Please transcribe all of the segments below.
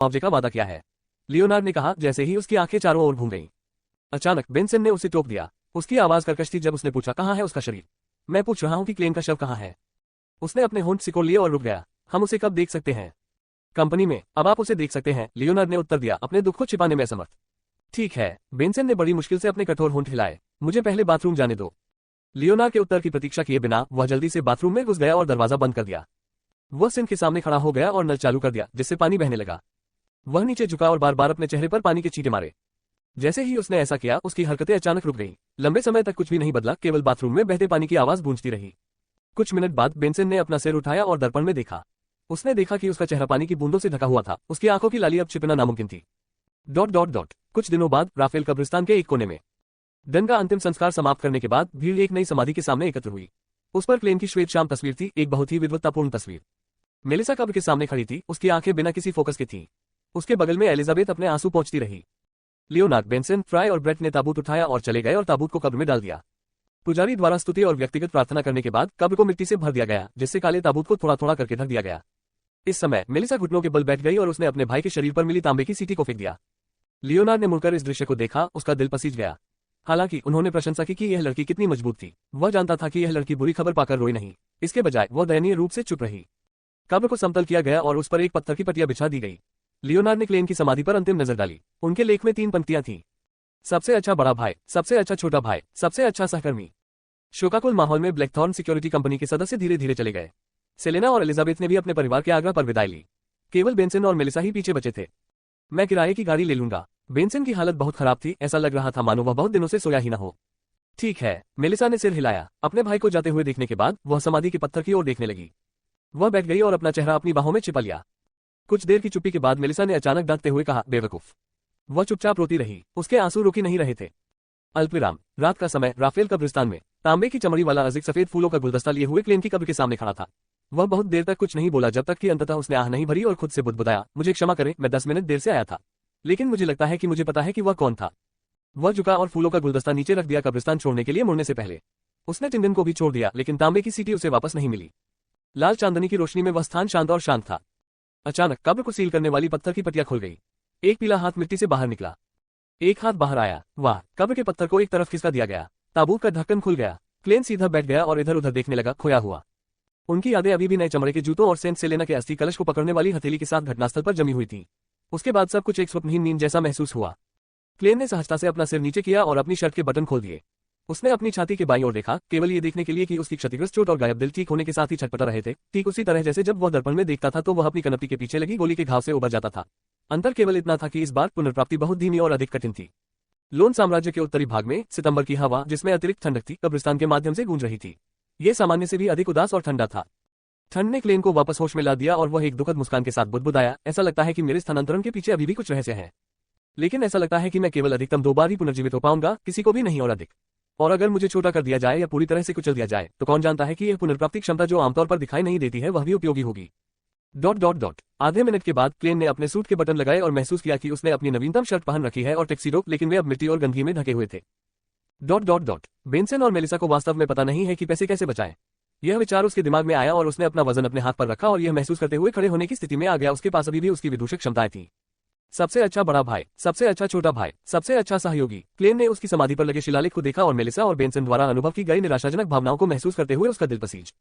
मुआवजे का वादा किया है। लियोनार्ड ने कहा जैसे ही उसकी आंखें चारों ओर घूम गईं। अचानक बेंसन ने उसे टोक दिया। उसकी आवाज कर्कश थी जब उसने पूछा कहाँ है उसका शरीर। मैं पूछ रहा हूँ कि क्लेन का शव कहाँ है। उसने अपने होंठ सिकोड़ लिए और रुक गया। हम उसे कब देख सकते हैं? कंपनी में, अब आप उसे देख सकते हैं, लियोनार्ड ने उत्तर दिया, अपने दुख को छिपाने में असमर्थ। ठीक है, बेंसन ने बड़ी मुश्किल से अपने कठोर होंठ हिलाए। मुझे पहले बाथरूम जाने दो। लियोनार्ड के उत्तर की प्रतीक्षा किए बिना वह जल्दी से बाथरूम में घुस गया और दरवाजा बंद कर दिया। वह सिंक के सामने खड़ा हो गया और नल चालू कर दिया, जिससे पानी बहने लगा। वह नीचे झुका और बार बार अपने चेहरे पर पानी के छींटे मारे। जैसे ही उसने ऐसा किया, उसकी हरकतें अचानक रुक गईं। लंबे समय तक कुछ भी नहीं बदला, केवल बाथरूम में बहते पानी की आवाज गूंजती रही। कुछ मिनट बाद बेंसन ने अपना सिर उठाया और दर्पण में देखा। उसने देखा कि उसका चेहरा पानी की बूंदों से ढका हुआ था। उसकी आंखों की लाली अब छिपना नामुमकिन थी। ... कुछ दिनों बाद राफेल कब्रिस्तान के एक कोने में डन का अंतिम संस्कार समाप्त करने के बाद भीड़ एक नई समाधि के सामने एकत्र हुई। उस पर क्लेन की श्वेत शाम तस्वीर थी, एक बहुत ही विद्वत्तापूर्ण तस्वीर। मेलिसा कब्र के सामने खड़ी थी, उसकी आंखें बिना किसी फोकस के थीं। उसके बगल में एलिजाबेथ अपने आंसू पोंछती रही। लियोनार्ड, बेंसन, फ्राई और ब्रेट ने ताबूत उठाया और चले गए और ताबूत को कब्र में डाल दिया। पुजारी द्वारा स्तुति और व्यक्तिगत प्रार्थना करने के बाद कब्र को मिट्टी से भर दिया गया, जिससे काले ताबूत को थोड़ा थोड़ा करके ढक दिया गया। इस समय मेलिसा घुटनों के बल बैठ गई और उसने अपने भाई के शरीर पर मिली तांबे की सीटी को फेंक दिया। लियोनार्ड ने मुड़कर इस दृश्य को देखा, उसका दिल पसीज गया। हालांकि उन्होंने प्रशंसा की कि यह लड़की कितनी मजबूत थी। वह जानता था कि यह लड़की बुरी खबर पाकर रोई नहीं, इसके बजाय वह दयनीय रूप से चुप रही। कब्र को समतल किया गया और उस पर एक पत्थर की पटिया बिछा दी गई। लियोनार्ड ने क्लेन की समाधि पर अंतिम नजर डाली। उनके लेख में 3 पंक्तियां थीं। सबसे अच्छा बड़ा भाई, सबसे अच्छा छोटा भाई, सबसे अच्छा सहकर्मी। शोकाकुल माहौल में ब्लैकथॉर्न सिक्योरिटी कंपनी के सदस्य धीरे धीरे चले गए। सेलेना और एलिजाबेथ ने भी अपने परिवार के आग्रह पर विदाई ली। केवल बेंसन और मेलिसा ही पीछे बचे थे। मैं किराए की गाड़ी ले लूंगा। बेंसन की हालत बहुत खराब थी, ऐसा लग रहा था मानो वह बहुत दिनों से सोया ही न हो। ठीक है, मेलिसा ने सिर हिलाया। अपने भाई को जाते हुए देखने के बाद वह समाधि के पत्थर की ओर देखने लगी। वह बैठ गई और अपना चेहरा अपनी बाहों में छिपा लिया। कुछ देर की चुप्पी के बाद मेलिसा ने अचानक डांटते हुए कहा, बेवकूफ। वह चुपचाप रोती रही, उसके आंसू रुक ही नहीं रहे थे। अल्पविराम, रात का समय, राफेल कब्रिस्तान में तांबे की चमड़ी वाला अजीब सफेद फूलों का गुलदस्ता लिए हुए क्लेन की कब्र के सामने खड़ा था। वह बहुत देर तक कुछ नहीं बोला, जब तक कि अंततः उसने आह नहीं भरी और खुद से बुदबुदाया, मुझे क्षमा करें, मैं 10 मिनट देर से आया था, लेकिन मुझे लगता है कि मुझे पता है कि वह कौन था। वह झुका और फूलों का गुलदस्ता नीचे रख दिया। कब्रिस्तान छोड़ने के लिए मुड़ने से पहले उसने टिंडन को भी छोड़ दिया, लेकिन तांबे की सीटी उसे वापस नहीं मिली। लाल चांदनी की रोशनी में वह स्थान शांत और शांत था। अचानक कब्र को सील करने वाली पत्थर की पटिया खुल गई। एक पीला हाथ मिट्टी से बाहर निकला। एक हाथ बाहर आया। वाह! कब्र के पत्थर को एक तरफ खिसका दिया गया। ताबूत का ढक्कन खुल गया। क्लेन सीधा बैठ गया और इधर उधर देखने लगा, खोया हुआ। उनकी यादें अभी भी नए चमड़े के जूतों और सेंट सेलेना के अस्थि कलश को पकड़ने वाली हथेली के साथ घटनास्थल पर जमी हुई थी। उसके बाद सब कुछ एक स्वप्नहीन नींद जैसा महसूस हुआ। क्लेन ने सहजता से अपना सिर नीचे किया और अपनी शर्ट के बटन खोल दिए। उसने अपनी छाती के बाईं ओर देखा, केवल ये देखने के लिए कि उसकी क्षतिग्रस्त चोट और गायब दिल ठीक होने के साथ ही छटपटा रहे थे, ठीक उसी तरह जैसे जब वह दर्पण में देखता था तो वह अपनी कनपटी के पीछे लगी गोली के घाव से उबर जाता था। अंतर केवल इतना था कि इस बार पुनर्प्राप्ति बहुत धीमी और अधिक कठिन थी। लोन साम्राज्य के उत्तरी भाग में सितंबर की हवा, जिसमें अतिरिक्त ठंडक थी, कब्रिस्तान के माध्यम से गूंज रही थी। ये सामान्य से भी अधिक उदास और ठंडा था। ठंड ने क्लेन को वापस होश में ला दिया और वह एक दुखद मुस्कान के साथ बुदबुदाया, ऐसा लगता है कि मेरे स्थानांतरण के पीछे अभी भी कुछ रहस्य है, लेकिन ऐसा लगता है कि मैं केवल अधिकतम 2 बार ही पुनर्जीवित हो पाऊंगा, किसी को भी नहीं और अधिक। और अगर मुझे छोटा कर दिया जाए या पूरी तरह से कुचल दिया जाए तो कौन जानता है कि यह पुनर्प्राप्ति क्षमता जो आमतौर पर दिखाई नहीं देती है वह भी उपयोगी होगी। ... आधे मिनट के बाद क्लेन ने अपने सूट के बटन लगाए और महसूस किया कि उसने अपनी नवीनतम शर्ट पहन रखी है और टैक्सीडो, लेकिन वे अब मिट्टी और गंदगी में ढके हुए थे। ... बेंसन और मेलिसा को वास्तव में पता नहीं है कि पैसे कैसे बचाएं। यह विचार उसके दिमाग में आया और उसने अपना वजन अपने हाथ पर रखा और यह महसूस करते हुए खड़े होने की स्थिति में आ गया, उसके पास अभी भी उसकी विदूषक क्षमताएं थीं। सबसे अच्छा बड़ा भाई, सबसे अच्छा छोटा भाई, सबसे अच्छा सहयोगी। क्लेन ने उसकी समाधि पर लगे शिलालेख को देखा और मेलिसा और बेंसन द्वारा अनुभव की गई निराशाजनक भावनाओं को महसूस करते हुए उसका दिल पसीज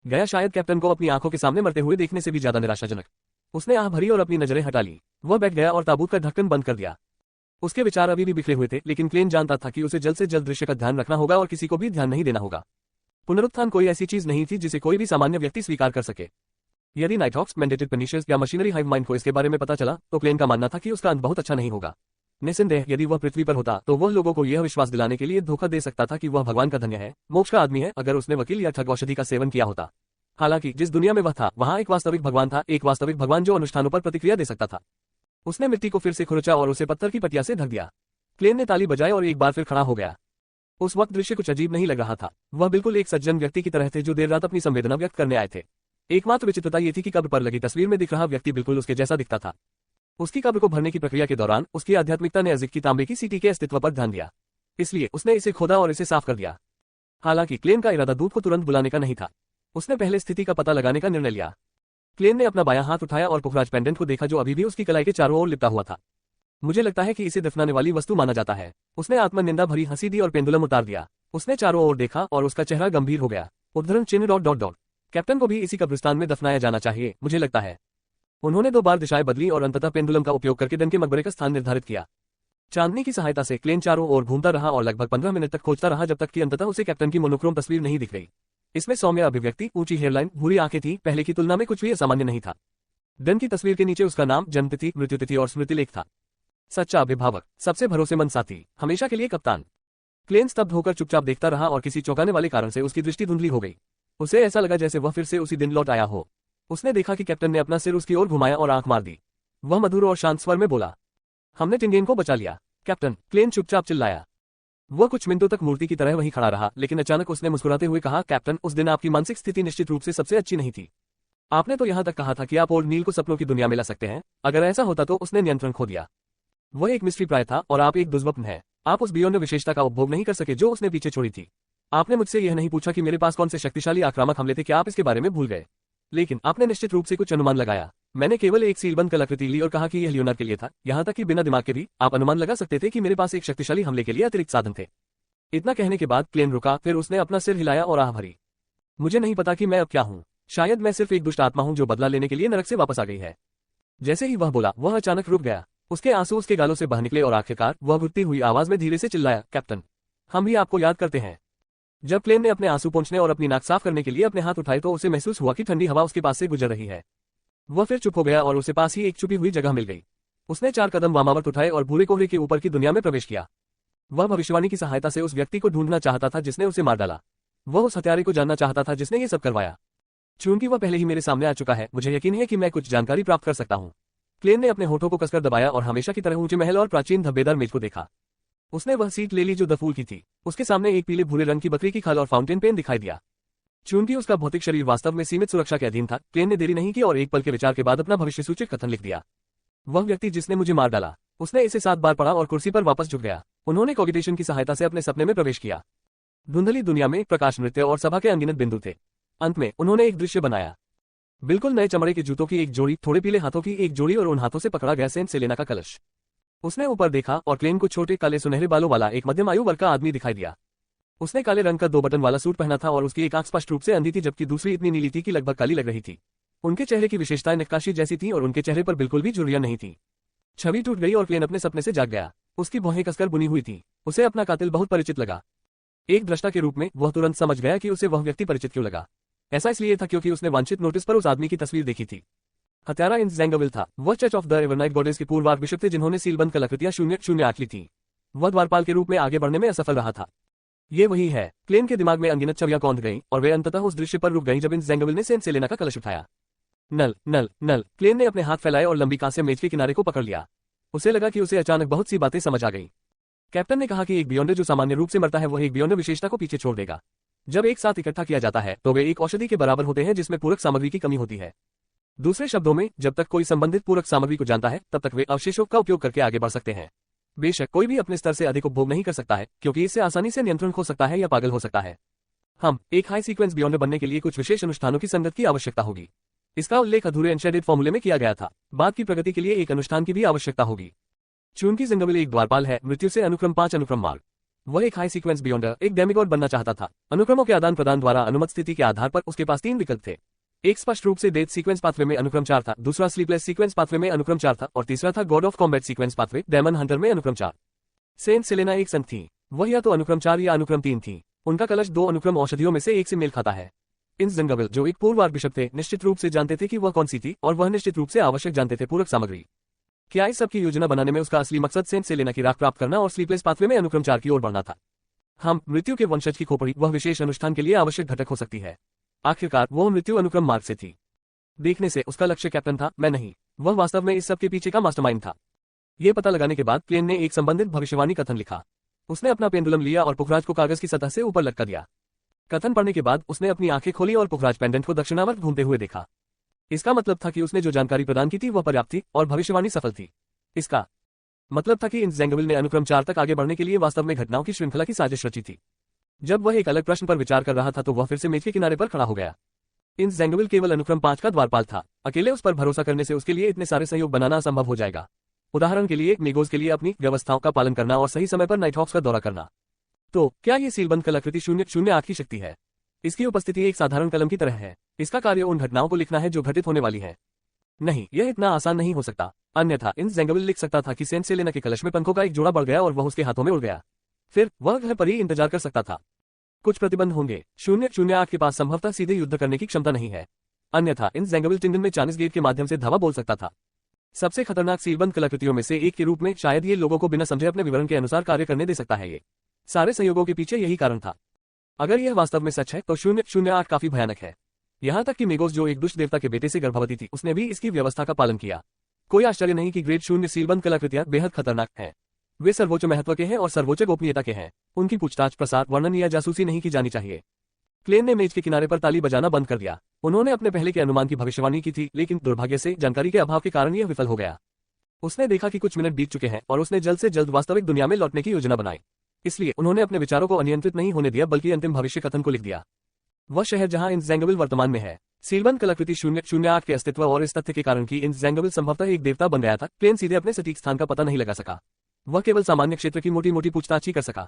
गया, शायद कैप्टन को अपनी आंखों के सामने मरते हुए देखने से भी ज्यादा निराशाजनक। उसने आह भरी और अपनी नजरें हटा ली। वह बैठ गया और ताबूत का ढक्कन बंद कर दिया। उसके विचार अभी भी बिखरे हुए थे, लेकिन क्लेन जानता था कि उसे जल्द से जल्द दृश्य का ध्यान रखना होगा और किसी को भी ध्यान नहीं देना होगा। पुनरुत्थान कोई ऐसी चीज नहीं थी जिसे कोई भी सामान्य व्यक्ति स्वीकार कर सके। यदि नाइटहॉक्स, मैंडेटेड फिनिशर्स या मशीनरी हाइव माइंड को इसके बारे में पता चला तो क्लेन का मानना था कि उसका अंत बहुत अच्छा नहीं होगा। निस्संदेह यदि वह पृथ्वी पर होता तो वह लोगों को यह विश्वास दिलाने के लिए धोखा दे सकता था कि वह भगवान का धन्य है, मोक्ष का आदमी है, अगर उसने वकील या ठग औषधि का सेवन किया होता। हालांकि जिस दुनिया में वह था वहां एक वास्तविक भगवान था, एक वास्तविक भगवान जो अनुष्ठानों पर प्रतिक्रिया दे सकता था। उसने मिट्टी को फिर से खुरचा और उसे पत्थर की पटिया से ढक दिया। क्लेन ने ताली बजाई और एक बार फिर खड़ा हो गया। उस वक्त दृश्य कुछ अजीब नहीं लग रहा था। वह बिल्कुल एक सज्जन व्यक्ति की तरह थे जो देर रात अपनी संवेदना व्यक्त करने आए थे। एकमात्र विचित्रता ये थी कि कब्र पर लगी तस्वीर में दिख रहा व्यक्ति बिल्कुल उसके जैसा दिखता था। उसकी कब्र को भरने की प्रक्रिया के दौरान उसकी आध्यात्मिकता ने अजिक की तांबे की सीटी के अस्तित्व पर ध्यान दिया, इसलिए उसने इसे खोदा और इसे साफ कर दिया। हालांकि क्लेन का इरादा दूत को तुरंत बुलाने का नहीं था। उसने पहले स्थिति का पता लगाने का निर्णय लिया। क्लेन ने अपना बायां हाथ उठाया और पुखराज पेंडेंट को देखा जो अभी भी उसकी कलाई के चारों ओर लिपटा हुआ था। मुझे लगता है कि इसे दफनाने वाली वस्तु माना जाता है। उसने आत्मनिंदा भरी हंसी दी और पेंडुलम उतार दिया। उसने चारों ओर देखा और उसका चेहरा गंभीर हो गया। उद्धरण चिन्ह डॉट डॉट डॉट। कैप्टन को भी इसी कब्रिस्तान में दफनाया जाना चाहिए, मुझे लगता है। उन्होंने 2 बार दिशाएं बदली और अंततः पेंडुलम का उपयोग करके डन के मकबरे का स्थान निर्धारित किया। चांदनी की सहायता से क्लेन चारों ओर घूमता रहा और लगभग 15 मिनट तक खोजता रहा जब तक कि अंततः उसे कैप्टन की मोनोक्रोम तस्वीर नहीं दिख गई। इसमें सौम्य अभिव्यक्ति, ऊंची हेयरलाइन, भूरी आंखें थी, पहले की तुलना में कुछ भी असामान्य नहीं था। डन की तस्वीर के नीचे उसका नाम, जन्मतिथि, मृत्युतिथि और स्मृतिलेख था। सच्चा अभिभावक, सबसे भरोसेमंद साथी, हमेशा के लिए कप्तान। क्लेन स्तब्ध होकर चुपचाप देखता रहा और किसी चौंकाने वाले कारण से उसकी दृष्टि धुंधली हो गई। उसे ऐसा लगा जैसे वह फिर से उसी दिन लौट आया हो। उसने देखा कि कैप्टन ने अपना सिर उसकी ओर घुमाया और आंख मार दी। वह मधुर और शांत स्वर में बोला, हमने टिंगेन को बचा लिया। कैप्टन, क्लेन चुपचाप चिल्लाया। वह कुछ मिनटों तक मूर्ति की तरह वहीं खड़ा रहा, लेकिन अचानक उसने मुस्कुराते हुए कहा, कैप्टन, उस दिन आपकी मानसिक स्थिति निश्चित रूप से सबसे अच्छी नहीं थी। आपने तो यहां तक कहा था कि आप ओल्ड नील को सपनों की दुनिया में ला सकते हैं। अगर ऐसा होता तो उसने नियंत्रण खो दिया। वह एक मिस्ट्री प्राय था और आप एक दुर्स्वप्न है। आप उस बियोंड विशेषता का उपभोग नहीं कर सके जो उसने पीछे छोड़ी थी। आपने मुझसे यह नहीं पूछा कि मेरे पास कौन से शक्तिशाली आक्रामक हमले थे, क्या आप इसके बारे में भूल गए? लेकिन आपने निश्चित रूप से कुछ अनुमान लगाया। मैंने केवल एक सीलबंद कलाकृति ली और कहा कि यह लियोनार्ड के लिए था, यहां तक कि बिना दिमाग के भी आप अनुमान लगा सकते थे कि मेरे पास एक शक्तिशाली हमले के लिए अतिरिक्त साधन थे। इतना कहने के बाद क्लेन रुका, फिर उसने अपना सिर हिलाया और आह भरी। मुझे नहीं पता कि मैं अब क्या हूं। शायद मैं सिर्फ एक दुष्ट आत्मा हूं जो बदला लेने के लिए नरक से वापस आ गई है। जैसे ही वह बोला, वह अचानक रुक गया। उसके आंसू उसके गालों से बह निकले और आखिरकार वह घुटती हुई आवाज में धीरे से चिल्लाया, कैप्टन, हम भी आपको याद करते हैं। जब क्लेन ने अपने आंसू पोंछने और अपनी नाक साफ करने के लिए अपने हाथ उठाए तो उसे महसूस हुआ कि ठंडी हवा उसके पास से गुजर रही है। वह फिर चुप हो गया और उसे पास ही एक छुपी हुई जगह मिल गई। उसने 4 कदम वामावर्त उठाए और भूरे कोहरे के ऊपर की दुनिया में प्रवेश किया। वह भविष्यवाणी की सहायता से उस व्यक्ति को ढूंढना चाहता था जिसने उसे मार डाला। वह उस हत्यारे को जानना चाहता था जिसने ये सब करवाया। चूंकि वह पहले ही मेरे सामने आ चुका है, मुझे यकीन है कि मैं कुछ जानकारी प्राप्त कर सकता हूं। क्लेन ने अपने होठों को कसकर दबाया और हमेशा की तरह ऊंचे महल और प्राचीन धब्बेदार मेज को देखा। उसने वह सीट ले ली जो दफूल की थी। उसके सामने एक पीले भूरे रंग की बकरी की खाल और फाउंटेन पेन दिखाई दिया। चूंकि उसका भौतिक शरीर वास्तव में सीमित सुरक्षा के अधीन था, क्लेन ने देरी नहीं की और एक पल के विचार के बाद अपना भविष्य सूचक कथन लिख दिया। वह व्यक्ति जिसने मुझे मार डाला। उसने इसे 7 बार पढ़ा और कुर्सी पर वापस झुक गया। उन्होंने कॉगिटेशन की सहायता से अपने सपने में प्रवेश किया। धुंधली दुनिया में प्रकाश, नृत्य और सभा के अनगिनत बिंदु थे। अंत में उन्होंने एक दृश्य बनाया। बिल्कुल नए चमड़े के जूतों की एक जोड़ी, थोड़े पीले हाथों की एक जोड़ी और उन हाथों से पकड़ा गया सेंट सेलेना का कलश। उसने ऊपर देखा और क्लेन को छोटे काले सुनहरे बालों वाला एक मध्यम आयु वर्ग का आदमी दिखाई दिया। उसने काले रंग का 2 बटन वाला सूट पहना था और उसकी एक आंख स्पष्ट रूप से अंधी थी जबकि दूसरी इतनी नीली थी कि लगभग काली लग रही थी। उनके चेहरे की विशेषताएं नक्काशी जैसी थीं और उनके चेहरे पर बिल्कुल भी झुर्रियां नहीं थी। छवि टूट गई और क्लेन अपने सपने से जाग गया। उसकी भौहें कसकर बुनी हुई थी। उसे अपना कातिल बहुत परिचित लगा। एक दृष्टा के रूप में वह तुरंत समझ गया कि उसे वह व्यक्ति परिचित क्यों लगा। ऐसा इसलिए था क्योंकि उसने वांछित नोटिस पर उस आदमी की तस्वीर देखी थी। हत्यारा इन ज़ैंगविल था। वह church of the Evernight goddess के पूर्व आर्कबिशप थे जिन्होंने सीलबंद कलाकृतियां 008 ली थी। वह द्वारपाल के रूप में आगे बढ़ने में असफल रहा था। ये वही है। क्लेन के दिमाग में अनगिनत छवियां कौंध गईं और वे अंततः उस दृश्य पर रुक गईं जब इन ज़ैंगविल ने सेंट सेलेना का कलश उठाया। नल नल नल। क्लेन ने अपने हाथ फैलाए और लंबी कांस्य मेज के किनारे को पकड़ लिया। उसे लगा कि उसे अचानक बहुत सी बातें समझ आ गईं। कैप्टन ने कहा कि एक बियोंड जो सामान्य रूप से मरता है वह एक बियोंड विशेषता को पीछे छोड़ देगा। जब एक साथ इकट्ठा किया जाता है तो वे एक औषधि के बराबर होते हैं जिसमें पूरक सामग्री की कमी होती है। दूसरे शब्दों में, जब तक कोई संबंधित पूरक सामग्री को जानता है तब तक वे अवशेषों का उपयोग करके आगे बढ़ सकते हैं। बेशक कोई भी अपने स्तर से अधिक उपभोग नहीं कर सकता है क्योंकि इससे आसानी से नियंत्रण खो सकता है या पागल हो सकता है। हम एक हाई सीक्वेंस बियोंड बनने के लिए कुछ विशेष अनुष्ठानों की संगत की आवश्यकता होगी। इसका उल्लेख अधूरे अनशेडेड फॉर्मूले में किया गया था। बाद की प्रगति के लिए एक अनुष्ठान की भी आवश्यकता होगी। चूंकि ज़ैंगविल एक द्वारपाल है, मृत्यु से अनुक्रम 5 अनुक्रम मार्ग। वह एक हाई सीक्वेंस बियोंडर, एक डेमिगॉड बनना चाहता था। अनुक्रमों के आदान प्रदान द्वारा अनुमत स्थिति के आधार पर उसके पास 3 विकल्प थे। एक स्पष्ट रूप से डेथ सीक्वेंस पाथवे में अनुक्रम 4 था, दूसरा स्लीपलेस सीक्वेंस पाथवे में अनुक्रम 4 था और तीसरा था god of combat sequence pathway, demon hunter में अनुक्रम 4। सेंट सेलेना एक संत थी। वह या तो अनुक्रम 4 या अनुक्रम 3 थी। उनका कलश 2 अनुक्रम औषधियों में से एक से मेल खाता है। इन ज़ैंगविल, जो एक पूर्व आर्कबिशप थे, निश्चित रूप से जानते थे कि वह कौन सी थी और वह निश्चित रूप से आवश्यक जानते थे पूरक सामग्री। क्या इस सब की योजना बनाने में उसका असली मकसद सेंट सेलेना की राख प्राप्त करना और स्लीपलेस पाथवे में अनुक्रम 4 की ओर बढ़ना था? हम मृत्यु के वंशज की खोपड़ी वह विशेष अनुष्ठान के लिए आवश्यक घटक हो सकती है। आखिरकार वो मृत्यु अनुक्रम मार्ग से थी। देखने से उसका लक्ष्य कैप्टन था, मैं नहीं। वह वास्तव में इस सब के पीछे का मास्टरमाइंड था। ये पता लगाने के बाद क्लेन ने एक संबंधित भविष्यवाणी कथन लिखा। उसने अपना पेंडुलम लिया और पुखराज को कागज की सतह से ऊपर लटका दिया। कथन पढ़ने के बाद उसने अपनी आंखें खोली और पुखराज पेंडेंट को दक्षिणावर्त घूमते हुए देखा। इसका मतलब था कि उसने जो जानकारी प्रदान की थी वह पर्याप्त थी और भविष्यवाणी सफल थी। इसका मतलब था कि इन ज़ैंगविल ने अनुक्रम 4 तक आगे बढ़ने के लिए वास्तव में घटनाओं की श्रृंखला की साजिश रची थी। जब वह एक अलग प्रश्न पर विचार कर रहा था तो वह फिर से मेज के किनारे पर खड़ा हो गया। इंज़ेंगिबल केवल अनुक्रम 5 का द्वारपाल था। अकेले उस पर भरोसा करने से उसके लिए इतने सारे सहयोग बनाना असंभव हो जाएगा। उदाहरण के लिए मेगोज के लिए अपनी व्यवस्थाओं का पालन करना और सही समय पर नाइटहॉक्स का दौरा करना। तो क्या ये सीलबंद कलाकृति 008 की शक्ति है? इसकी उपस्थिति एक साधारण कलम की तरह है। इसका कार्य उन घटनाओं को लिखना है जो घटित होने वाली है। नहीं, यह इतना आसान नहीं हो सकता। अन्यथा इंज़ेंगिबल लिख सकता था कि सेंट सेलेना के कलश में पंखों का एक जोड़ा बढ़ गया और वह उसके हाथों में उड़ गया। फिर वह घर पर ही इंतजार कर सकता था। कुछ प्रतिबंध होंगे। 008 के पास संभवतः सीधे युद्ध करने की क्षमता नहीं है। अन्यथा इंज़ेंगिबल टिंडन में चाइनीज गेट के माध्यम से धावा बोल सकता था। सबसे खतरनाक सीलबंद कलाकृतियों में से एक के रूप में शायद ये लोगों को बिना समझे अपने विवरण के अनुसार कार्य करने दे सकता है। ये सारे संयोगों के पीछे यही कारण था। अगर यह वास्तव में सच है तो 008 काफी भयानक है। यहाँ तक कि मेगोस जो एक दुष्ट देवता के बेटे से गर्भवती थी, उसने भी इसकी व्यवस्था का पालन किया। कोई आश्चर्य नहीं कि ग्रेट 0 सीलबंद कलाकृतियां बेहद खतरनाक हैं। वे सर्वोच्च महत्व के हैं और सर्वोच्च गोपनीयता के हैं। उनकी पूछताछ, प्रसार, वर्णन या जासूसी नहीं की जानी चाहिए। क्लेन ने मेज के किनारे पर ताली बजाना बंद कर दिया। उन्होंने अपने पहले के अनुमान की भविष्यवाणी की थी, लेकिन दुर्भाग्य से जानकारी के अभाव के कारण यह विफल हो गया। उसने देखा कि कुछ मिनट बीत चुके हैं और उसने जल्द से जल्द वास्तविक दुनिया में लौटने की योजना बनाई। इसलिए उन्होंने अपने विचारों को अनियंत्रित नहीं होने दिया, बल्कि अंतिम भविष्य कथन को लिख दिया। वह शहर जहां इंज़ेंगिबल वर्तमान में है। सीलबंद कलाकृति 008 के अस्तित्व और इस तथ्य के कारण कि इंज़ेंगिबल संभवतः एक देवता बन गया था, क्लेन सीधे अपने सटीक स्थान का पता नहीं लगा सका। वह केवल सामान्य क्षेत्र की मोटी मोटी पूछताछ ही कर सका।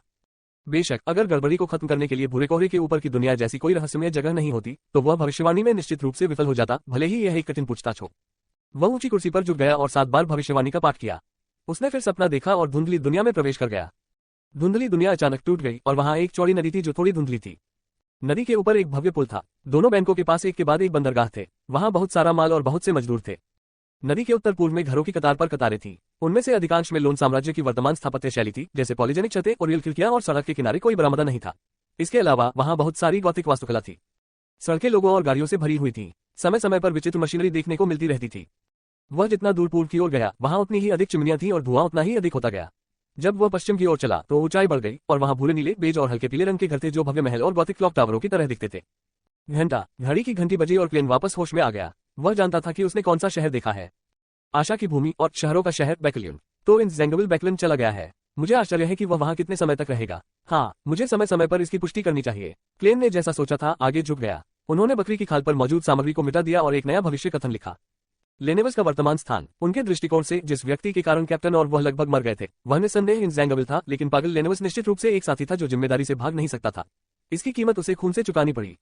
बेशक अगर गड़बड़ी को खत्म करने के लिए भूरे कोहरे के ऊपर की दुनिया जैसी कोई रहस्यमय जगह नहीं होती, तो वह भविष्यवाणी में निश्चित रूप से विफल हो जाता, भले ही यह एक कठिन पूछताछ हो। वह ऊंची कुर्सी पर झुक गया और 7 बार भविष्यवाणी का पाठ किया। उसने फिर सपना देखा और धुंधली दुनिया में प्रवेश कर गया। धुंधली दुनिया अचानक टूट गई और वहां एक चौड़ी नदी थी जो थोड़ी धुंधली थी। नदी के ऊपर एक भव्य पुल था। दोनों बैंकों के पास एक के बाद एक बंदरगाह थे। वहां बहुत सारा माल और बहुत से मजदूर थे। नदी के उत्तर पूर्व में घरों की कतार पर कतारें थीं। उनमें से अधिकांश में लोन साम्राज्य की वर्तमान स्थापत्य शैली थी, जैसे पॉलीजेनिक छतें और रियल खिड़कियां, और सड़क के किनारे कोई बरामदा नहीं था। इसके अलावा वहां बहुत सारी गॉथिक वास्तुकला थी। सड़कें लोगों और गाड़ियों से भरी हुई थीं। समय समय पर विचित्र मशीनरी देखने को मिलती रहती थी। वह जितना दूर पूर्व की ओर गया, वहां उतनी ही अधिक चिमनियां थीं और धुआं उतना ही अधिक होता गया। जब वह पश्चिम की ओर चला तो ऊंचाई बढ़ गई और वहां भूरे नीले, बेज और हल्के पीले रंग के घर थे जो भव्य महल और गॉथिक क्लॉक टावरों की तरह दिखते थे। घड़ी की घंटी बजी और क्लेन वापस होश में आ गया। वह जानता था कि उसने कौन सा शहर देखा है। आशा की भूमि और शहरों का शहर बैकलियन। तो इंज़ेंगिबल बैकलियन चला गया है। मुझे आश्चर्य है कि वह वहां कितने समय तक रहेगा। हाँ, मुझे समय समय पर इसकी पुष्टि करनी चाहिए। क्लेन ने जैसा सोचा था आगे झुक गया। उन्होंने बकरी की खाल पर मौजूद सामग्री को मिटा दिया और एक नया भविष्य कथन लिखा। लेनेवस का वर्तमान स्थान। उनके दृष्टिकोण से जिस व्यक्ति के कारण कैप्टन और वह लगभग मर गए थे, वह निस्संदेह इंज़ेंगिबल था, लेकिन पागल लेनेवस निश्चित रूप से एक साथी था जो जिम्मेदारी से भाग नहीं सकता था। इसकी कीमत उसे खून से चुकानी पड़ी।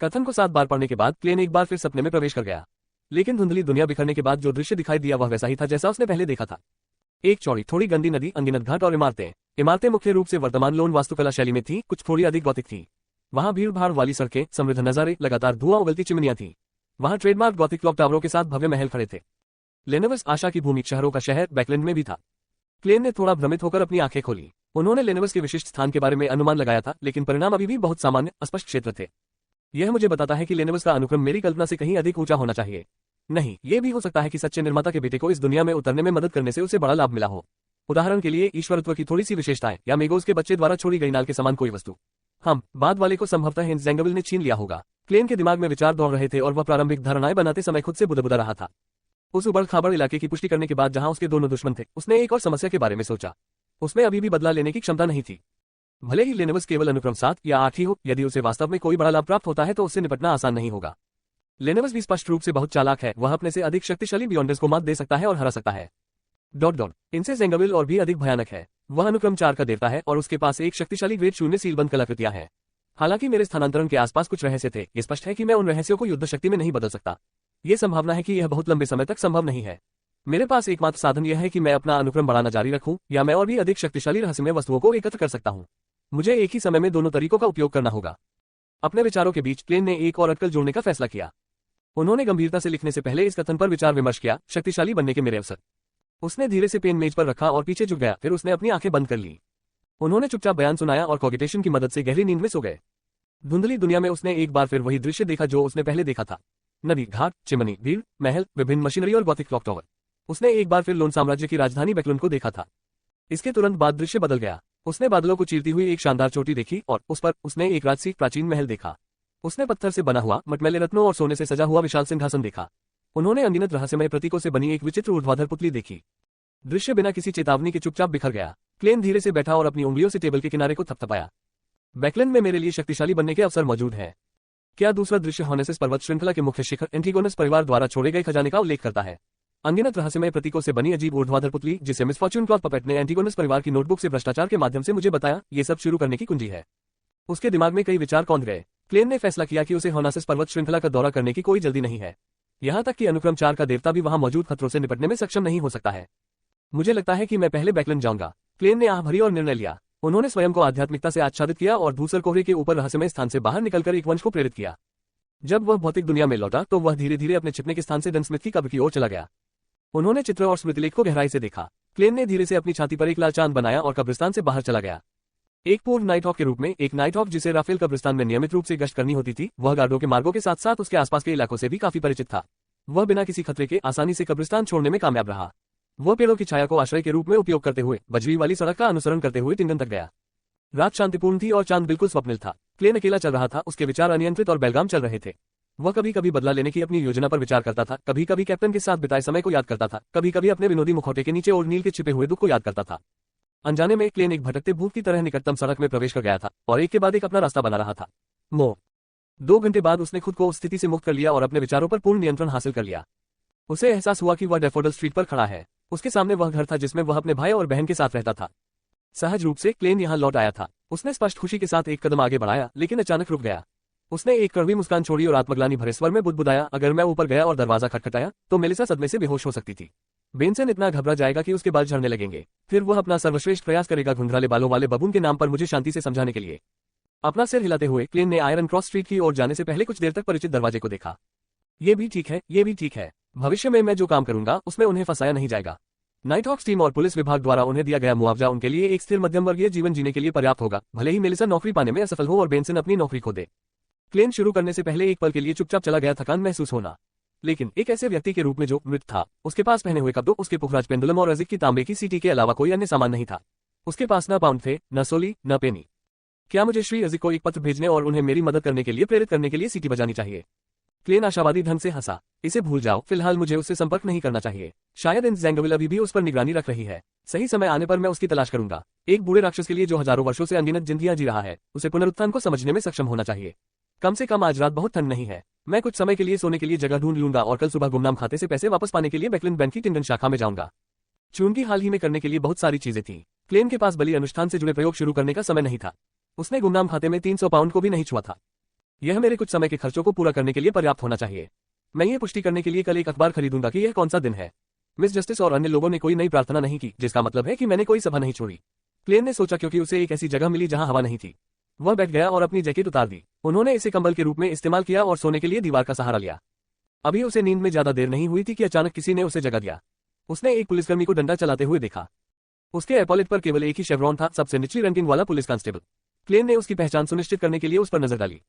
कथन को 7 बार पढ़ने के बाद क्लेन एक बार फिर सपने में प्रवेश कर गया। लेकिन धुंधली दुनिया बिखरने के बाद जो दृश्य दिखाई दिया वह वैसा ही था जैसा उसने पहले देखा था। एक चौड़ी, थोड़ी गंदी नदी, अनगिनत घाट और इमारतें मुख्य रूप से वर्तमान लोन वास्तुकला शैली में थी, कुछ थोड़ी अधिक गॉथिक थी। वहां भीड़ भाड़ वाली सड़कें, समृद्ध नजारे, लगातार धुआं उगलती चिमनियां थी। वहां ट्रेडमार्क गॉथिक क्लॉक टावरों के साथ भव्य महल खड़े थे। लेनेवस आशा की भूमि, शहरों का शहर, बैकलैंड में भी था। क्लेन ने थोड़ा भ्रमित होकर अपनी आंखें खोली। उन्होंने लेनेवस के विशिष्ट स्थान के बारे में अनुमान लगाया था, लेकिन परिणाम अभी भी बहुत सामान्य, अस्पष्ट क्षेत्र थे। यह मुझे बताता है कि लेनेवस का अनुक्रम मेरी कल्पना से कहीं अधिक ऊंचा होना चाहिए। नहीं, यह भी हो सकता है कि सच्चे निर्माता के बेटे को इस दुनिया में उतरने में मदद करने से उसे बड़ा लाभ मिला हो। उदाहरण के लिए ईश्वरत्व की थोड़ी सी विशेषताएं, या मेगोस के बच्चे द्वारा छोड़ी गई नाल के समान कोई वस्तु। हम बाद वाले को संभवतः इंज़ेंगिबल ने छीन लिया होगा। क्लेन के दिमाग में विचार दौड़ रहे थे और वह प्रारंभिक धारणाएं बनाते समय खुद से बुदबुदा रहा था। उस उबड़ खाबड़ इलाके की पुष्टि करने के बाद जहां उसके दोनों दुश्मन थे, उसने एक और समस्या के बारे में सोचा। उसमें अभी भी बदला लेने की क्षमता नहीं थी। भले ही लेनेवस केवल अनुक्रम 7 या 8 ही हो, यदि उसे वास्तव में कोई बड़ा लाभ प्राप्त होता है तो उससे निपटना आसान नहीं होगा। लेनेवस भी स्पष्ट रूप से बहुत चालाक है। वह अपने से अधिक शक्तिशाली बियॉन्डर्स को मात दे सकता है और हरा सकता है। इंज़ेंगिबल और भी अधिक भयानक है। वह अनुक्रम 4 का देवता है और उसके पास एक शक्तिशाली ग्रेट 0 सीलबंद कलाकृतियां हैं। हालांकि मेरे स्थानांतरण के आसपास कुछ रहस्य थे, ये स्पष्ट है कि मैं उन रहस्यों को युद्ध शक्ति में नहीं बदल सकता। यह संभावना है कि यह बहुत लंबे समय तक संभव नहीं है। मेरे पास एकमात्र साधन यह है कि मैं अपना अनुक्रम बढ़ाना जारी रखूं, या मैं और भी अधिक शक्तिशाली रहस्यमय वस्तुओं को एकत्र कर सकता हूं। मुझे एक ही समय में दोनों तरीकों का उपयोग करना होगा। अपने विचारों के बीच क्लेन ने एक और अटकल जोड़ने का फैसला किया। उन्होंने गंभीरता से लिखने से पहले इस कथन पर विचार विमर्श किया, शक्तिशाली बनने के मेरे अवसर। उसने धीरे से पेन मेज पर रखा और पीछे झुक गया। फिर उसने अपनी आंखें बंद कर ली। उन्होंने चुपचाप बयान सुनाया और कॉगिटेशन की मदद से गहरी नींद में सो गए। धुंधली दुनिया में उसने एक बार फिर वही दृश्य देखा जो उसने पहले देखा था। नदी, घाट, चिमनी, भीड़, महल, विभिन्न मशीनरी और गॉथिक क्लॉक टावर। उसने एक बार फिर लोन साम्राज्य की राजधानी बैकलून को देखा था। इसके तुरंत बाद दृश्य बदल गया। उसने बादलों को चीरती हुई एक शानदार चोटी देखी और उस पर उसने एक राजसी प्राचीन महल देखा। उसने पत्थर से बना हुआ, मटमैले रत्नों और सोने से सजा हुआ विशाल सिंहासन देखा। उन्होंने अनगिनत रहस्यमय प्रतीकों से बनी एक विचित्र ऊर्ध्वाधर पुतली देखी। दृश्य बिना किसी चेतावनी के चुपचाप बिखर गया। क्लेन धीरे से बैठा और अपनी उंगलियों से टेबल के किनारे को थपथपाया। बैकलैंड में मेरे लिए शक्तिशाली बनने के अवसर मौजूद है। क्या दूसरा दृश्य हॉनेसिस पर्वत श्रृंखला के मुख्य शिखर एंटीगोनस परिवार द्वारा छोड़े गए खजाने का उल्लेख करता है। अनगिनत रहस्यमय प्रतीकों से बनी अजीब ऊर्ध्वाधर पुतली जिसे मिस फॉर्च्यून क्लॉथ पपेट ने एंटीगोनस परिवार की नोटबुक से भ्रष्टाचार के माध्यम से मुझे बताया, ये सब शुरू करने की कुंजी है। उसके दिमाग में कई विचार कौंध गए। क्लेन ने फैसला किया कि उसे हॉनेसिस पर्वत श्रृंखला का दौरा करने की कोई जल्दी नहीं है। यहाँ तक कि अनुक्रम 4 का देवता भी वहां मौजूद खतरों से निपटने में सक्षम नहीं हो सकता है। मुझे लगता है कि मैं पहले बैकलैंड जाऊंगा। क्लेन ने आह भरी और निर्णय लिया। उन्होंने स्वयं को आध्यात्मिकता से आच्छादित किया और धूसर कोहरे के ऊपर रहस्यमय स्थान से बाहर निकलकर एक वंश को प्रेरित किया। जब वह भौतिक दुनिया में लौटा तो वह धीरे धीरे अपने छिपने के स्थान से डनस्मिथ की कब्र की ओर चला गया। उन्होंने चित्र और स्मृतिलेख को गहराई से देखा। क्लेन ने धीरे से अपनी छाती पर एक लाल चांद बनाया और कब्रिस्तान से बाहर चला गया। एक पूर्व नाइट हॉक के रूप में एक नाइट हॉक जिसे राफेल कब्रिस्तान में नियमित रूप से गश्त करनी होती थी, वह गार्डों के मार्गों के साथ साथ उसके आसपास के इलाकों से भी काफी परिचित था। वह बिना किसी खतरे के आसानी से कब्रिस्तान छोड़ने में कामयाब रहा। वह पेड़ों की छाया को आश्रय के रूप में उपयोग करते हुए बजरी वाली सड़क का अनुसरण करते हुए टिंडन तक गया। रात शांतिपूर्ण थी और चांद बिल्कुल स्वप्निल था। क्लेन अकेला चल रहा था, उसके विचार अनियंत्रित और बेलगाम चल रहे थे। वह कभी कभी बदला लेने की अपनी योजना पर विचार करता था, कभी कभी कैप्टन के साथ बिताए समय को याद करता था, कभी कभी अपने विनोदी मुखौटे के नीचे और नील के छिपे हुए दुख को याद करता था। अनजाने में क्लेन एक भटकते भूत की तरह निकटतम सड़क में प्रवेश कर गया था और एक के बाद एक अपना रास्ता बना रहा था। 2 घंटे बाद उसने खुद को उस स्थिति से मुक्त कर लिया और अपने विचारों पर पूर्ण नियंत्रण हासिल कर लिया। उसे एहसास हुआ कि वह डैफोडिल स्ट्रीट पर खड़ा है। उसके सामने वह घर था जिसमें वह अपने भाई और बहन के साथ रहता था। सहज रूप से क्लेन यहाँ लौट आया था। उसने स्पष्ट खुशी के साथ एक कदम आगे बढ़ाया, लेकिन अचानक रुक गया। उसने एक कड़वी मुस्कान छोड़ी और आत्मग्लानि भरे स्वर में बुदबुदाया, अगर मैं ऊपर गया और दरवाजा खटखटाया तो मेलिसा सदमे से बेहोश हो सकती थी। बेंसन इतना घबरा जाएगा कि उसके बाल झड़ने लगेंगे। फिर वह अपना सर्वश्रेष्ठ प्रयास करेगा घुंघराले बालों वाले बबून के नाम पर मुझे शांति से समझाने के लिए। अपना सिर हिलाते हुए क्लेन ने आयरन क्रॉस स्ट्रीट की ओर जाने से पहले कुछ देर तक परिचित दरवाजे को देखा। ये भी ठीक है, ये भी ठीक है। भविष्य में मैं जो काम करूंगा उसमें उन्हें फंसाया नहीं जाएगा। नाइट हॉक्स टीम और पुलिस विभाग द्वारा उन्हें दिया गया मुआवजा उनके लिए एक स्थिर मध्यम वर्गीय जीवन जीने के लिए पर्याप्त होगा, भले ही मेलिसा नौकरी पाने में असफल हो और बेंसन अपनी नौकरी खो दे। क्लेन शुरू करने से पहले एक पल के लिए चुपचाप चला गया, थकान महसूस होना। लेकिन एक ऐसे व्यक्ति के रूप में जो मृत था। उसके पास पहने हुए कपड़ों, उसके पुखराज पेंडुलम और अजिक की तांबे की सीटी के अलावा कोई अन्य सामान नहीं था। उसके पास न पाउंड थे, न सोली, न पेनी। क्या मुझे श्री अजिक को एक पत्र भेजने और उन्हें मेरी मदद करने के लिए प्रेरित करने के लिए सीटी बजानी चाहिए? क्लेन आशावादी ढंग से हंसा। इसे भूल जाओ, फिलहाल मुझे उससे संपर्क नहीं करना चाहिए। शायद इन जैंगविल अभी भी उस पर निगरानी रख रही है। सही समय आने पर मैं उसकी तलाश करूंगा। एक बूढ़े राक्षस के लिए जो हजारों वर्षों से अनगिनत जिंदगियां जी रहा है, उसे पुनरुत्थान को समझने में सक्षम होना चाहिए। कम से कम आज रात बहुत ठंड नहीं है। मैं कुछ समय के लिए सोने के लिए जगह ढूंढ लूंगा और कल सुबह गुमनाम खाते से पैसे वापस पाने के लिए बैकलैंड बैंक की टिंडन शाखा में जाऊंगा। चूंकि हाल ही में करने के लिए बहुत सारी चीजें थी, क्लेन के पास बलि अनुष्ठान से जुड़े प्रयोग शुरू करने का समय नहीं था। उसने गुमनाम खाते में 300 पाउंड को भी नहीं छुआ था। यह मेरे कुछ समय के खर्चों को पूरा करने के लिए पर्याप्त होना चाहिए। मैं ये पुष्टि करने के लिए कल एक अखबार खरीदूंगा कि यह कौन सा दिन है। मिस जस्टिस और अन्य लोगों ने कोई नई प्रार्थना नहीं की, जिसका मतलब है कि मैंने कोई सभा नहीं छोड़ी। क्लेन ने सोचा, क्योंकि उसे एक ऐसी जगह मिली जहां हवा नहीं थी। वह बैठ गया और अपनी जैकेट उतार दी। उन्होंने इसे कंबल के रूप में इस्तेमाल किया और सोने के लिए दीवार का सहारा लिया। अभी उसे नींद में ज्यादा देर नहीं हुई थी कि अचानक किसी ने उसे जगा दिया। उसने एक पुलिसकर्मी को डंडा चलाते हुए देखा। उसके एपॉलेट पर केवल एक ही शेवरॉन था, सबसे निचली रैंकिंग वाला पुलिस कांस्टेबल। क्लेन ने उसकी पहचान सुनिश्चित करने के लिए उस पर नजर डाली।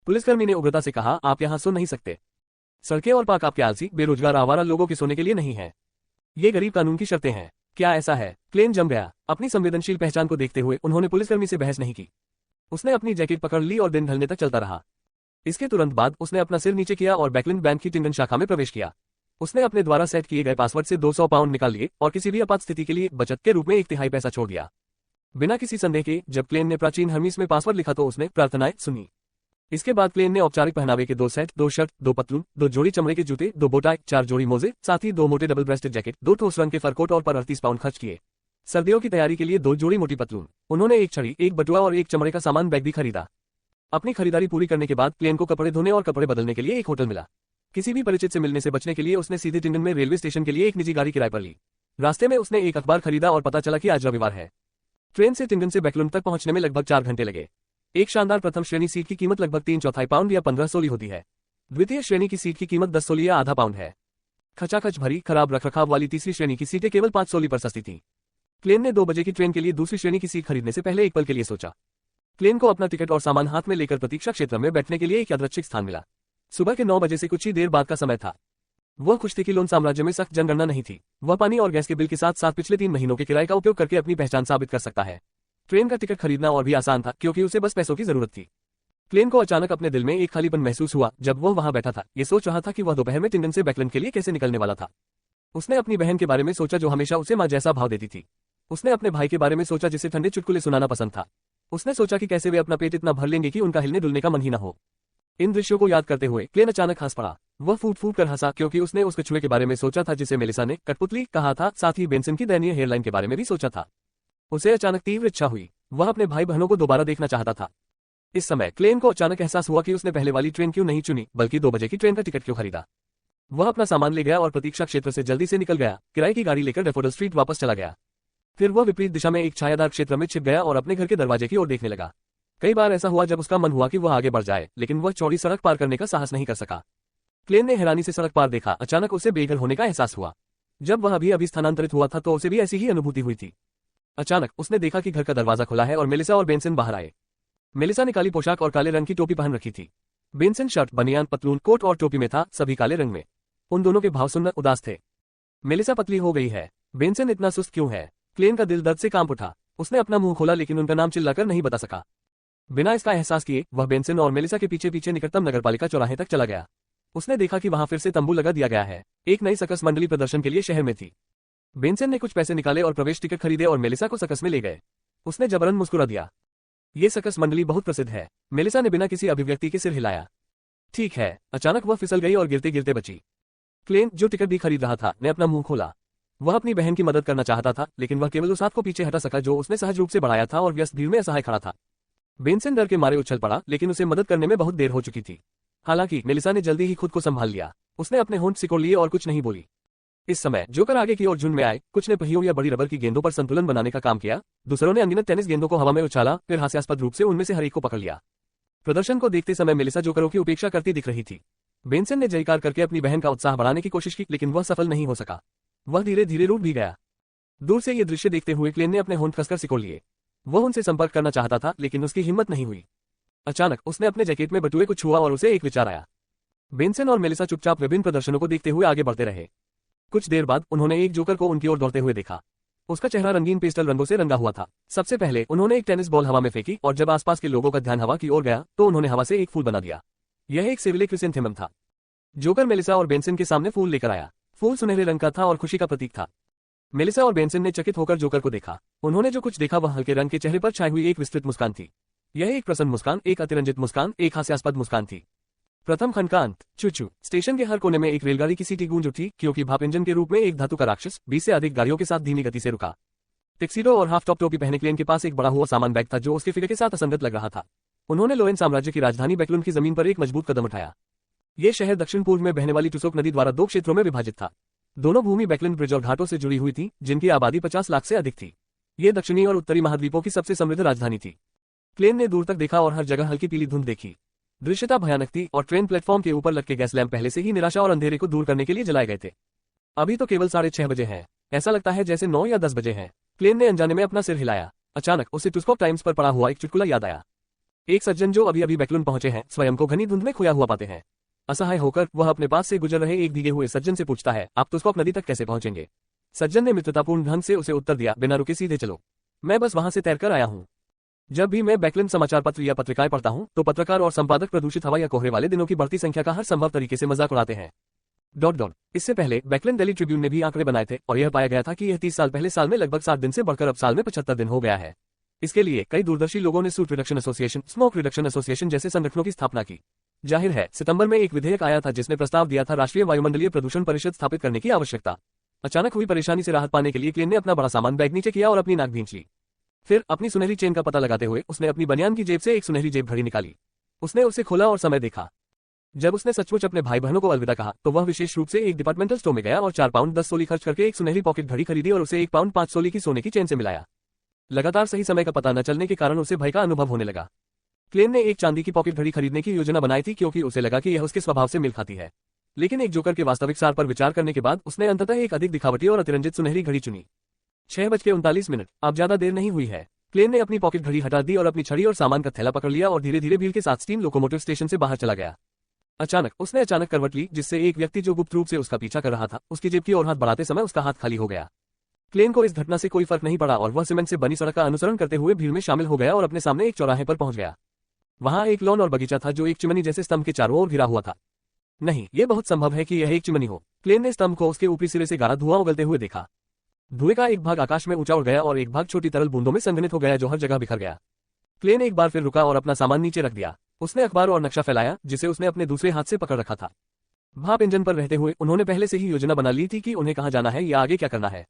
पुलिसकर्मी ने उग्रता से कहा, आप यहाँ सो नहीं सकते। सड़कें और पार्क आपके आलसी, बेरोजगार आवारा लोगों के सोने के लिए नहीं है। ये गरीब कानून की शर्तें हैं। क्या ऐसा है? क्लेन जम गया। अपनी संवेदनशील पहचान को देखते हुए उन्होंने पुलिसकर्मी से बहस नहीं की। उसने अपनी जैकेट पकड़ ली और दिन ढलने तक चलता रहा। इसके तुरंत बाद उसने अपना सिर नीचे किया और बैकलैंड बैंक की टिंडन शाखा में प्रवेश किया। उसने अपने द्वारा सेट किए गए पासवर्ड से 200 पाउंड निकाल लिए और किसी भी आपात स्थिति के लिए बचत के रूप में 1/3 पैसा छोड़ दिया। बिना किसी संदेह के जब क्लेन ने प्राचीन हर्मीस में पासवर्ड लिखा तो उसने प्रार्थनाएं सुनी। इसके बाद क्लेन ने औपचारिक पहनावे के 2 सेट, 2 शर्ट, 2 पतलून, 2 जोड़ी चमड़े के जूते, 2 बोटाई, 4 जोड़ी मोजे, साथ ही 2 मोटे डबल ब्रेस्टेड जैकेट, 2 ठोस रंग के फर कोट और पर 38 पाउंड खर्च किए। सर्दियों की तैयारी के लिए 2 जोड़ी मोटी पतलून। उन्होंने एक छड़ी, एक बटुआ और एक चमड़े का सामान बैग भी खरीदा। अपनी खरीदारी पूरी करने के बाद क्लेन को कपड़े धोने और कपड़े बदलने के लिए एक होटल मिला। किसी भी परिचित से मिलने से बचने के लिए उसने सीधे टिंडन में रेलवे स्टेशन के लिए एक निजी गाड़ी किराए पर ली। रास्ते में उसने एक अखबार खरीदा और पता चला कि आज रविवार है। ट्रेन से टिंडन से बैकलैंड तक पहुंचने में लगभग 4 घंटे लगे। एक शानदार प्रथम श्रेणी सीट की कीमत लगभग 3/4 पाउंड या 15 सोली होती है। द्वितीय श्रेणी की सीट की कीमत 10 सोली या आधा पाउंड है। खचाखच भरी, खराब रखरखाव वाली तीसरी श्रेणी की सीटें केवल 5 सोली पर सस्ती थीं। क्लेन ने 2 बजे की ट्रेन के लिए दूसरी श्रेणी की सीट खरीदने से पहले एक पल के लिए सोचा। क्लेन को अपना टिकट और सामान हाथ में लेकर प्रतीक्षा क्षेत्र में बैठने के लिए एक यादृच्छिक स्थान मिला। सुबह के 9 बजे से कुछ ही देर बाद का समय था। वह खुश थी कि लोन साम्राज्य में सख्त जनगणना नहीं थी। वह पानी और गैस के बिल के साथ साथ पिछले 3 महीनों के किराए का उपयोग करके अपनी पहचान साबित कर सकता है। ट्रेन का टिकट खरीदना और भी आसान था, क्योंकि उसे बस पैसों की जरूरत थी। क्लेन को अचानक अपने दिल में एक खालीपन महसूस हुआ जब वह वहां बैठा था। ये सोच रहा था कि वह दोपहर में टिंडन से बैकलैंड के लिए कैसे निकलने वाला था। उसने अपनी बहन के बारे में सोचा जो हमेशा उसे मां जैसा भाव देती थी। उसने अपने भाई के बारे में सोचा जिसे ठंडे चुटकुले सुनाना पसंद था। उसने सोचा कि कैसे वे अपना पेट इतना भर लेंगे कि उनका हिलने डुलने का मन ही न हो। इन दृश्यों को याद करते हुए क्लेन अचानक हंस पड़ा। वह फूट फूट कर हंसा क्योंकि उसने उस कछुए के बारे में सोचा था जिसे मेलिसा ने कठपुतली कहा था, साथ ही बेंसन की दयनीय हेयरलाइन के बारे में भी सोचा था। उसे अचानक तीव्र इच्छा हुई, वह अपने भाई बहनों को दोबारा देखना चाहता था। इस समय क्लेन को अचानक एहसास हुआ कि उसने पहले वाली ट्रेन क्यों नहीं चुनी, बल्कि 2 बजे की ट्रेन का टिकट क्यों खरीदा। वह अपना सामान ले गया और प्रतीक्षा क्षेत्र से जल्दी से निकल गया, किराए की गाड़ी लेकर डैफोडिल स्ट्रीट वापस चला गया। फिर वह विपरीत दिशा में एक छायादार क्षेत्र में छिप गया और अपने घर के दरवाजे की ओर देखने लगा। कई बार ऐसा हुआ जब उसका मन हुआ कि वह आगे बढ़ जाए, लेकिन वह चौड़ी सड़क पार करने का साहस नहीं कर सका। क्लेन ने हैरानी से सड़क पार देखा। अचानक उसे बेघर होने का एहसास हुआ। जब वह अभी स्थानांतरित हुआ था तो उसे भी ऐसी ही अनुभूति हुई थी। अचानक उसने देखा कि घर का दरवाजा खुला है और मेलिसा और बेंसन बाहर आए। मेलिसा ने काली पोशाक और काले रंग की टोपी पहन रखी थी। बेंसन शर्ट, बनियान, पतलून, कोट और टोपी में था, सभी काले रंग में। उन दोनों के भाव सुंदर उदास थे। मेलिसा पतली हो गई है, बेंसन इतना सुस्त क्यों है? क्लेन का दिल दर्द से कांप उठा। उसने अपना मुंह खोला लेकिन उनका नाम चिल्लाकर नहीं बता सका। बिना इसका एहसास किए वह बेंसन और मेलिसा के पीछे पीछे निकटतम नगरपालिका चौराहे तक चला गया। उसने देखा कि वहां फिर से तंबू लगा दिया गया है। एक नई सर्कस मंडली प्रदर्शन के लिए शहर में थी। बेंसन ने कुछ पैसे निकाले और प्रवेश टिकट खरीदे और मेलिसा को सर्कस में ले गए। उसने जबरन मुस्कुरा दिया। ये सर्कस मंडली बहुत प्रसिद्ध है। मेलिसा ने बिना किसी अभिव्यक्ति के सिर हिलाया। ठीक है। अचानक वह फिसल गई और गिरते गिरते बची। क्लेन, जो टिकट भी खरीद रहा था, ने अपना मुंह खोला। वह अपनी बहन की मदद करना चाहता था, लेकिन वह केवल उस हाथ को पीछे हटा सका जो उसने सहज रूप से बढ़ाया था और व्यस्त भीड़ में असहाय खड़ा था। बेंसन डर के मारे उछल पड़ा, लेकिन उसे मदद करने में बहुत देर हो चुकी थी। हालांकि मेलिसा ने जल्दी ही खुद को संभाल लिया। उसने अपने होंठ सिकोड़ लिए और कुछ नहीं बोली। इस समय जोकर आगे की ओर झुंड में आए। कुछ ने पहियों या बड़ी रबर की गेंदों पर संतुलन बनाने का काम किया, दूसरों ने अनगिनत टेनिस गेंदों को हवा में उछाला, फिर हास्यास्पद रूप से उनमें से हर एक को पकड़ लिया। प्रदर्शन को देखते समय मेलिसा जोकरों की उपेक्षा करती दिख रही थी। बेंसन ने जयकार करके अपनी बहन का उत्साह बढ़ाने की कोशिश की, लेकिन वह सफल नहीं हो सका। वह धीरे धीरे रूठ भी गया। दूर से ये दृश्य देखते हुए क्लेन ने अपने होंठ कसकर सिकोड़ लिए। वह उनसे संपर्क करना चाहता था, लेकिन उसकी हिम्मत नहीं हुई। अचानक उसने अपने जैकेट में बटुए को छुआ और उसे एक विचार आया। बेंसन और मेलिसा चुपचाप विभिन्न प्रदर्शनों को देखते हुए आगे बढ़ते रहे। कुछ देर बाद उन्होंने एक जोकर को उनकी ओर दौड़ते हुए देखा। उसका चेहरा रंगीन पेस्टल रंगों से रंगा हुआ था। सबसे पहले उन्होंने एक टेनिस बॉल हवा में फेंकी और जब आसपास के लोगों का ध्यान हवा की ओर गया तो उन्होंने हवा से एक फूल बना दिया। यह एक सिविले क्रिसेंथेमम था। जोकर मेलिसा और बेंसन के सामने फूल लेकर आया। फूल सुनहरे रंग का था और खुशी का प्रतीक था। मेलिसा और बेंसन ने चकित होकर जोकर को देखा। उन्होंने जो कुछ देखा वह हल्के रंग के चेहरे पर छाई हुई एक विस्तृत मुस्कान थी। यह एक प्रसन्न मुस्कान, एक अतिरंजित मुस्कान, एक हास्यास्पद मुस्कान थी। प्रथम खंड का अंत। चूचू। स्टेशन के हर कोने में एक रेलगाड़ी की सीटी गूंज उठी, क्योंकि भाप इंजन के रूप में एक धातु का राक्षस 20 से अधिक गाड़ियों के साथ धीमी गति से रुका। टेक्सिडो और हाफ टॉप टोपी पहने क्लेन के पास एक बड़ा हुआ सामान बैग था जो उसके फिगर के साथ असंगत लग रहा था। उन्होंने लोएन साम्राज्य की राजधानी बैकलुन की जमीन पर एक मजबूत कदम उठाया। ये शहर दक्षिण पूर्व में बहने वाली टुसोक नदी द्वारा 2 क्षेत्रों में विभाजित था। दोनों भूमि बैकलैंड ब्रिज और घाटों से जुड़ी हुई थी, जिनकी आबादी 50 लाख से अधिक थी। ये दक्षिणी और उत्तरी महाद्वीपों की सबसे समृद्ध राजधानी थी। क्लेन ने दूर तक देखा और हर जगह हल्की पीली धुंध देखी। दृश्यता भयानक थी और ट्रेन प्लेटफॉर्म के ऊपर लटके गैस लैंप पहले से ही निराशा और अंधेरे को दूर करने के लिए जलाए गए थे। अभी तो केवल 6:30 बजे हैं। ऐसा लगता है जैसे 9 या 10 बजे हैं। क्लेन ने अनजाने में अपना सिर हिलाया। अचानक उसे टुस्कॉक टाइम्स पर पड़ा हुआ एक चुटकुला याद आया। एक सज्जन जो अभी अभी बैकलुन पहुंचे हैं स्वयं को घनी धुंध में खोया हुआ पाते हैं। असहाय होकर वह अपने पास से गुजर रहे एक भीगे हुए सज्जन से पूछता है, आप टुस्कॉक नदी तक कैसे पहुंचेंगे? सज्जन ने मित्रतापूर्ण ढंग से उसे उत्तर दिया, बिना रुके सीधे चलो, मैं बस वहां से तैरकर आया हूं। जब भी मैं बैकलैंड समाचार पत्र या पत्रिकाएं पढ़ता हूं तो पत्रकार और संपादक प्रदूषित हवा या कोहरे वाले दिनों की बढ़ती संख्या का हर संभव तरीके से मजाक उड़ाते हैं। इससे पहले बैकलैंड डेली ट्रिब्यून ने भी आंकड़े बनाए थे और यह पाया गया था कि यह 30 साल पहले साल में लगभग 7 दिन से बढ़कर अब साल में 75 दिन हो गया है। इसके लिए कई दूरदर्शी लोगों ने suit reduction association, smoke reduction association जैसे संगठनों की स्थापना की। जाहिर है, सितंबर में एक विधेयक आया था जिसने प्रस्ताव दिया था राष्ट्रीय वायुमंडलीय प्रदूषण परिषद स्थापित करने की आवश्यकता। अचानक हुई परेशानी से राहत पाने के लिए क्लेन ने अपना बड़ा सामान बैग नीचे किया और अपनी नाक भींच ली। फिर अपनी सुनहरी चेन का पता लगाते हुए उसने अपनी बनियान की जेब से एक सुनहरी जेब घड़ी निकाली। उसने उसे खोला और समय देखा। जब उसने सचमुच अपने भाई बहनों को अलविदा कहा तो वह विशेष रूप से एक डिपार्टमेंटल स्टोर में गया और 4 पाउंड 10 सोली खर्च करके एक सुनहरी पॉकेट घड़ी खरीदी और उसे 1 पाउंड 5 सोली की सोने की चेन से मिलाया। लगातार सही समय का पता न चलने के कारण उसे भय का अनुभव होने लगा। क्लेन ने एक चांदी की पॉकेट घड़ी खरीदने की योजना बनाई थी क्योंकि उसे लगा कि यह उसके स्वभाव से मिल खाती है। लेकिन एक जोकर के वास्तविक सार पर विचार करने के बाद उसने अंततः एक अधिक दिखावटी और अतिरंजित सुनहरी घड़ी चुनी। 6:39। अब ज्यादा देर नहीं हुई है। क्लेन ने अपनी पॉकेट घड़ी हटा दी और अपनी छड़ी और सामान का थैला पकड़ लिया और धीरे धीरे भीड़ के साथ स्टीम लोकोमोटिव स्टेशन से बाहर चला गया। उसने अचानक करवट ली, जिससे एक व्यक्ति जो गुप्त रूप से उसका पीछा कर रहा था उसकी जेब की ओर हाथ बढ़ाते समय उसका हाथ खाली हो गया। क्लेन को इस घटना से कोई फर्क नहीं पड़ा और वह सीमेंट से बनी सड़क का अनुसरण करते हुए भीड़ में शामिल हो गया और अपने सामने एक चौराहे पर पहुंच गया। वहां एक लॉन और बगीचा था जो एक चिमनी जैसे स्तंभ के चारों ओर घिरा हुआ था। नहीं, यह बहुत संभव है कि यह एक चिमनी हो। क्लेन ने स्तंभ को उसके ऊपरी सिरे से गाढ़ा धुआं उगलते हुए देखा। धुएं का एक भाग आकाश में ऊंचा उड़ गया और एक भाग छोटी तरल बूंदों में संघनित हो गया जो हर जगह बिखर गया। क्लेन एक बार फिर रुका और अपना सामान नीचे रख दिया। उसने अखबार और नक्शा फैलाया जिसे उसने अपने दूसरे हाथ से पकड़ रखा था। भाप इंजन पर रहते हुए उन्होंने पहले से ही योजना बना ली थी कि उन्हें कहां जाना है या आगे क्या करना है।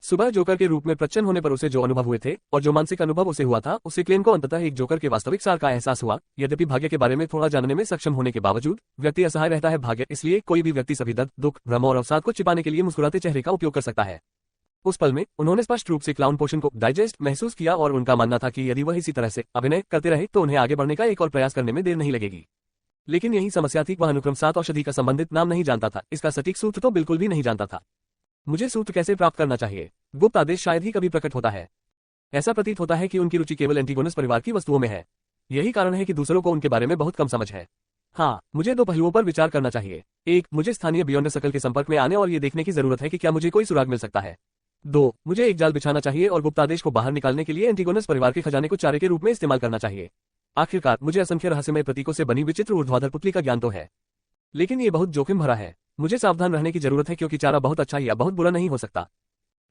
सुबह जोकर के रूप में प्रच्छन्न होने पर उसे जो अनुभव हुए थे और जो मानसिक अनुभव उसे हुआ था, उससे क्लेन को अंततः एक जोकर के वास्तविक सार का एहसास हुआ। यद्यपि भाग्य के बारे में थोड़ा जानने में सक्षम होने के बावजूद व्यक्ति असहाय रहता है भाग्य, इसलिए कोई भी व्यक्ति सभी दर्द, दुख, भ्रम और अवसाद को छिपाने के लिए मुस्कुराते चेहरे का उपयोग कर सकता है। उस पल में उन्होंने स्पष्ट रूप से क्लाउन पोषण को डाइजेस्ट महसूस किया और उनका मानना था कि यदि वह इसी तरह से अभिनय करते रहे तो उन्हें आगे बढ़ने का एक और प्रयास करने में देर नहीं लगेगी। लेकिन यही समस्या थी, वह अनुक्रम 7 औषधि का संबंधित नाम नहीं जानता था, इसका सटीक सूत्र तो बिल्कुल भी नहीं जानता था। मुझे सूत्र कैसे प्राप्त करना चाहिए? गुप्त आदेश शायद ही कभी प्रकट होता है। ऐसा प्रतीत होता है कि उनकी रुचि केवल एंटीगोनस परिवार की वस्तुओं में है। यही कारण है कि दूसरों को उनके बारे में बहुत कम समझ है। हाँ, मुझे 2 पहलुओं पर विचार करना चाहिए। 1, मुझे स्थानीय बियॉन्ड सर्कल के संपर्क में आने और ये देखने की जरूरत है कि क्या मुझे कोई सुराग मिल सकता है। 2, मुझे एक जाल बिछाना चाहिए और गुप्त आदेश को बाहर निकालने के लिए एंटीगोनस परिवार के खजाने को चारे के रूप में इस्तेमाल करना चाहिए। आखिरकार मुझे असंख्य रहस्यमय प्रतीकों से बनी विचित्र ऊर्ध्वाधर पुतली का ज्ञान तो है, लेकिन ये बहुत जोखिम भरा है। मुझे सावधान रहने की जरूरत है क्योंकि चारा बहुत अच्छा या बहुत बुरा नहीं हो सकता।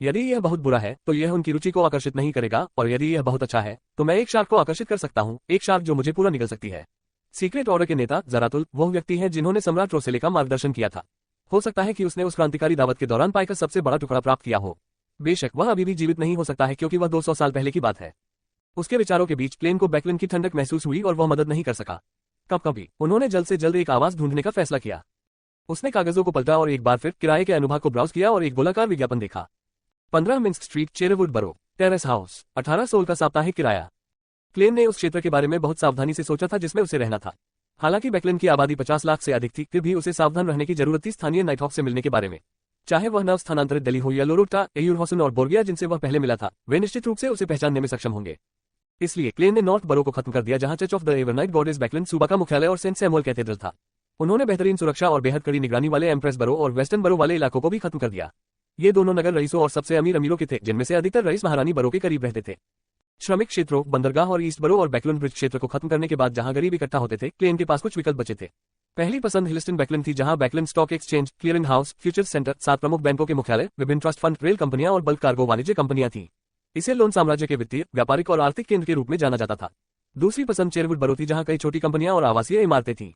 यदि यह बहुत बुरा है तो यह उनकी रुचि को आकर्षित नहीं करेगा, और यदि यह बहुत अच्छा है तो मैं एक शार्क को आकर्षित कर सकता हूँ, एक शार्क जो मुझे पूरा निगल सकती है। सीक्रेट ऑर्डर के नेता जरातुल वह व्यक्ति है जिन्होंने सम्राट रोसेले का मार्गदर्शन किया था। हो सकता है कि उसने उस क्रांतिकारी दावत के दौरान पाइका सबसे बड़ा टुकड़ा प्राप्त किया हो। बेशक वह अभी भी जीवित नहीं हो सकता है क्योंकि वह 200 साल पहले की बात है। उसके विचारों के बीच प्लेन को बैकलिन की ठंडक महसूस हुई और वह मदद नहीं कर सका। कभी उन्होंने जल्द से जल्द एक आवाज ढूंढने का फैसला किया। उसने कागजों को पलटा और एक बार फिर किराए के अनुभाग को ब्राउज किया और एक गोलाकार विज्ञापन देखा। 15 मिन्स्क स्ट्रीट, चेरवुड बरो, टेरेस हाउस, 18 सोल का साप्ताहिक किराया। क्लेन ने उस क्षेत्र के बारे में बहुत सावधानी से सोचा था जिसमें उसे रहना था। हालांकि बैकलिन की आबादी 50 लाख से अधिक थी, फिर भी उसे सावधान रहने की जरूरत थी स्थानीय नाइटहॉक से मिलने के बारे में। चाहे वह नव स्थानांतरित दिल्ली हो या लोरुटा, एयूरहॉसन और बोर्गिया जिनसे वह पहले मिला था, वे निश्चित रूप से उसे पहचानने में सक्षम होंगे। इसलिए क्लेन ने नॉर्थ बरो को खत्म कर दिया जहां church of the Evernight Goddess Backlund सूबा का मुख्यालय और सेंट सैमुअल कैथेड्रल था। उन्होंने बेहतरीन सुरक्षा और बेहद कड़ी निगरानी वाले एम्प्रेस बरो और वेस्टर्न बरो वाले इलाकों को भी खत्म कर दिया। ये दोनों नगर रईसों और सबसे अमीर अमीरों के थे, जिनमें से अधिकतर रईस महारानी बरो के करीब रहते थे। श्रमिक क्षेत्रों, बंदरगाह और ईस्ट बरो और बैकलिन ब्रिज क्षेत्र को खत्म करने के बाद जहां गरीब इकट्ठा होते थे, क्लेन के पास कुछ विकल्प बचे थे। पहली पसंद हिल्स्टन बैकलिन थी, जहां Backlund stock exchange, clearing house, futures centre, 7 प्रमुख बैंकों के मुख्यालय, विभिन्न ट्रस्ट फंड, रेल कंपनियां और बल्क कार्गो वाणिज्य कंपनियां थीं। इसे लोन साम्राज्य के वित्तीय, व्यापारिक और आर्थिक केंद्र के रूप में जाना जाता था। दूसरी पसंद चेरवुड बरो थी, जहां कई छोटी कंपनियां और आवासीय इमारतें थीं।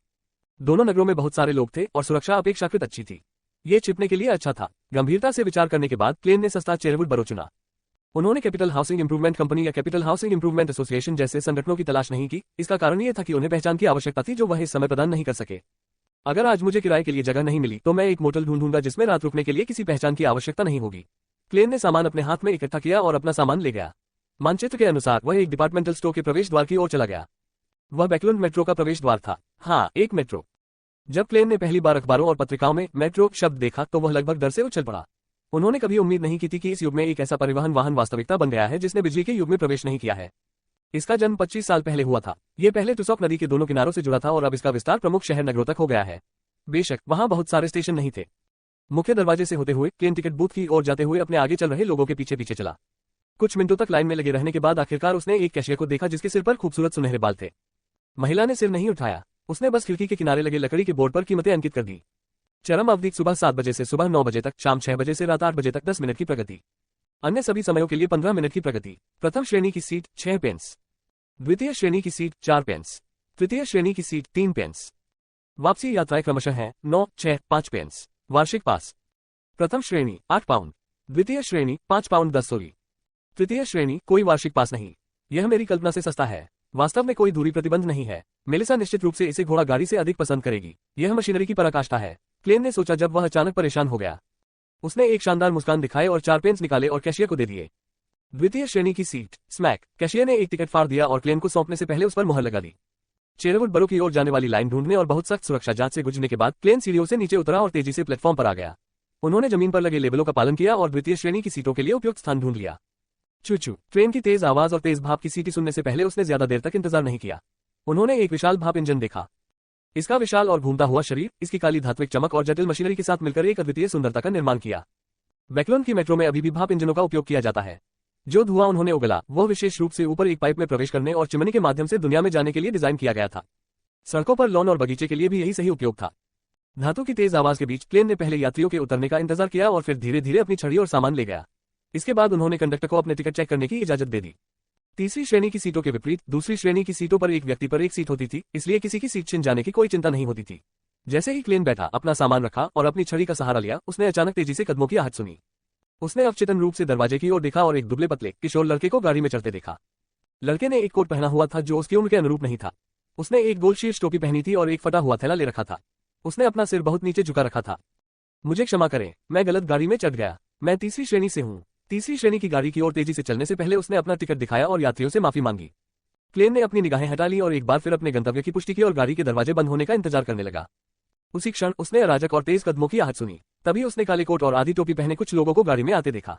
दोनों नगरों में बहुत सारे लोग थे और सुरक्षा अपेक्षाकृत अच्छी थी। ये छिपने के लिए अच्छा था। गंभीरता से विचार करने के बाद क्लेन ने सस्ता चेरवुड बरो चुना। उन्होंने कैपिटल हाउसिंग इंप्रूवमेंट कंपनी या कैपिटल हाउसिंग इंप्रूवमेंट एसोसिएशन जैसे संगठनों की तलाश नहीं की। इसका कारण यह था कि उन्हें पहचान की आवश्यकता थी जो वह इस समय प्रदान नहीं कर सके। अगर आज मुझे किराए के लिए जगह नहीं मिली तो मैं एक मोटल ढूंढूंगा जिसमें रात रुकने के लिए किसी पहचान की आवश्यकता नहीं होगी। क्लेन ने सामान अपने हाथ में इकट्ठा किया और अपना सामान ले गया। मानचित्र के अनुसार वह एक डिपार्टमेंटल स्टोर के प्रवेश द्वार की ओर चला गया। वह बैकलिन मेट्रो का प्रवेश द्वार था। हाँ, एक मेट्रो। जब क्लेन ने पहली बार अखबारों और पत्रिकाओं में मेट्रो शब्द देखा तो वह लगभग डर से उछल पड़ा। उन्होंने कभी उम्मीद नहीं की थी कि इस युग में एक ऐसा परिवहन वाहन वास्तविकता बन गया है जिसने बिजली के युग में प्रवेश नहीं किया है। इसका जन्म 25 साल पहले हुआ था। यह पहले टुसॉक नदी के दोनों किनारों से जुड़ा था और अब इसका विस्तार प्रमुख शहर नगरों तक हो गया है। बेशक वहां बहुत सारे स्टेशन नहीं थे। मुख्य दरवाजे से होते हुए क्लेन टिकट बूथ की ओर जाते हुए अपने आगे चल रहे लोगों के पीछे पीछे चला। कुछ मिनटों तक लाइन में लगे रहने के बाद आखिरकार उसने एक कैशियर को देखा जिसके सिर पर खूबसूरत सुनहरे बाल थे। महिला ने सिर नहीं उठाया। उसने बस खिड़की के किनारे लगे लकड़ी के बोर्ड पर कीमतें अंकित कर दी। चरम अवधि सुबह 7 बजे से सुबह 9 बजे तक, शाम 6 बजे से रात 8 बजे तक 10 मिनट की प्रगति। अन्य सभी समयों के लिए 15 मिनट की प्रगति। प्रथम श्रेणी की सीट 6 पेंस, द्वितीय श्रेणी की सीट 4 पेंस, तृतीय श्रेणी की सीट 3 पेंस। वापसी यात्राएं क्रमशः हैं 9, 6, 5 पेंस। वार्षिक पास। प्रथम श्रेणी 8 पाउंड, द्वितीय श्रेणी 5 पाउंड 10 सोरी, तृतीय श्रेणी कोई वार्षिक पास नहीं। यह मेरी कल्पना से सस्ता है। वास्तव में कोई दूरी प्रतिबंध नहीं है। मेलिसा निश्चित रूप से इसे घोड़ा गाड़ी से अधिक पसंद करेगी। यह मशीनरी की पराकाष्ठा है, क्लेन ने सोचा जब वह अचानक परेशान हो गया। उसने एक शानदार मुस्कान दिखाए और 4 पेंस निकाले और कैशियर को दे दिए। द्वितीय श्रेणी की सीट स्मैक। कैशियर ने एक टिकट फाड़ दिया और क्लेन को सौंपने से पहले उस पर मुहर लगा दी। चेरवुड बरो की ओर जाने वाली लाइन ढूंढने और बहुत सख्त सुरक्षा जांच से गुजरने के बाद क्लेन सीढ़ियों से नीचे उतरा और तेजी से प्लेटफॉर्म पर आ गया। उन्होंने जमीन पर लगे लेबलों का पालन किया और द्वितीय श्रेणी की सीटों के लिए उपयुक्त स्थान ढूंढ लिया। चू-चू। ट्रेन की तेज आवाज और तेज भाप की सीटी सुनने से पहले उसने ज्यादा देर तक इंतजार नहीं किया। उन्होंने एक विशाल भाप इंजन देखा। इसका विशाल और घूमता हुआ शरीर, इसकी काली धात्विक चमक और जटिल मशीनरी के साथ मिलकर एक अद्वितीय सुंदरता का निर्माण किया। बैकलिन की मेट्रो में अभी भी भाप इंजनों का उपयोग किया जाता है। जो धुआं उन्होंने उगला वह विशेष रूप से ऊपर एक पाइप में प्रवेश करने और चिमनी के माध्यम से दुनिया में जाने के लिए डिजाइन किया गया था। सड़कों पर लॉन और बगीचे के लिए भी यही सही उपयोग था। धातु की तेज आवाज के बीच क्लेन ने पहले यात्रियों के उतरने का इंतजार किया और फिर धीरे धीरे अपनी छड़ी और सामान ले गया। इसके बाद उन्होंने कंडक्टर को अपने टिकट चेक करने की इजाजत दे दी। तीसरी श्रेणी की सीटों के विपरीत दूसरी श्रेणी की सीटों पर एक व्यक्ति पर एक सीट होती थी, इसलिए किसी की सीट छिन जाने की कोई चिंता नहीं होती थी। जैसे ही क्लेन बैठा, अपना सामान रखा और अपनी छड़ी का सहारा लिया, उसने अचानक तेजी से कदमों की आहट सुनी। उसने अवचेतन रूप से दरवाजे की ओर देखा और एक दुबले पतले किशोर लड़के को गाड़ी में चढ़ते देखा। लड़के ने एक कोट पहना हुआ था जो उसकी उम्र के अनुरूप नहीं था। उसने एक गोल शीर्ष टोपी पहनी थी और एक फटा हुआ थैला ले रखा था। उसने अपना सिर बहुत नीचे झुका रखा था। मुझे क्षमा करें, मैं गलत गाड़ी में चढ़ गया। मैं तीसरी श्रेणी से हूँ। तीसरी श्रेणी की गाड़ी की ओर तेजी से चलने से पहले उसने अपना टिकट दिखाया और यात्रियों से माफी मांगी। क्लेन ने अपनी निगाहें हटा ली और एक बार फिर अपने गंतव्य की पुष्टि की और गाड़ी के दरवाजे बंद होने का इंतजार करने लगा। उसी क्षण उसने अराजक और तेज कदमों की आहट सुनी। तभी उसने काले कोट और आधी टोपी पहने कुछ लोगों को गाड़ी में आते देखा।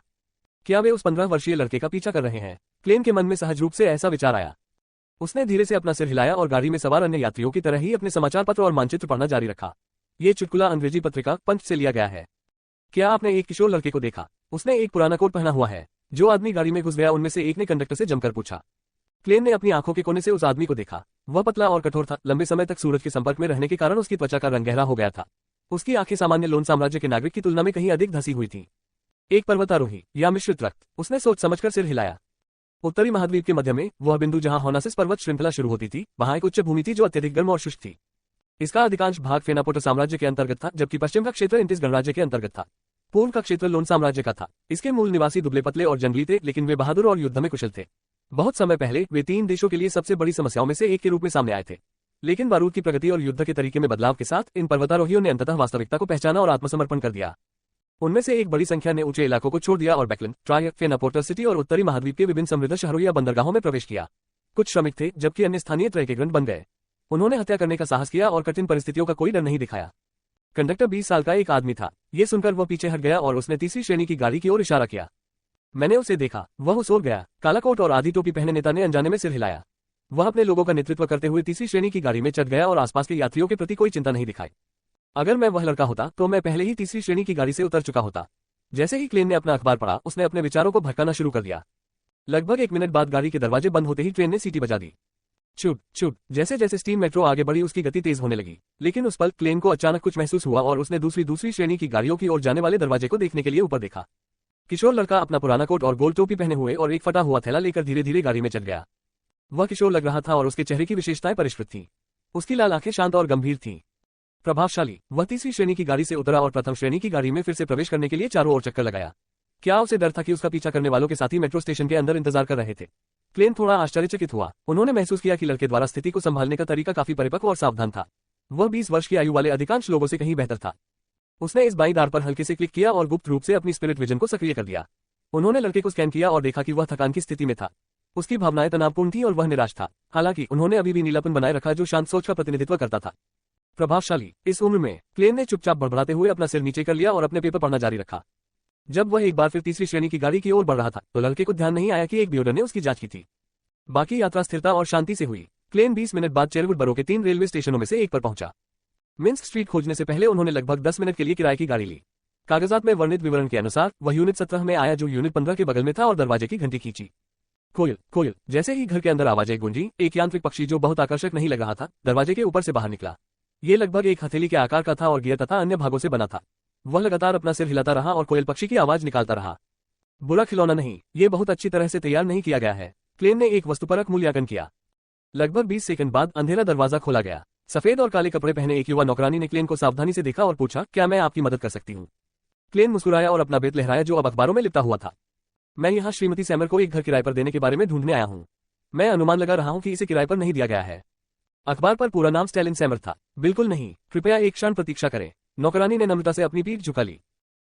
क्या वे उस 15 वर्षीय लड़के का पीछा कर रहे हैं? क्लेन के मन में सहज रूप से ऐसा विचार आया। उसने धीरे से अपना सिर हिलाया और गाड़ी में सवार अन्य यात्रियों की तरह ही अपने समाचार पत्र और मानचित्र पढ़ना जारी रखा। ये चुटकुला अंग्रेजी पत्रिका पंच से लिया गया है। क्या आपने एक किशोर लड़के को देखा? उसने एक पुराना कोट पहना हुआ है। जो आदमी गाड़ी में घुस गया उनमें से एक ने कंडक्टर से जमकर पूछा। क्लेन ने अपनी आंखों के कोने से उस आदमी को देखा। वह पतला और कठोर था। लंबे समय तक सूरज के संपर्क में रहने के कारण उसकी त्वचा का रंग गहरा हो गया था। उसकी आंखें सामान्य लोन साम्राज्य के नागरिक की तुलना में कहीं अधिक धसी हुई थीं। एक पर्वतारोही या मिश्रित रक्त? उसने सोच समझकर सिर हिलाया। उत्तरी महाद्वीप के मध्य में वह बिंदु जहां होनासिस पर्वत श्रृंखला शुरू होती थी, वहां एक उच्च भूमि थी जो अत्यधिक गर्म और शुष्क थी। इसका अधिकांश भाग फेनापोटा साम्राज्य के अंतर्गत था, जबकि पश्चिम का क्षेत्र इंटिस गणराज्य के अंतर्गत था। पूर्व का क्षेत्र लोन साम्राज्य का था। इसके मूल निवासी दुबले पतले और जंगली थे, लेकिन वे बहादुर और युद्ध में कुशल थे। बहुत समय पहले वे 3 देशों के लिए सबसे बड़ी समस्याओं में से एक के रूप में सामने आए थे। लेकिन बारूद की प्रगति और युद्ध के तरीके में बदलाव के साथ इन पर्वतारोहियों ने अंततः वास्तविकता को पहचाना और आत्मसमर्पण कर दिया। उनमें से एक बड़ी संख्या ने ऊंचे इलाकों को छोड़ दिया और बैकलन, ट्राय, फेनापोटा सिटी और उत्तरी महाद्वीप के विभिन्न समृद्ध शहरों या बंदरगाहों में प्रवेश किया। कुछ श्रमिक थे, जबकि अन्य स्थानीय त्रय के ग्रंथ बन गए। उन्होंने हत्या करने का साहस किया और कठिन परिस्थितियों का कोई डर नहीं दिखाया। कंडक्टर 20 साल का एक आदमी था। ये सुनकर वह पीछे हट गया और उसने तीसरी श्रेणी की गाड़ी की ओर इशारा किया। मैंने उसे देखा, वह सो गया। काला कोट और आधी टोपी पहने नेता ने अनजाने में सिर हिलाया। वह अपने लोगों का नेतृत्व करते हुए तीसरी श्रेणी की गाड़ी में चढ़ गया और आसपास के यात्रियों के प्रति कोई चिंता नहीं दिखाई। अगर मैं वह लड़का होता तो मैं पहले ही तीसरी श्रेणी की गाड़ी से उतर चुका होता। जैसे ही क्लेन ने अपना अखबार पढ़ा, उसने अपने विचारों को भटकाना शुरू कर दिया। लगभग 1 मिनट बाद गाड़ी के दरवाजे बंद होते ही ट्रेन ने सीटी बजा दी। चुप चुप। जैसे जैसे स्टीम मेट्रो आगे बढ़ी, उसकी गति तेज होने लगी। लेकिन उस पल क्लेन को अचानक कुछ महसूस हुआ और उसने दूसरी श्रेणी की गाड़ियों की ओर जाने वाले दरवाजे को देखने के लिए ऊपर देखा। किशोर लड़का अपना पुराना कोट और गोल टोपी पहने हुए और एक फटा हुआ थैला लेकर धीरे धीरे गाड़ी में चढ़ गया। वह किशोर लग रहा था और उसके चेहरे की विशेषताएं परिष्कृत थीं। उसकी लाल आंखें शांत और गंभीर थीं। प्रभावशाली। वह तीसरी श्रेणी की गाड़ी से उतरा और प्रथम श्रेणी की गाड़ी में फिर से प्रवेश करने के लिए चारों ओर चक्कर लगाया। क्या उसे डर था कि उसका पीछा करने वालों के साथी मेट्रो स्टेशन के अंदर इंतजार कर रहे थे? क्लेन थोड़ा आश्चर्यचकित हुआ। उन्होंने महसूस किया कि लड़के द्वारा स्थिति को संभालने का तरीका काफी परिपक्व और सावधान था। वह 20 वर्ष की आयु वाले अधिकांश लोगों से कहीं बेहतर था। उसने इस बाईं दार पर हल्के से क्लिक किया और गुप्त रूप से अपनी स्पिरिट विजन को सक्रिय कर दिया। उन्होंने लड़के को स्कैन किया और देखा कि वह थकान की स्थिति में था। उसकी भावनाएं तनावपूर्ण थीं और वह निराश था। हालांकि उन्होंने अभी भी नीलापन बनाए रखा जो शांत सोच का प्रतिनिधित्व करता था। प्रभावशाली। इस उम्र में क्लेन ने चुपचाप बड़बड़ाते हुए अपना सिर नीचे कर लिया और अपने पेपर पढ़ना जारी रखा। जब वह एक बार फिर तीसरी श्रेणी की गाड़ी की ओर बढ़ रहा था तो लड़के को ध्यान नहीं आया कि एक ब्यूरो ने उसकी जांच की थी। बाकी यात्रा स्थिरता और शांति से हुई। क्लेन 20 मिनट बाद चेरवुड बरो के 3 रेलवे स्टेशनों में से एक पर पहुंचा। मिन्स्क स्ट्रीट खोजने से पहले उन्होंने लगभग 10 मिनट के लिए किराए की गाड़ी ली। कागजात में वर्णित विवरण के अनुसार वह यूनिट 17 में आया जो यूनिट 15 के बगल में था और दरवाजे की घंटी खींची। कोयल कोयल। जैसे ही घर के अंदर आवाजें गूंजी, एक यांत्रिक पक्षी जो बहुत आकर्षक नहीं लग रहा था दरवाजे के ऊपर से बाहर निकला। ये लगभग एक हथेली के आकार का था और गियर तथा अन्य भागों से बना था। वह लगातार अपना सिर हिलाता रहा और कोयल पक्षी की आवाज निकालता रहा। बुरा खिलौना नहीं, ये बहुत अच्छी तरह से तैयार नहीं किया गया है। क्लेन ने एक वस्तुपरक मूल्यांकन किया। लगभग 20 सेकंड बाद अंधेरा दरवाजा खोला गया। सफेद और काले कपड़े पहने एक युवा नौकरानी ने क्लेन को सावधानी से देखा और पूछा, क्या मैं आपकी मदद कर सकती हूँ? क्लेन मुस्कुराया और अपना बेत लहराया जो अब अखबारों में लिपटा हुआ था। मैं यहाँ श्रीमती सैमर को एक घर किराए पर देने के बारे में ढूंढने आया हूँ। मैं अनुमान लगा रहा हूँ कि इसे किराए पर नहीं दिया गया है। अखबार पर पूरा नाम स्टैलिन सैमर था। बिल्कुल नहीं, कृपया एक क्षण प्रतीक्षा करें। नौकरानी ने नम्रता से अपनी पीठ झुका ली।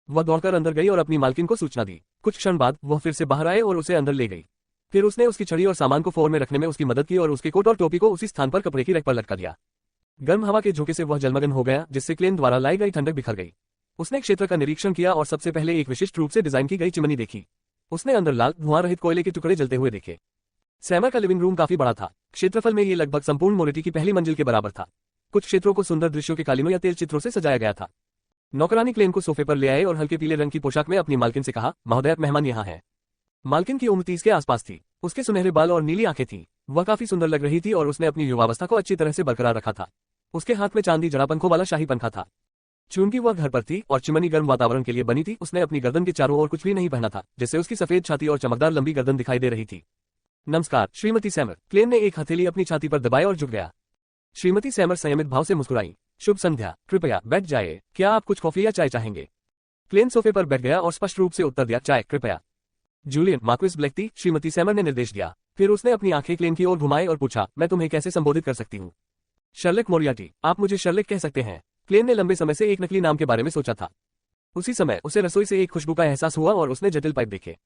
वह दौड़कर अंदर गई और अपनी मालकिन को सूचना दी। कुछ क्षण बाद वह फिर से बाहर आए और उसे अंदर ले गई। फिर उसने उसकी छड़ी और सामान को फोर में रखने में उसकी मदद की और उसके कोट और टोपी को उसी स्थान पर कपड़े की रैक पर लटका दिया। गर्म हवा के झोंके से वह जलमग्न हो गया, जिससे क्लेन द्वारा लाई गई ठंडक बिखर गई। उसने क्षेत्र का निरीक्षण किया और सबसे पहले एक विशिष्ट रूप से डिजाइन की गई चिमनी देखी। उसने अंदर लाल धुआं रहित कोयले के टुकड़े जलते हुए देखे। सैमर का लिविंग रूम काफी बड़ा था। क्षेत्रफल में ये लगभग संपूर्ण मोरेटी की पहली मंजिल के बराबर था। कुछ क्षेत्रों को सुंदर दृश्यों के कालीनों या तेल चित्रों से सजाया गया था। नौकरानी क्लेन को सोफे पर ले आए और हल्के पीले रंग की पोशाक में अपनी मालकिन से कहा, महोदय, मेहमान यहाँ है। मालकिन की उम्र 30 के आसपास थी। उसके सुनहरे बाल और नीली आंखें थीं। वह काफी सुंदर लग रही थी और उसने अपनी युवावस्था को अच्छी तरह से बरकरार रखा था। उसके हाथ में चांदी जड़ा पंखों वाला शाही पंखा था। चूंकि वह घर पर थी और चिमनी गर्म वातावरण के लिए बनी थी, उसने अपनी गर्दन के चारों ओर कुछ भी नहीं पहना था, जिससे उसकी सफेद छाती और चमकदार लंबी गर्दन दिखाई दे रही थी। नमस्कार श्रीमती सैमर। क्लेन ने एक हथेली अपनी छाती पर दबाई और झुक गया। श्रीमती सैमर संयमित भाव से मुस्कुराई। शुभ संध्या, कृपया बैठ जाइए। क्या आप कुछ कॉफी या चाय चाहेंगे? क्लेन सोफे पर बैठ गया और स्पष्ट रूप से उत्तर दिया, चाय कृपया। जूलियन मार्क्विस ब्लेक, श्रीमती सैमर ने निर्देश दिया। फिर उसने अपनी आंखें क्लेन की ओर घुमाई और पूछा, मैं तुम्हें कैसे संबोधित कर सकती हूँ? शर्लेक मोरियार्टी। आप मुझे शर्लेक कह सकते हैं। क्लेन ने लंबे समय से एक नकली नाम के बारे में सोचा था। उसी समय उसे रसोई से एक खुशबू का एहसास हुआ और उसने जटिल पाइप देखे।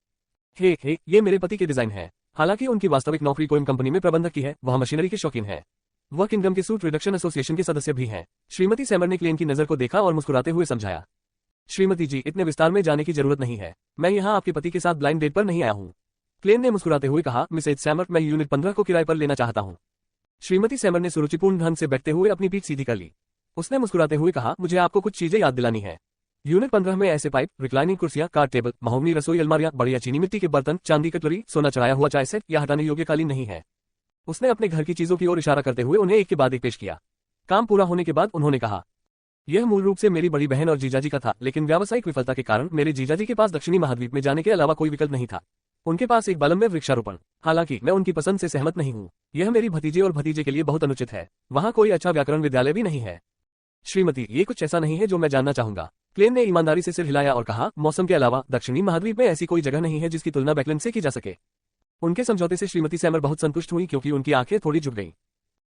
हे, ये मेरे पति के डिजाइन है। हालांकि उनकी वास्तविक नौकरी कोई कंपनी में प्रबंधक की है, वह मशीनरी के शौकीन है। वह किंगडम के सूट रिडक्शन एसोसिएशन के सदस्य भी हैं। श्रीमती सैमर ने क्लेन की नजर को देखा और मुस्कुराते हुए समझाया, श्रीमती जी, इतने विस्तार में जाने की जरूरत नहीं है। मैं यहाँ आपके पति के साथ ब्लाइंड डेट पर नहीं आया हूँ। क्लेन ने मुस्कुराते हुए कहा, मिसेज सैमर, मैं यूनिट 15 को किराए पर लेना चाहता हूँ। श्रीमती सैमर ने सुरुचिपूर्ण ढंग से बैठते हुए अपनी पीठ सीधी कर ली। उसने मुस्कुराते हुए कहा, मुझे आपको कुछ चीजें याद दिलानी है। यूनिट 15 में ऐसे पाइप, रिक्लाइनिंग कुर्सियां, कार्ड टेबल, महोगनी रसोई अलमारियां, बढ़िया चीनी मिट्टी के बर्तन, चांदी कटलरी, सोना चढ़ाया हुआ चाय सेट या हटाने योग्य कालीन नहीं है। उसने अपने घर की चीजों की ओर इशारा करते हुए उन्हें एक के बाद एक पेश किया। काम पूरा होने के बाद उन्होंने कहा, यह मूल रूप से मेरी बड़ी बहन और जीजाजी का था, लेकिन व्यावसायिक विफलता के कारण मेरे जीजाजी के पास दक्षिणी महाद्वीप में जाने के अलावा कोई विकल्प नहीं था। उनके पास एक बालम में वृक्षारोपण। हालांकि मैं उनकी पसंद से सहमत नहीं हूँ। यह मेरी भतीजे और भतीजे के लिए बहुत अनुचित है। वहाँ कोई अच्छा व्याकरण विद्यालय भी नहीं है। श्रीमती, ये कुछ ऐसा नहीं है जो मैं जानना चाहूंगा। क्लेन ने ईमानदारी से सिर हिलाया और कहा, मौसम के अलावा दक्षिणी महाद्वीप में ऐसी कोई जगह नहीं है जिसकी तुलना बैकलैंड से की जा सके। उनके समझौते से श्रीमती सैमर बहुत संतुष्ट हुई क्योंकि उनकी आंखें थोड़ी झुक गईं।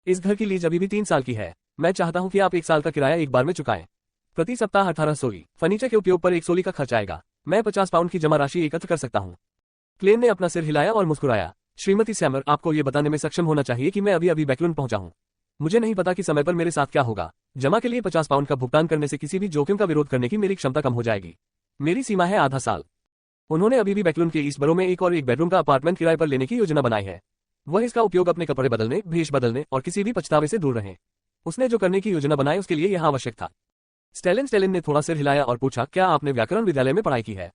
इस घर की लीज अभी भी 3 साल की है। मैं चाहता हूं कि आप 1 साल का किराया एक बार में चुकाएं। प्रति सप्ताह 18 सोली। फर्नीचर के उपयोग पर 1 सोली का खर्च आएगा। मैं 50 पाउंड की जमा राशि एकत्र कर सकता हूँ। क्लेन ने अपना सिर हिलाया और मुस्कुराया। श्रीमती सैमर, आपको ये बताने में सक्षम होना चाहिए कि मैं अभी बैकलैंड पहुंचा हूँ। मुझे नहीं पता कि समय पर मेरे साथ क्या होगा। जमा के लिए 50 पाउंड का भुगतान करने से किसी भी जोखिम का विरोध करने की मेरी क्षमता कम हो जाएगी। मेरी सीमा है आधा साल। उन्होंने अभी भी बैकलैंड के ईस्ट बरो में एक और 1 बेडरूम का अपार्टमेंट किराए पर लेने की योजना बनाई है। वह इसका उपयोग अपने कपड़े बदलने, भेष बदलने और किसी भी पछतावे से दूर रहे। उसने जो करने की योजना बनाई उसके लिए यह आवश्यक था। स्टेलिन ने थोड़ा सिर हिलाया और पूछा, क्या आपने व्याकरण विद्यालय में पढ़ाई की है?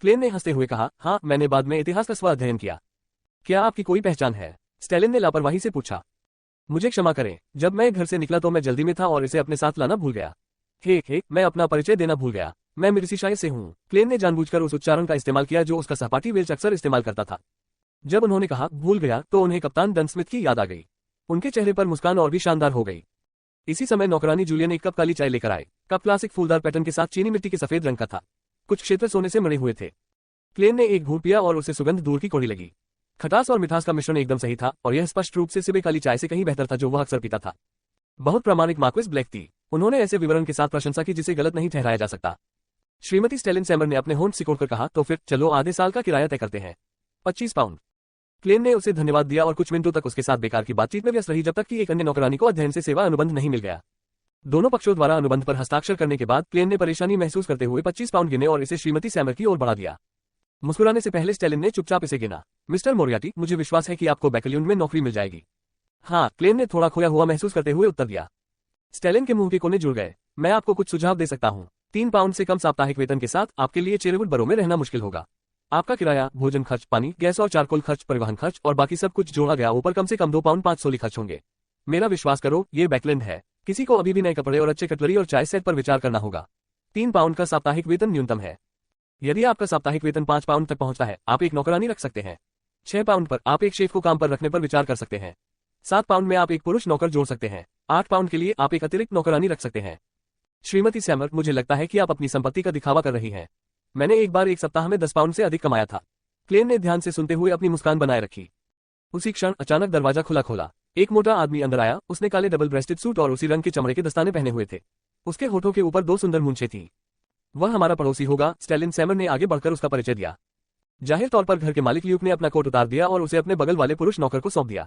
क्लेन ने हंसते हुए कहा, हाँ, मैंने बाद में इतिहास का स्व अध्ययन किया। क्या आपकी कोई पहचान है? स्टेलिन ने लापरवाही से पूछा। मुझे क्षमा करें, जब मैं घर से निकला तो मैं जल्दी में था और इसे अपने साथ लाना भूल गया। हे, मैं अपना परिचय देना भूल गया। मैं मिर्सीशायर से हूँ। क्लेन ने जानबूझकर उस उच्चारण का इस्तेमाल किया जो उसका सहपाठी वेल्च अक्सर इस्तेमाल करता था। जब उन्होंने कहा भूल गया तो उन्हें कप्तान डन स्मिथ की याद आ गई। उनके चेहरे पर मुस्कान और भी शानदार हो गई। इसी समय नौकरानी जूलियन एक कप काली चाय लेकर आए। कप क्लासिक फूलदार पैटर्न के साथ चीनी मिट्टी के सफेद रंग का था। कुछ क्षेत्र सोने से मरे हुए थे। क्लेन ने एक घूंट पिया और उसे सुगंध दूर की कौड़ी लगी। खटास और मिठास का मिश्रण एकदम सही था और यह स्पष्ट रूप से सिबे काली चाय से कहीं बेहतर था जो वह अक्सर पीता था। बहुत प्रामाणिक मार्क्विस ब्लेक थी। उन्होंने ऐसे विवरण के साथ प्रशंसा की जिसे गलत नहीं ठहराया जा सकता। श्रीमती स्टेलिन सैमर ने अपने होंठ सिकोड़कर कहा, तो फिर चलो आधे साल का किराया तय करते हैं। 25 पाउंड। क्लेन ने उसे धन्यवाद दिया और कुछ मिनटों तक उसके साथ बेकार की बातचीत में व्यस्त रही जब तक कि एक अन्य नौकरानी को अध्ययन से सेवा अनुबंध नहीं मिल गया। दोनों पक्षों द्वारा अनुबंध पर हस्ताक्षर करने के बाद क्लेन ने परेशानी महसूस करते हुए 25 पाउंड गिने और इसे श्रीमती सैमर की ओर बढ़ा दिया। मुस्कुराने से पहले स्टेलिन ने चुपचाप इसे गिना। मिस्टर मोरियार्टी, मुझे विश्वास है कि आपको बैकलैंड में नौकरी मिल जाएगी। हाँ, क्लेन ने थोड़ा खोया हुआ महसूस करते हुए उत्तर दिया। स्टेलिन के मुंह के कोने जुड़ गए। मैं आपको कुछ सुझाव दे सकता हूँ। 3 पाउंड से कम साप्ताहिक वेतन के साथ आपके लिए चेरेवुड बरो में रहना मुश्किल होगा। आपका किराया, भोजन खर्च, पानी, गैस और चारकोल खर्च, परिवहन खर्च और बाकी सब कुछ जोड़ा गया ऊपर कम से कम 2 पाउंड 5 सोली खर्च होंगे। मेरा विश्वास करो, ये बैकलैंड है। किसी को अभी भी नए कपड़े और अच्छे कटलरी और चाय सेट पर विचार करना होगा। 3 पाउंड का साप्ताहिक वेतन न्यूनतम है। यदि आपका साप्ताहिक वेतन 5 पाउंड तक पहुंचता है, आप एक नौकरानी रख सकते हैं। 6 पाउंड पर आप एक शेफ को काम पर रखने पर विचार कर सकते हैं। 7 पाउंड में आप एक पुरुष नौकर जोड़ सकते हैं। 8 पाउंड के लिए आप एक अतिरिक्त नौकरानी रख सकते हैं। श्रीमती सैमर, मुझे लगता है कि आप अपनी संपत्ति का दिखावा कर रही हैं। मैंने एक बार 1 सप्ताह में 10 पाउंड से अधिक कमाया था। क्लेन ने ध्यान से सुनते हुए अपनी मुस्कान बनाए रखी। उसी क्षण अचानक दरवाजा खोला। एक मोटा आदमी अंदर आया। उसने काले डबल ब्रेस्टेड सूट और उसी रंग के चमड़े के दस्ताने पहने हुए थे। उसके होठों के ऊपर 2 सुंदर मूंछें थीं। वह हमारा पड़ोसी होगा, स्टेलिन सैमर ने आगे बढ़कर उसका परिचय दिया। जाहिर तौर पर घर के मालिक ल्यूक ने अपना कोट उतार दिया और उसे अपने बगल वाले पुरुष नौकर को सौंप दिया।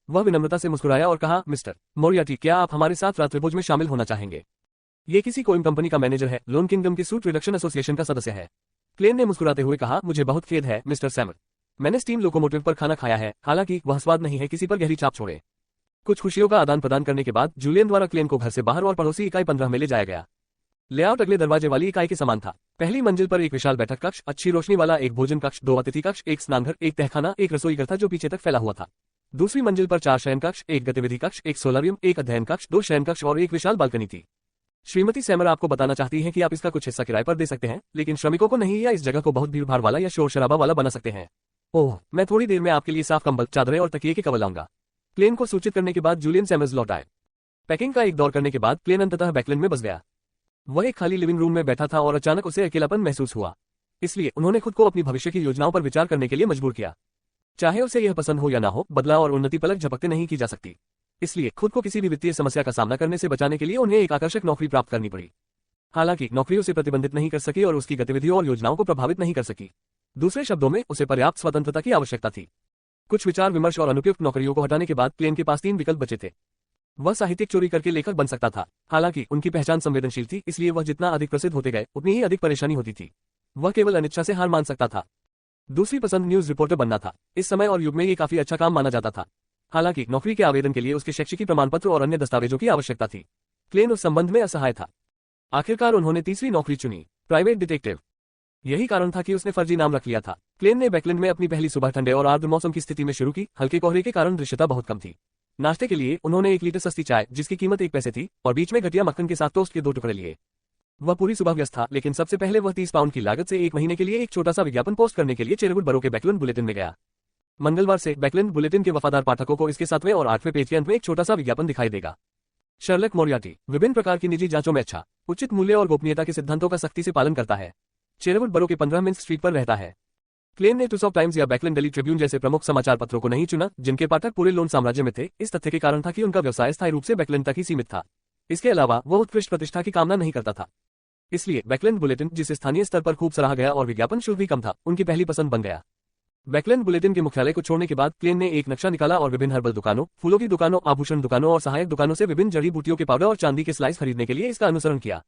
वह विनम्रता से मुस्कुराया और कहा, मिस्टर मोरियार्टी, क्या आप हमारे साथ रात्रिभोज में शामिल होना चाहेंगे? ये किसी कोई कंपनी का मैनेजर है, लोन किंगडम की सूट रिडक्शन एसोसिएशन का सदस्य है। क्लेन ने मुस्कुराते हुए कहा, मुझे बहुत खेद है मिस्टर सैमर। मैंने स्टीम लोकोमोटिव पर खाना खाया है, हालांकि वह स्वाद नहीं है किसी पर गहरी छाप छोड़े। कुछ खुशियों का आदान प्रदान करने के बाद जूलियन द्वारा क्लेन को घर से बाहर और पड़ोसी इकाई 15 में ले जाया गया। लेआउट अगले दरवाजे वाली इकाई के समान था। पहली मंजिल पर एक विशाल बैठक कक्ष, अच्छी रोशनी वाला एक भोजन कक्ष, 2 अतिथि कक्ष, एक स्नानघर, एक तहखाना, एक रसोई घर था जो पीछे तक फैला हुआ था। दूसरी मंजिल पर 4 शयन कक्ष, एक गतिविधि कक्ष, एक सोलरियम, एक अध्ययन कक्ष, 2 शयन कक्ष और एक विशाल बालकनी थी। श्रीमती सैमर आपको बताना चाहती हैं कि आप इसका कुछ हिस्सा किराए पर दे सकते हैं, लेकिन श्रमिकों को नहीं, या इस जगह को बहुत भीड़ भाड़ वाला या शोर शराबा वाला बना सकते हैं। ओह, मैं थोड़ी देर में आपके लिए साफ कंबल, चादरें और तकिए के कवर लाऊंगा। क्लेन को सूचित करने के बाद जूलियन सैमर्स लौट आए। पैकिंग का एक दौर करने के बाद क्लेन अंततः बैकलैंड में बस गया। वह एक खाली लिविंग रूम में बैठा था और अचानक उसे अकेलापन महसूस हुआ। इसलिए उन्होंने खुद को अपनी भविष्य की योजनाओं पर विचार करने के लिए मजबूर किया। चाहे उसे यह पसंद हो या ना हो, बदलाव और उन्नति पलक झपकते नहीं की जा सकती। इसलिए खुद को किसी भी वित्तीय समस्या का सामना करने से बचाने के लिए उन्हें एक आकर्षक नौकरी प्राप्त करनी पड़ी। हालांकि नौकरी उसे प्रतिबंधित नहीं कर सकी और उसकी गतिविधियों और योजनाओं को प्रभावित नहीं कर सकी। दूसरे शब्दों में, उसे पर्याप्त स्वतंत्रता की आवश्यकता थी। कुछ विचार विमर्श और अनुपयुक्त नौकरियों को हटाने के बाद क्लेन के पास 3 विकल्प बचे थे। वह साहित्यिक चोरी करके लेखक बन सकता था। हालांकि उनकी पहचान संवेदनशील थी, इसलिए वह जितना अधिक प्रसिद्ध होते गए उतनी ही अधिक परेशानी होती थी। वह केवल अनिच्छा से हार मान सकता था। दूसरी पसंद न्यूज रिपोर्टर बनना था। इस समय और युग में ये काफी अच्छा काम माना जाता था। हालांकि नौकरी के आवेदन के लिए उसके शैक्षिक प्रमाण पत्र और अन्य दस्तावेजों की आवश्यकता थी। क्लेन उस संबंध में असहाय था। आखिरकार उन्होंने तीसरी नौकरी चुनी, प्राइवेट डिटेक्टिव। यही कारण था कि उसने फर्जी नाम रख लिया था। क्लेन ने बैकलैंड में अपनी पहली सुबह ठंडे और आर्द्र मौसम की स्थिति में शुरू की। हल्के कोहरे के कारण दृश्यता बहुत कम थी। नाश्ते के लिए उन्होंने 1 लीटर सस्ती चाय, जिसकी कीमत 1 पैसे थी, और बीच में घटिया मक्खन के साथ टोस्ट के 2 टुकड़े लिए। वह पूरी सुबह व्यस्त था, लेकिन सबसे पहले वह 30 पाउंड की लागत से 1 महीने के लिए एक छोटा सा विज्ञापन पोस्ट करने के लिए चेरवुड बरो के बैकलैंड बुलेटिन में गया। मंगलवार से बैकलैंड बुलेटिन के वफादार पाठकों को इसके 7वें और 8वें पेज के अंत में एक छोटा सा विज्ञापन दिखाई देगा। शर्लक मोरियार्टी विभिन्न प्रकार की निजी जांचों में अच्छा, उचित मूल्य और गोपनीयता के सिद्धांतों का सख्ती से पालन करता है। चेरवुड बरो के 15 मिन्स स्ट्रीट पर रहता है। क्लेन ने टूसॉप टाइम्स या बैकलैंड डेली ट्रिब्यून जैसे प्रमुख समाचार पत्रों को नहीं चुना, जिनके पाठक पूरे लोन साम्राज्य में थे। इस तथ्य के कारण था कि उनका व्यवसाय स्थायी रूप से बैकलैंड तक ही सीमित था। इसके अलावा वह उत्कृष्ट प्रतिष्ठा की कामना नहीं करता था। इसलिए बैकलैंड बुलेटिन, जिसे स्थानीय स्तर पर खूब सराहा गया और विज्ञापन शुल्क भी कम था, उनकी पहली पसंद बन गया। बैकलैंड बुलेटिन के मुख्यालय को छोड़ने के बाद क्लेन ने एक नक्शा निकाला और विभिन्न हर्बल दुकानों, फूलों की दुकानों, आभूषण दुकानों और सहायक दुकानों से विभिन्न जड़ी बूटियों के पाउडर और चांदी के स्लाइस खरीदने के लिए इसका अनुसरण किया।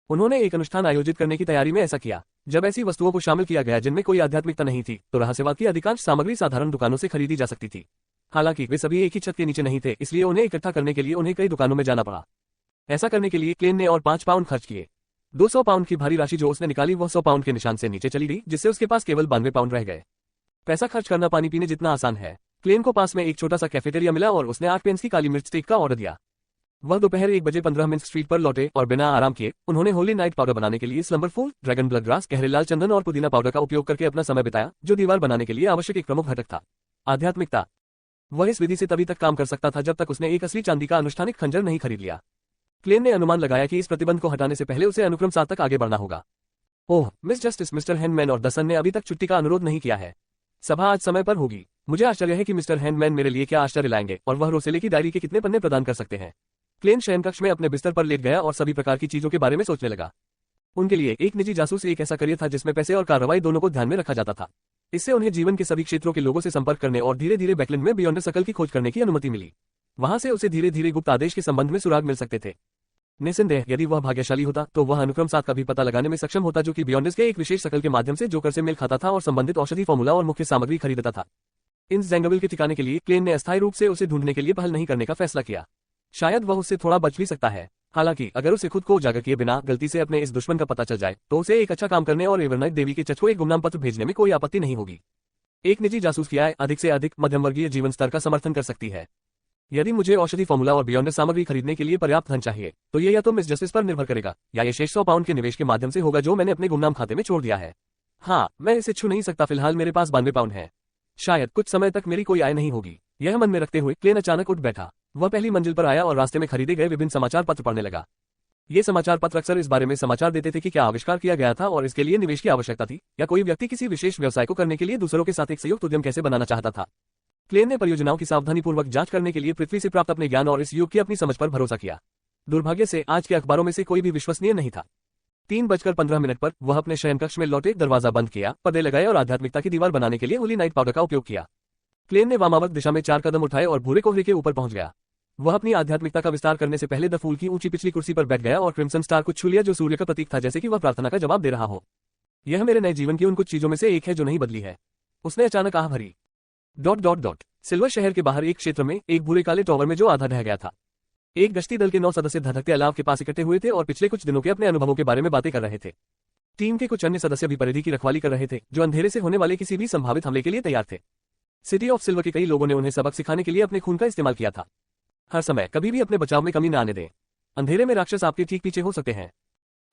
उन्होंने एक अनुष्ठान आयोजित करने की तैयारी में ऐसा किया। जब ऐसी वस्तुओं को शामिल किया गया जिनमें कोई आध्यात्मिकता नहीं थी, तो रहस्यवाद की अधिकांश सामग्री साधारण दुकानों से खरीदी जा सकती थी। हालांकि वे सभी एक ही छत के नीचे नहीं थे, इसलिए उन्हें इकट्ठा करने के लिए उन्हें कई दुकानों में जाना पड़ा। ऐसा करने के लिए क्लेन ने और 5 पाउंड खर्च किए। 200 पाउंड की भारी राशि जो उसने निकाली वह 100 पाउंड के निशान से नीचे चली गई, जिससे उसके पास केवल 92 पाउंड रह गए। पैसा खर्च करना पानी पीने जितना आसान है। क्लेन को पास में एक छोटा सा कैफेटेरिया मिला और उसने 8 पेंस की काली मिर्च स्टेक का ऑर्डर दिया। वह दोपहर 1 बजे 15 मिनट स्ट्रीट पर लौटे और बिना आराम किए उन्होंने होली नाइट पाउडर बनाने के लिए स्लंबर फूल, ड्रैगन ब्लड ग्रास, गहरे लाल चंदन और पुदीना पाउडर का उपयोग करके अपना समय बिताया, जो दीवार बनाने के लिए आवश्यक एक प्रमुख घटक था। आध्यात्मिकता। वह इस विधि से तभी तक काम कर सकता था जब तक उसने एक असली चांदी का अनुष्ठानिक खंजर नहीं खरीद लिया। क्लेन ने अनुमान लगाया कि इस प्रतिबंध को हटाने से पहले उसे अनुक्रम 7 तक आगे बढ़ना होगा। ओह, मिस जस्टिस, मिस्टर हैंडमैन और द सन ने अभी तक छुट्टी का अनुरोध नहीं किया है। सभा आज समय पर होगी। मुझे आश्चर्य है कि मिस्टर हैंडमैन मेरे लिए क्या आश्चर्य लाएंगे और वह रोसेले की डायरी के कितने पन्ने प्रदान कर सकते हैं। क्लेन शयनकक्ष में अपने बिस्तर पर लेट गया और सभी प्रकार की चीजों के बारे में सोचने लगा। उनके लिए एक निजी जासूस एक ऐसा करियर था जिसमें पैसे और कार्रवाई दोनों को ध्यान में रखा जाता था। इससे उन्हें जीवन के सभी क्षेत्रों के लोगों से संपर्क करने और धीरे धीरे बैकलैंड में बियॉन्ड सर्कल की खोज करने की अनुमति मिली। वहां से उसे धीरे धीरे गुप्त आदेश के संबंध में सुराग मिल सकते थे। निस्संदेह यदि वह भाग्यशाली होता तो वह अनुक्रम 7 का भी पता लगाने में सक्षम होता, जो कि बियॉन्डर्स के एक विशेष सर्कल के माध्यम से जोकर से मेल खाता था और संबंधित औषधि फॉर्मूला और मुख्य सामग्री खरीदता था। इन जैंगविल के ठिकाने के लिए क्लेन ने अस्थायी रूप से उसे ढूंढने के लिए पहल नहीं करने का फैसला किया। शायद वह उससे थोड़ा बच भी सकता है। हालांकि अगर उसे खुद को उजागर किए बिना गलती से अपने इस दुश्मन का पता चल जाए तो उसे एक अच्छा काम करने और एवरनाइट देवी के चर्च को एक गुमनाम पत्र भेजने में कोई आपत्ति नहीं होगी। एक निजी जासूस की आय अधिक से अधिक मध्यम वर्गीय जीवन स्तर का समर्थन कर सकती है। यदि मुझे औषधि फॉर्मूला और बियॉन्डर सामग्री खरीदने के लिए पर्याप्त धन चाहिए तो ये या तो मिस जस्टिस पर निर्भर करेगा या ये शेष 100 पाउंड के निवेश के माध्यम से होगा जो मैंने अपने गुमनाम खाते में छोड़ दिया है। हाँ, मैं इसे छू नहीं सकता। फिलहाल मेरे पास 92 पाउंड है। शायद कुछ समय तक मेरी कोई आय नहीं होगी। यह मन में रखते हुए क्लेन अचानक उठ बैठा। वह पहली मंजिल पर आया और रास्ते में खरीदे गए विभिन्न समाचार पत्र पढ़ने लगा। ये समाचार पत्र अक्सर इस बारे में समाचार देते थे कि क्या आविष्कार किया गया था और इसके लिए निवेश की आवश्यकता थी, या कोई व्यक्ति किसी विशेष व्यवसाय को करने के लिए दूसरों के साथ एक संयुक्त उद्यम कैसे बनाना चाहता था। क्लेन ने परियोजनाओं की सावधानीपूर्वक जांच करने के लिए पृथ्वी से प्राप्त अपने ज्ञान और इस युग की अपनी समझ पर भरोसा किया। दुर्भाग्य से आज के अखबारों में से कोई भी विश्वसनीय नहीं था। 3:15 पर वह अपने शयनकक्ष में लौटे, दरवाजा बंद किया, पर्दे लगाए और आध्यात्मिकता की दीवार बनाने के लिए होली नाइट पाउडर का उपयोग किया। क्लेन ने वामावर्त दिशा में 4 कदम उठाए और भूरे कोहरे के ऊपर पहुंच गया। वह अपनी आध्यात्मिकता का विस्तार करने से पहले द फूल की ऊंची पिछली कुर्सी पर बैठ गया और क्रिम्सन स्टार को छू लिया, जो सूर्य का प्रतीक था, जैसे कि वह प्रार्थना का जवाब दे रहा हो। यह मेरे नए जीवन की उन कुछ चीजों में से एक है जो नहीं बदली है, उसने अचानक आह भरी। सिल्वर शहर के बाहर एक क्षेत्र में एक भूरे काले टॉवर में जो आधा ढह गया था, एक गश्ती दल के 9 सदस्य धधकते अलाव के पास इकट्ठे हुए थे और पिछले कुछ दिनों के अपने अनुभवों के बारे में बातें कर रहे थे। टीम के कुछ अन्य सदस्य भी परिधि की रखवाली कर रहे थे, जो अंधेरे से होने वाले किसी भी संभावित हमले के लिए तैयार थे। सिटी ऑफ सिल्वर के कई लोगों ने उन्हें सबक सिखाने के लिए अपने खून का इस्तेमाल किया था। हर समय कभी भी अपने बचाव में कमी न आने दें। अंधेरे में राक्षस आपके ठीक पीछे हो सकते हैं।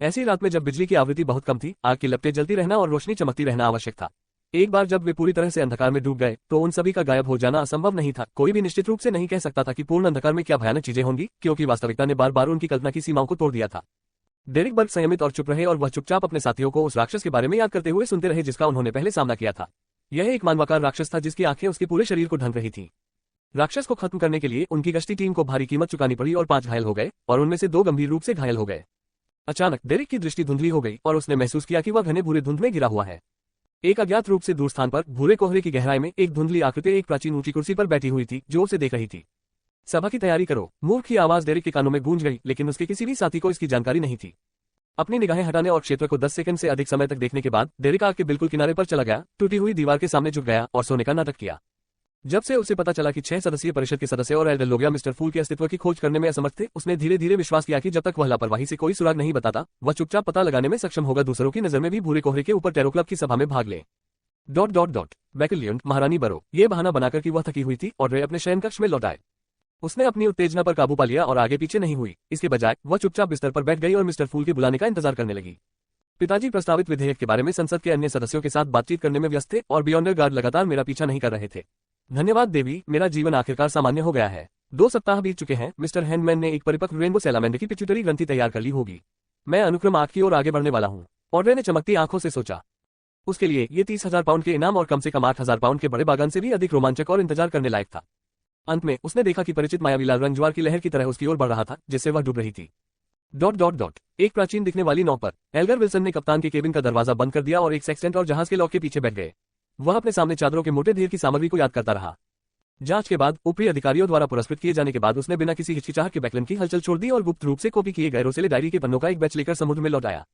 ऐसी रात में जब बिजली की आवृत्ति बहुत कम थी, आग की लपटें जलती रहना और रोशनी चमकती रहना आवश्यक था। एक बार जब वे पूरी तरह से अंधकार में डूब गए तो उन सभी का गायब हो जाना असंभव नहीं था। कोई भी निश्चित रूप से नहीं कह सकता था कि पूर्ण अंधकार में क्या भयानक चीजें होंगी, क्योंकि वास्तविकता ने बार बार उनकी कल्पना की सीमाओं को तोड़ दिया था। डेरिक बर्ग संयमित और चुप रहे और वह चुपचाप अपने साथियों को उस राक्षस के बारे में याद करते हुए सुनते रहे जिसका उन्होंने पहले सामना किया था। यह एक मानवाकार राक्षस था जिसकी आंखें उसके पूरे शरीर को ढंक रही थीं। राक्षस को खत्म करने के लिए उनकी गश्ती टीम को भारी कीमत चुकानी पड़ी और 5 घायल हो गए और उनमें से 2 गंभीर रूप से घायल हो गए। अचानक डेरिक की दृष्टि धुंधली हो गई और उसने महसूस किया कि वह घने भूरे धुंध में गिरा हुआ है। एक अज्ञात रूप से दूर स्थान पर भूरे कोहरे की गहराई में एक धुंधली आकृति एक प्राचीन ऊंची कुर्सी पर बैठी हुई थी जो उसे देख रही थी। सभा की तैयारी करो, मूर्ख की आवाज डेरिक के कानों में गूंज गई, लेकिन उसके किसी भी साथी को इसकी जानकारी नहीं थी। अपनी निगाहें हटाने और क्षेत्र को 10 सेकंड से अधिक समय तक देखने के बाद डेरिक आग के बिल्कुल किनारे पर चला गया, टूटी हुई दीवार के सामने झुक गया और सोने का नाटक किया। जब से उसे पता चला कि 6 सदस्यीय परिषद के सदस्य और एल्डर लोगिया मिस्टर फूल के अस्तित्व की खोज करने में असमर्थ थे, उसने धीरे धीरे विश्वास किया कि जब तक वह लापरवाही से कोई सुराग नहीं बताता, वह चुपचाप पता लगाने में सक्षम होगा। दूसरों की नजर में भी भूरे कोहरे के ऊपर टैरो क्लब की सभा में भाग ले। बैकलियन महारानी बरो ये बहाना बनाकर कि वह थकी हुई थी और वे अपने शयन कक्ष में लौट आए। उसने अपनी उत्तेजना पर काबू पा लिया और आगे पीछे नहीं हुई। इसके बजाय वह चुपचाप बिस्तर पर बैठ गई और मिस्टर फूल के बुलाने का इंतजार करने लगी। पिताजी प्रस्तावित विधेयक के बारे में संसद के अन्य सदस्यों के साथ बातचीत करने में व्यस्त थे और बियॉन्डर गार्ड लगातार मेरा पीछा नहीं कर रहे थे। धन्यवाद देवी, मेरा जीवन आखिरकार सामान्य हो गया है। 2 सप्ताह बीत चुके हैं। मिस्टर हैंडमैन ने एक परिपक्व रेनबो सैलामेंडर की पिट्यूटरी ग्रंथि तैयार कर ली होगी। मैं अनुक्रम 8 की ओर आगे बढ़ने वाला हूँ। ऑड्रे ने चमकती आंखों से सोचा। उसके लिए ये 30,000 पाउंड के इनाम और कम से कम 8,000 पाउंड के बड़े बागान से भी अधिक रोमांचक और इंतजार करने लायक था। अंत में उसने देखा कि परिचित मायावी लाल रंग ज्वार की लहर की तरह उसकी ओर बढ़ रहा था जिससे वह डूब रही थी। एक प्राचीन दिखने वाली नौ पर एल्गर विल्सन ने कप्तान के केबिन का दरवाजा बंद कर दिया और एक सेक्सटेंट और जहाज के लॉक के पीछे बैठ गए। वह अपने सामने चादरों के मोटे ढेर की सामग्री को याद करता रहा। जांच के बाद ऊपरी अधिकारियों द्वारा पुरस्कृत किए जाने के बाद उसने बिना किसी हिचकिचाहट के बैकलन की हलचल छोड़ दी और गुप्त रूप से कॉपी किए गए रोसेले डायरी के पन्नों का एक बैच लेकर समुद्र में लौट आया।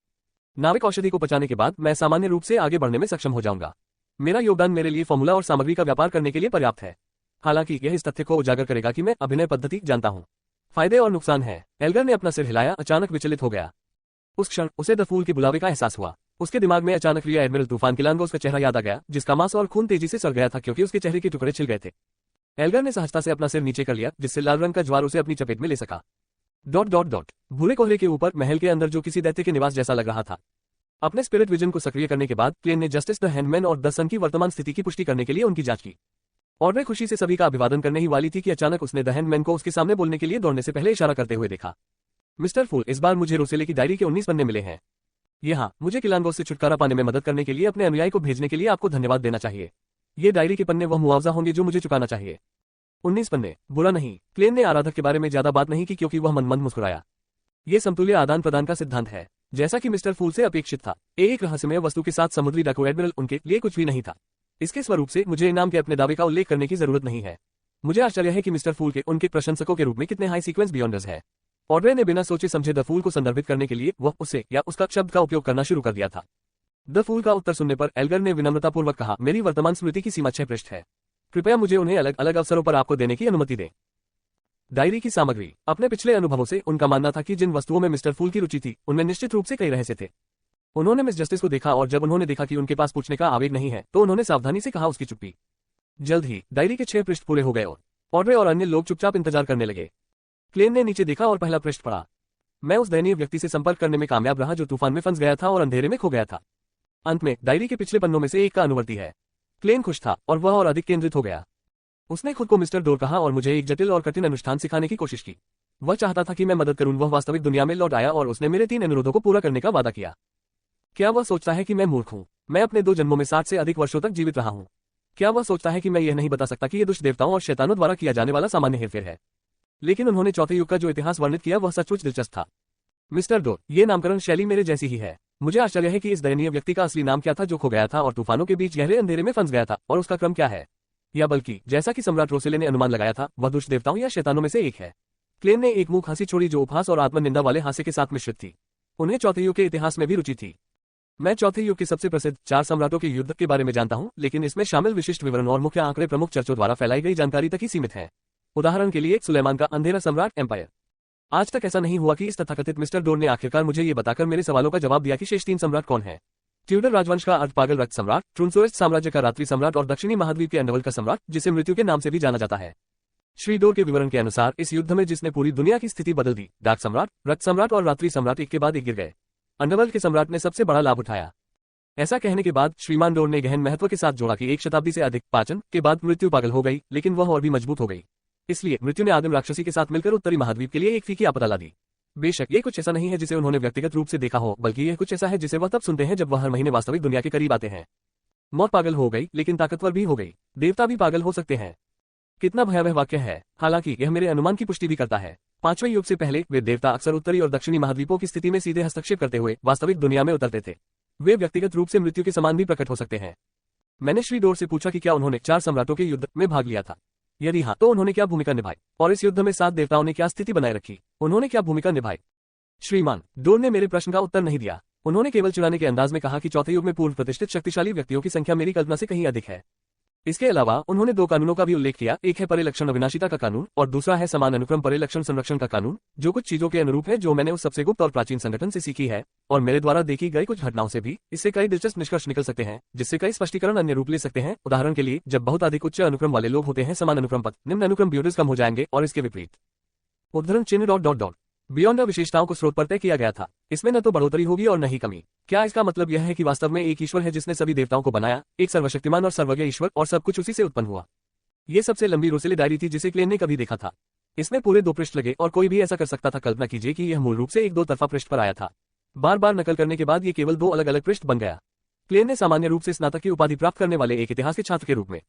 नाविक औषधि को पचाने के बाद मैं सामान्य रूप से आगे बढ़ने में सक्षम हो जाऊंगा। मेरा योगदान मेरे लिए फॉर्मूला और सामग्री का व्यापार करने के लिए पर्याप्त है। हालांकि यह इस तथ्य को उजागर करेगा कि मैं अभिनय पद्धति जानता हूं। फायदे और नुकसान है। एल्गर ने अपना सिर हिलाया, अचानक विचलित हो गया। उस क्षण उसे द फूल के बुलावे का एहसास हुआ। उसके दिमाग में अचानक रिया एडमिरल तूफान किलांगोस का चेहरा याद आ गया, जिसका मांस और खून तेजी से सड़ गया था क्योंकि उसके चेहरे के टुकड़े छिल गए थे। एल्गर ने सहजता से अपना सिर नीचे कर लिया, जिससे लाल रंग का ज्वार उसे अपनी चपेट में ले सका। भूरे कोहरे के ऊपर महल के अंदर जो किसी दैत्य के निवास जैसा लग रहा था। अपने स्पिरिट विजन को सक्रिय करने के बाद क्लेन ने जस्टिस द हैंडमैन और द सन की वर्तमान स्थिति की पुष्टि करने के लिए उनकी जांच की। ऑड्रे खुशी से सभी का अभिवादन करने ही वाली थी कि अचानक उसने द हैंडमैन को उसके सामने बोलने के लिए दौड़ने से पहले इशारा करते हुए देखा। मिस्टर फूल, इस बार मुझे रोसेले की डायरी के 19 पन्ने मिले हैं। यहाँ मुझे किलांगोस से छुटकारा पाने में मदद करने के लिए अपने अनुयायी को भेजने के लिए आपको धन्यवाद देना चाहिए। ये डायरी के पन्ने वह मुआवजा होंगे जो मुझे चुकाना चाहिए। 19 पन्ने, बुरा नहीं। क्लेन ने आराधक के बारे में ज्यादा बात नहीं की क्योंकि वह मन मुस्कुराया। ये समतुल्य आदान प्रदान का सिद्धांत है, जैसा कि मिस्टर फूल से अपेक्षित था। एक रहस्यमय वस्तु के साथ समुद्री डाकू एडमिरल उनके लिए कुछ भी नहीं था। इसके स्वरूप से मुझे इनाम के अपने दावे का उल्लेख करने की जरूरत नहीं है। मुझे आश्चर्य है कि मिस्टर फूल के उनके प्रशंसकों के रूप में कितने हाई सीक्वेंस बियॉन्डर्स है। ऑड्रे ने बिना सोचे समझे द फूल को संदर्भित करने के लिए वह उससे या उसका शब्द का उपयोग करना शुरू कर दिया था। द फूल का उत्तर सुनने पर एल्गर ने विनम्रतापूर्वक कहा, मेरी वर्तमान स्मृति की सीमा 6 पृष्ठ है। कृपया मुझे उन्हें अलग अलग अवसरों पर आपको देने की अनुमति दें। डायरी की सामग्री। अपने पिछले अनुभवों से उनका मानना था कि जिन वस्तुओं में मिस्टर फूल की रुचि थी उनमें निश्चित रूप से कई रहस्य थे। उन्होंने मिस जस्टिस को देखा और जब उन्होंने देखा कि उनके पास पूछने का आवेग नहीं है तो उन्होंने सावधानी से कहा उसकी चुप्पी। जल्द ही डायरी के 6 पृष्ठ पूरे हो गए और ऑड्रे और अन्य लोग चुपचाप इंतजार करने लगे। क्लेन ने नीचे देखा और पहला पृष्ठ पढ़ा। मैं उस दयनीय व्यक्ति से संपर्क करने में कामयाब रहा जो तूफान में फंस गया था और अंधेरे में खो गया था। अंत में डायरी के पिछले पन्नों में से एक का अनुवर्ती है। क्लेन खुश था और वह और अधिक केंद्रित हो गया। उसने खुद को मिस्टर डोर कहा और मुझे एक जटिल और कठिन अनुष्ठान सिखाने की कोशिश की। वह चाहता था कि मैं मदद करूं। वह वास्तविक दुनिया में लौट आया और उसने मेरे 3 अनुरोधों को पूरा करने का वादा किया। क्या वह सोचता है कि मैं मूर्ख हूं? मैं अपने 2 जन्मों में 60 से अधिक वर्षों तक जीवित रहा हूं। क्या वह सोचता है कि मैं यह नहीं बता सकता कि यह दुष्ट देवताओं और शैतानों द्वारा किया जाने वाला सामान्य हेरफेर है? लेकिन उन्होंने चौथे युग का जो इतिहास वर्णित किया वह सचमुच दिलचस्प था। मिस्टर डोर, ये नामकरण शैली मेरे जैसी ही है। मुझे आश्चर्य है कि इस दयनीय व्यक्ति का असली नाम क्या था जो खो गया था और तूफानों के बीच गहरे अंधेरे में फंस गया था, और उसका क्रम क्या है, या बल्कि जैसा कि सम्राट रोसेले ने अनुमान लगाया था वह दुष्ट देवताओं या शैतानों में से एक है। क्लेन ने एक मूक हंसी छोड़ी जो उपहास और आत्मनिंदा वाले हास्य के साथ मिश्रित थी। उन्हें चौथे युग के इतिहास में भी रुचि थी। मैं चौथे युग के सबसे प्रसिद्ध 4 सम्राटों के युद्ध के बारे में जानता हूं, लेकिन इसमें शामिल विशिष्ट विवरण और मुख्य आंकड़े प्रमुख चर्चों द्वारा फैलाई गई जानकारी तक ही सीमित हैं। उदाहरण के लिए सुलेमान का अंधेरा सम्राट एम्पायर। आज तक ऐसा नहीं हुआ कि इस तथाकथित मिस्टर डोर ने आखिरकार मुझे ये बताकर मेरे सवालों का जवाब दिया कि शेष 3 सम्राट कौन है। ट्यूडर राजवंश का अर्धपागल रक्त सम्राट, ट्रुनसोएस्ट साम्राज्य का रात्रि सम्राट और दक्षिणी महाद्वीप के अंडरवर्ल्ड का सम्राट, जिसे मृत्यु के नाम से भी जाना जाता है। श्री डोर के विवरण के अनुसार इस युद्ध में जिसने पूरी दुनिया की स्थिति बदल दी, डार्क सम्राट, रक्त सम्राट और रात्रि सम्राट एक के बाद एक गिर गए। अंडरवर्ल्ड के सम्राट ने सबसे बड़ा लाभ उठाया। ऐसा कहने के बाद श्रीमान डोर ने गहन महत्व के साथ जोड़ा कि 1 शताब्दी से अधिक पाचन के बाद मृत्यु पागल हो गई, लेकिन वह और भी मजबूत हो गई। इसलिए मृत्यु ने आदिम राक्षसी के साथ मिलकर उत्तरी महाद्वीप के लिए एक फीकी आपदा ला दी। बेशक ये कुछ ऐसा नहीं है जिसे उन्होंने व्यक्तिगत रूप से देखा हो, बल्कि यह कुछ ऐसा है जिसे वह तब सुनते हैं जब वह हर महीने वास्तविक दुनिया के करीब आते हैं। मौत पागल हो गई, लेकिन ताकतवर भी हो गई। देवता भी पागल हो सकते हैं। कितना भयावह वाक्य है। हालांकि यह मेरे अनुमान की पुष्टि भी करता है। 5वें युग से पहले वे देवता अक्सर उत्तरी और दक्षिणी महाद्वीपों की स्थिति में सीधे हस्तक्षेप करते हुए वास्तविक दुनिया में उतरते थे। वे व्यक्तिगत रूप से मृत्यु के समान भी प्रकट हो सकते हैं। मैंने श्री डोर से पूछा कि क्या उन्होंने 4 सम्राटों के युद्ध में भाग लिया था। यदि हाँ, तो उन्होंने क्या भूमिका निभाई, और इस युद्ध में 7 देवताओं ने क्या स्थिति बनाए रखी, उन्होंने क्या भूमिका निभाई। श्रीमान डोर ने मेरे प्रश्न का उत्तर नहीं दिया। उन्होंने केवल चिढ़ाने के अंदाज में कहा कि चौथे युग में पूर्व प्रतिष्ठित शक्तिशाली व्यक्तियों की संख्या मेरी कल्पना से कहीं अधिक है। इसके अलावा उन्होंने 2 कानूनों का भी उल्लेख किया, एक है परिलक्षण अविनाशिता का कानून और दूसरा है समान अनुक्रम परिलक्षण संरक्षण का कानून, जो कुछ चीजों के अनुरूप है जो मैंने उस सबसे गुप्त और प्राचीन संगठन से सीखी है, और मेरे द्वारा देखी गई कुछ घटनाओं से भी इससे कई दिलचस्प निष्कर्ष निकल सकते हैं, जिससे कई स्पष्टीकरण अन्य रूप ले सकते हैं। उदाहरण के लिए, जब बहुत अधिक उच्च अनुक्रम वाले लोग होते हैं, समान अनुक्रम पद निम्न अनुक्रम ब्यूडर्स कम हो जाएंगे, और इसके विपरीत। उद्धरण चिन्ह ... बियॉन्ड विशेषताओं को स्रोत पर तय किया गया था। इसमें न तो बढ़ोतरी होगी और न ही कमी। क्या इसका मतलब यह है कि वास्तव में एक ईश्वर है जिसने सभी देवताओं को बनाया, एक सर्वशक्तिमान और सर्वज्ञ ईश्वर, और सब कुछ उसी से उत्पन्न हुआ। ये सबसे लंबी रोसेले डायरी थी जिसे क्लेन ने कभी देखा था। इसमें पूरे 2 पृष्ठ लगे और कोई भी ऐसा कर सकता था। कल्पना कीजिए कि यह मूल रूप से एक 2 तरफा पृष्ठ पर आया था। बार बार नकल करने के बाद ये केवल 2 अलग अलग पृष्ठ बन गया। क्लेन ने सामान्य रूप से स्नातक की उपाधि प्राप्त करने वाले एक इतिहास के छात्र के रूप में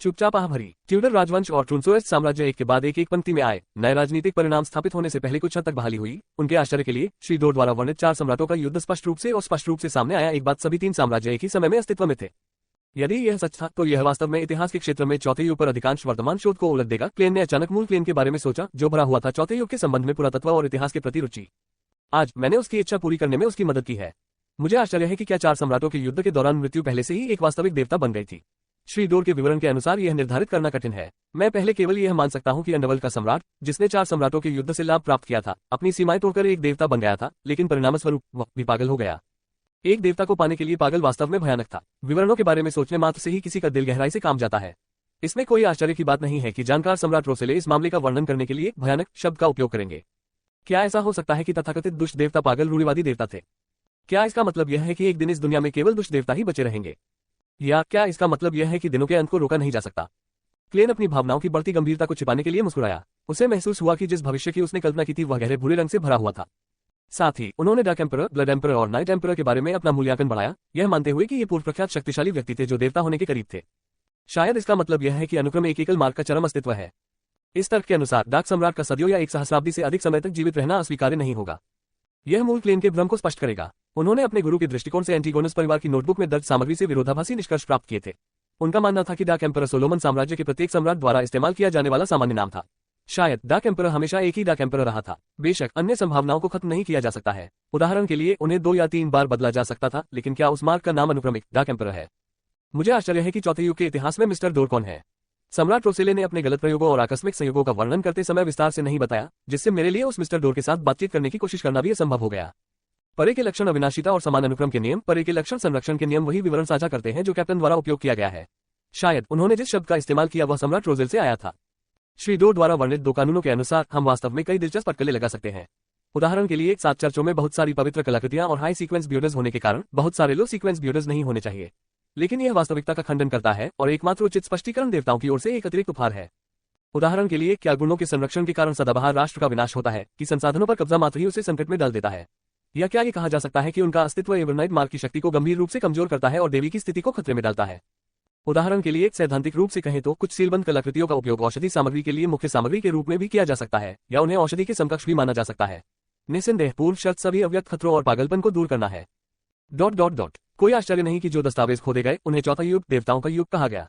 चुपचाप आह भरी। ट्यूडर राजवंश और ट्रूनसोएस्ट साम्राज्य एक के बाद एक पंक्ति में आए। नए राजनीतिक परिणाम स्थापित होने से पहले कुछ हद तक बहाली हुई। उनके आश्चर्य के लिए श्री डोर द्वारा वर्णित 4 सम्राटों का युद्ध स्पष्ट रूप से सामने आया। एक बात, सभी 3 साम्राज्य एक ही समय में अस्तित्व में थे। यदि यह सच था तो यह वास्तव में इतिहास के क्षेत्र में चौथे युग पर अधिकांश वर्तमान शोध को उलट देगा। क्लेन ने अचानक मूल क्लेन के बारे में सोचा, जो भरा हुआ था चौथे युग के संबंध में पुरातत्व और इतिहास के प्रति रुचि। आज मैंने उसकी इच्छा पूरी करने में उसकी मदद की है। मुझे आश्चर्य है कि क्या 4 सम्राटों के युद्ध के दौरान मृत्यु पहले से ही एक वास्तविक देवता बन गई थी। श्री डोर के विवरण के अनुसार यह निर्धारित करना कठिन है। मैं पहले केवल यह मान सकता हूं कि अंडरवर्ल्ड का सम्राट, जिसने 4 सम्राटों के युद्ध से लाभ प्राप्त किया था, अपनी सीमाएं तोड़कर एक देवता बन गया था, लेकिन परिणामस्वरूप वह भी पागल हो गया। एक देवता को पाने के लिए पागल वास्तव में भयानक था। विवरणों के बारे में सोचने मात्र से ही किसी का दिल गहराई से काम जाता है। इसमें कोई आश्चर्य की बात नहीं है कि जानकार सम्राट रोसेले इस मामले का वर्णन करने के लिए भयानक शब्द का उपयोग करेंगे। क्या ऐसा हो सकता है कि तथाकथित दुष्ट देवता पागल रूढ़िवादी देवता थे? क्या इसका मतलब यह है कि एक दिन इस दुनिया में केवल दुष्ट देवता ही बचे रहेंगे? या क्या इसका मतलब यह है कि दिनों के अंत को रोका नहीं जा सकता? क्लेन अपनी भावनाओं की बढ़ती गंभीरता को छिपाने के लिए मुस्कुराया। उसे महसूस हुआ कि जिस भविष्य की उसने कल्पना की थी वह गहरे भूरे रंग से भरा हुआ था। साथ ही उन्होंने डार्क एम्परर, ब्लड एम्परर और नाइट एम्परर के बारे में अपना मूल्यांकन बढ़ाया, यह मानते हुए कि ये पूर्व प्रख्यात शक्तिशाली व्यक्ति थे जो देवता होने के करीब थे। शायद इसका मतलब यह है कि अनुक्रम एक एकल मार्ग का चरम अस्तित्व है। इस तर्क के अनुसार डार्क सम्राट का सदियों या 1 सहस्राब्दी से अधिक समय तक जीवित रहना अस्वीकार्य नहीं होगा। यह मूल क्लेन के भ्रम को स्पष्ट करेगा। उन्होंने अपने गुरु के दृष्टिकोण से एंटीगोनस परिवार की नोटबुक में दर्ज सामग्री से विरोधाभासी निष्कर्ष प्राप्त किए थे। उनका मानना था कि डार्क एम्परर सोलोमन साम्राज्य के प्रत्येक सम्राट द्वारा इस्तेमाल किया जाने वाला सामान्य नाम था। शायद डार्क एम्परर हमेशा एक ही डार्क एम्परर रहा था। बेशक अन्य संभावनाओं को खत्म नहीं किया जा सकता है। उदाहरण के लिए उन्हें 2 या 3 बार बदला जा सकता था, लेकिन क्या उस मार्ग का नाम अनुक्रमिक डार्क एम्परर है? मुझे आश्चर्य है कि चौथे युग के इतिहास में मिस्टर डोर कौन है? सम्राट रोसेले ने अपने गलत प्रयोगों और आकस्मिक संयोगों का वर्णन करते समय विस्तार से नहीं बताया, जिससे मेरे लिए उस मिस्टर डोर के साथ बातचीत करने की कोशिश करना भी असंभव हो गया। परे के लक्षण अविनाशिता और समान अनुक्रम के नियम, परे के लक्षण संरक्षण के नियम वही विवरण साझा करते हैं जो कैप्टन द्वारा उपयोग किया गया है। शायद उन्होंने जिस शब्द का इस्तेमाल किया वह सम्राट रोजेल से आया था। श्री डोर द्वारा वर्णित 2 कानूनों के अनुसार हम वास्तव में कई दिलचस्प अटकलें लगा सकते हैं। उदाहरण के लिए 7 चर्चों में बहुत सारी पवित्र कलाकृतियां और हाई सीक्वेंस ब्यूडर्स होने के कारण बहुत सारे लो सीक्वेंस ब्यूडर्स नहीं होने चाहिए। लेकिन यह वास्तविकता का खंडन करता है और एकमात्र उचित स्पष्टीकरण देवताओं की ओर से एक अतिरिक्त उपहार है। उदाहरण के लिए, क्या गुणों के संरक्षण के कारण सदाबहार राष्ट्र का विनाश होता है कि संसाधनों पर कब्जा मात्र ही उसे संकट में डाल देता है? या क्या ये कहा जा सकता है कि उनका अस्तित्व एवरनाइट मार्ग की शक्ति को गंभीर रूप से कमजोर करता है और देवी की स्थिति को खतरे में डालता है? उदाहरण के लिए, सैद्धांतिक रूप से कहें तो कुछ सीलबंद कलाकृतियों का उपयोग औषधि सामग्री के लिए मुख्य सामग्री के रूप में भी किया जा सकता है, या उन्हें औषधि के समकक्ष भी माना जा सकता है। निस्संदेह पूर्व शर्त सभी अव्यक्त खतरों और पागलपन को दूर करना है। ... कोई आश्चर्य नहीं कि जो दस्तावेज खोदे गए उन्हें चौथा युग, देवताओं का युग कहा गया।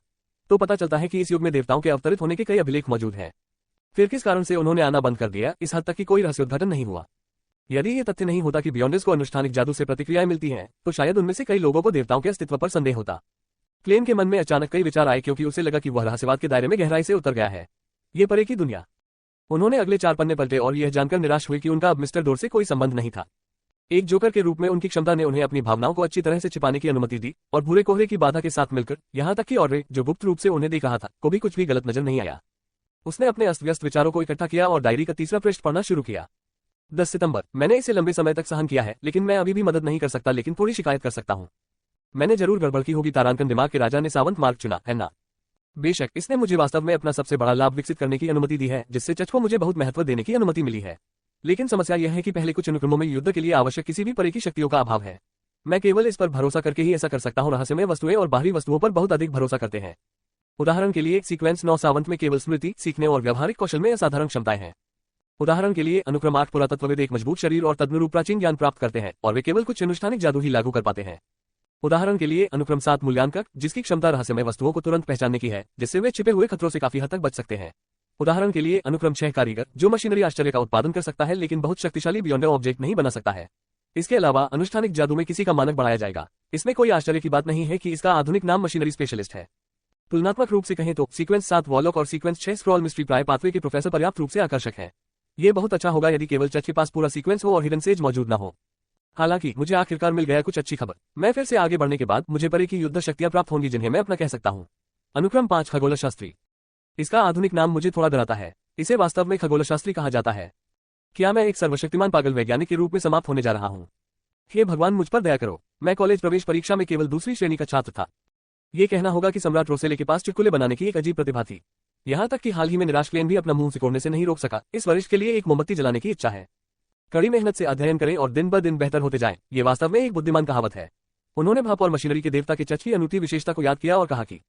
तो पता चलता है कि इस युग में देवताओं के अवतरित होने के कई अभिलेख मौजूद हैं। फिर किस कारण से उन्होंने आना बंद कर दिया? इस हद तक कि कोई रहस्योद्घाटन नहीं हुआ। यदि ये तथ्य नहीं होता कि बियॉन्डर्स को अनुष्ठानिक जादू से प्रतिक्रियाएं मिलती हैं, तो शायद उनमें से कई लोगों को देवताओं के अस्तित्व पर संदेह होता। क्लेन के मन में अचानक कई विचार आए क्योंकि उसे लगा कि वह रहस्यवाद के दायरे में गहराई से उतर गया है। ये परे की दुनिया। उन्होंने अगले 4 पन्ने पलटे और यह जानकर निराश हुए कि उनका अब मिस्टर डोर से कोई संबंध नहीं था। एक जोकर के रूप में उनकी क्षमता ने उन्हें अपनी भावनाओं को अच्छी तरह से छिपाने की अनुमति दी, और भूरे कोहरे की बाधा के साथ मिलकर यहां तक कि ऑड्रे, जो गुप्त रूप से उन्हें देख रहा था, को भी कुछ भी गलत नजर नहीं आया। उसने अपने अस्त व्यस्त विचारों को इकट्ठा किया और डायरी का 3रा पृष्ठ पढ़ना शुरू किया। 10 सितंबर। मैंने इसे लंबे समय तक सहन किया है, लेकिन मैं अभी भी मदद नहीं कर सकता, लेकिन थोड़ी शिकायत कर सकता हूँ। मैंने जरूर गड़बड़ की होगी। तारांकन दिमाग के राजा ने सावंत मार्ग चुना है ना? बेशक, इसने मुझे वास्तव में अपना सबसे बड़ा लाभ विकसित करने की अनुमति दी है, जिससे चच को मुझे बहुत महत्व देने की अनुमति मिली है। लेकिन समस्या यह है कि पहले कुछ अनुक्रमों में युद्ध के लिए आवश्यक किसी भी तरह की शक्तियों का अभाव है। मैं केवल इस पर भरोसा करके ही ऐसा कर सकता हूँ। रहस्यमय वस्तुएं और बाहरी वस्तुओं पर बहुत अधिक भरोसा करते हैं। उदाहरण के लिए सीक्वेंस 9 सावंत में केवल स्मृति, सीखने और व्यावहारिक कौशल में असाधारण क्षमताएं हैं। उदाहरण के लिए अनुक्रम 8 पुरातत्वविद एक मजबूत शरीर और तदनुरूप प्राचीन ज्ञान प्राप्त करते हैं, और वे केवल कुछ अनुष्ठानिक जादू ही लागू कर पाते हैं। उदाहरण के लिए अनुक्रम 7 मूल्यांकक, जिसकी क्षमता रहस्यमय वस्तुओं को तुरंत पहचानने की है, जिससे वे छिपे हुए खतरों से काफी हद तक बच सकते हैं। उदाहरण के लिए अनुक्रम 6 कारीगर, जो मशीनरी आश्चर्य का उत्पादन कर सकता है लेकिन बहुत शक्तिशाली बियॉन्ड ऑब्जेक्ट नहीं बना सकता है। इसके अलावा अनुष्ठानिक जादू में किसी का मानक बढ़ाया जाएगा। इसमें कोई आश्चर्य की बात नहीं है कि इसका आधुनिक नाम मशीनरी स्पेशलिस्ट है। तुलनात्मक रूप से कहें तो सीक्वेंस 7 वॉलॉक और सीक्वेंस 6 स्क्रॉल मिस्ट्री प्राय पाथवे के प्रोफेसर पर्याप्त रूप से आकर्षक है। ये बहुत अच्छा होगा यदि केवल चच के पास पूरा सीक्वेंस हो और हिडन सेज मौजूद न हो। हालांकि मुझे आखिरकार मिल गया कुछ अच्छी खबर। मैं फिर से आगे बढ़ने के बाद मुझे परे की युद्ध शक्तियां प्राप्त होंगी जिन्हें मैं अपना कह सकता हूं। अनुक्रम 5 खगोलशास्त्री। इसका आधुनिक नाम मुझे थोड़ा डराता है। इसे वास्तव में खगोलशास्त्री कहा जाता है। क्या मैं एक सर्वशक्तिमान पागल वैज्ञानिक के रूप में समाप्त होने जा रहा हूं? हे भगवान, मुझ पर दया करो। मैं कॉलेज प्रवेश परीक्षा में केवल दूसरी श्रेणी का छात्र था। ये कहना होगा कि सम्राट रोसेले के पास चुटकुले बनाने की एक अजीब प्रतिभा थी। यहां तक कि हाल ही में निराश क्लेन भी अपना मुंह सिकोड़ने से नहीं रोक सका। इस वरिष्ठ के लिए एक मोमबत्ती जलाने की इच्छा है। कड़ी मेहनत से अध्ययन करें और दिन ब दिन बेहतर होते जाएं। ये वास्तव में एक बुद्धिमान कहावत है। उन्होंने भाप और मशीनरी के देवता के चच की अनूठी विशेषता को याद किया और कहा कि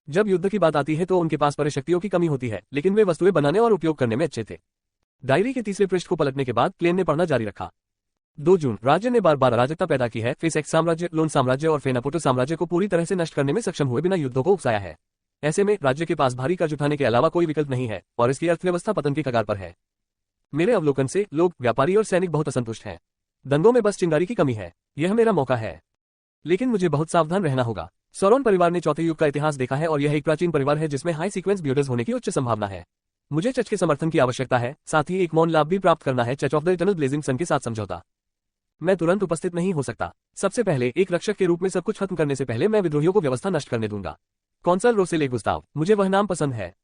जब युद्ध की बात आती है तो उनके पास परे शक्तियों की कमी होती है, लेकिन वे वस्तुएं बनाने और उपयोग करने में अच्छे थे। डायरी के तीसरे पृष्ठ को पलटने के बाद क्लेन ने पढ़ना जारी रखा। 2 जून, राज्य ने बार बार अराजकता पैदा की है। फेस एक्स साम्राज्य, लोन साम्राज्य और फेनापोटो साम्राज्य को पूरी तरह से नष्ट करने में सक्षम हुए बिना युद्धों को उकसाया है। ऐसे में राज्य के पास भारी कर्ज उठाने के अलावा कोई विकल्प नहीं है और इसकी अर्थव्यवस्था पतन की कगार पर है। मेरे अवलोकन से लोग, व्यापारी और सैनिक बहुत असंतुष्ट हैं। दंगों में बस चिंगारी की कमी है। यह मेरा मौका है, लेकिन मुझे बहुत सावधान रहना होगा। सौरोन परिवार ने चौथे युग का इतिहास देखा है और यह एक प्राचीन परिवार है जिसमें हाई सीक्वेंस बिल्डर्स होने की उच्च संभावना है। मुझे चच के समर्थन की आवश्यकता है, साथ ही एक मौन लाभ भी प्राप्त करना है। चच ऑफ द इटर्नल ब्लेजिंग सन के साथ समझौता। मैं तुरंत उपस्थित नहीं हो सकता। सबसे पहले एक रक्षक के रूप में सब कुछ खत्म करने से पहले मैं विद्रोहियों को व्यवस्था नष्ट करने दूंगा। कौंसल रोसेले गुस्ताव, मुझे वह नाम पसंद है।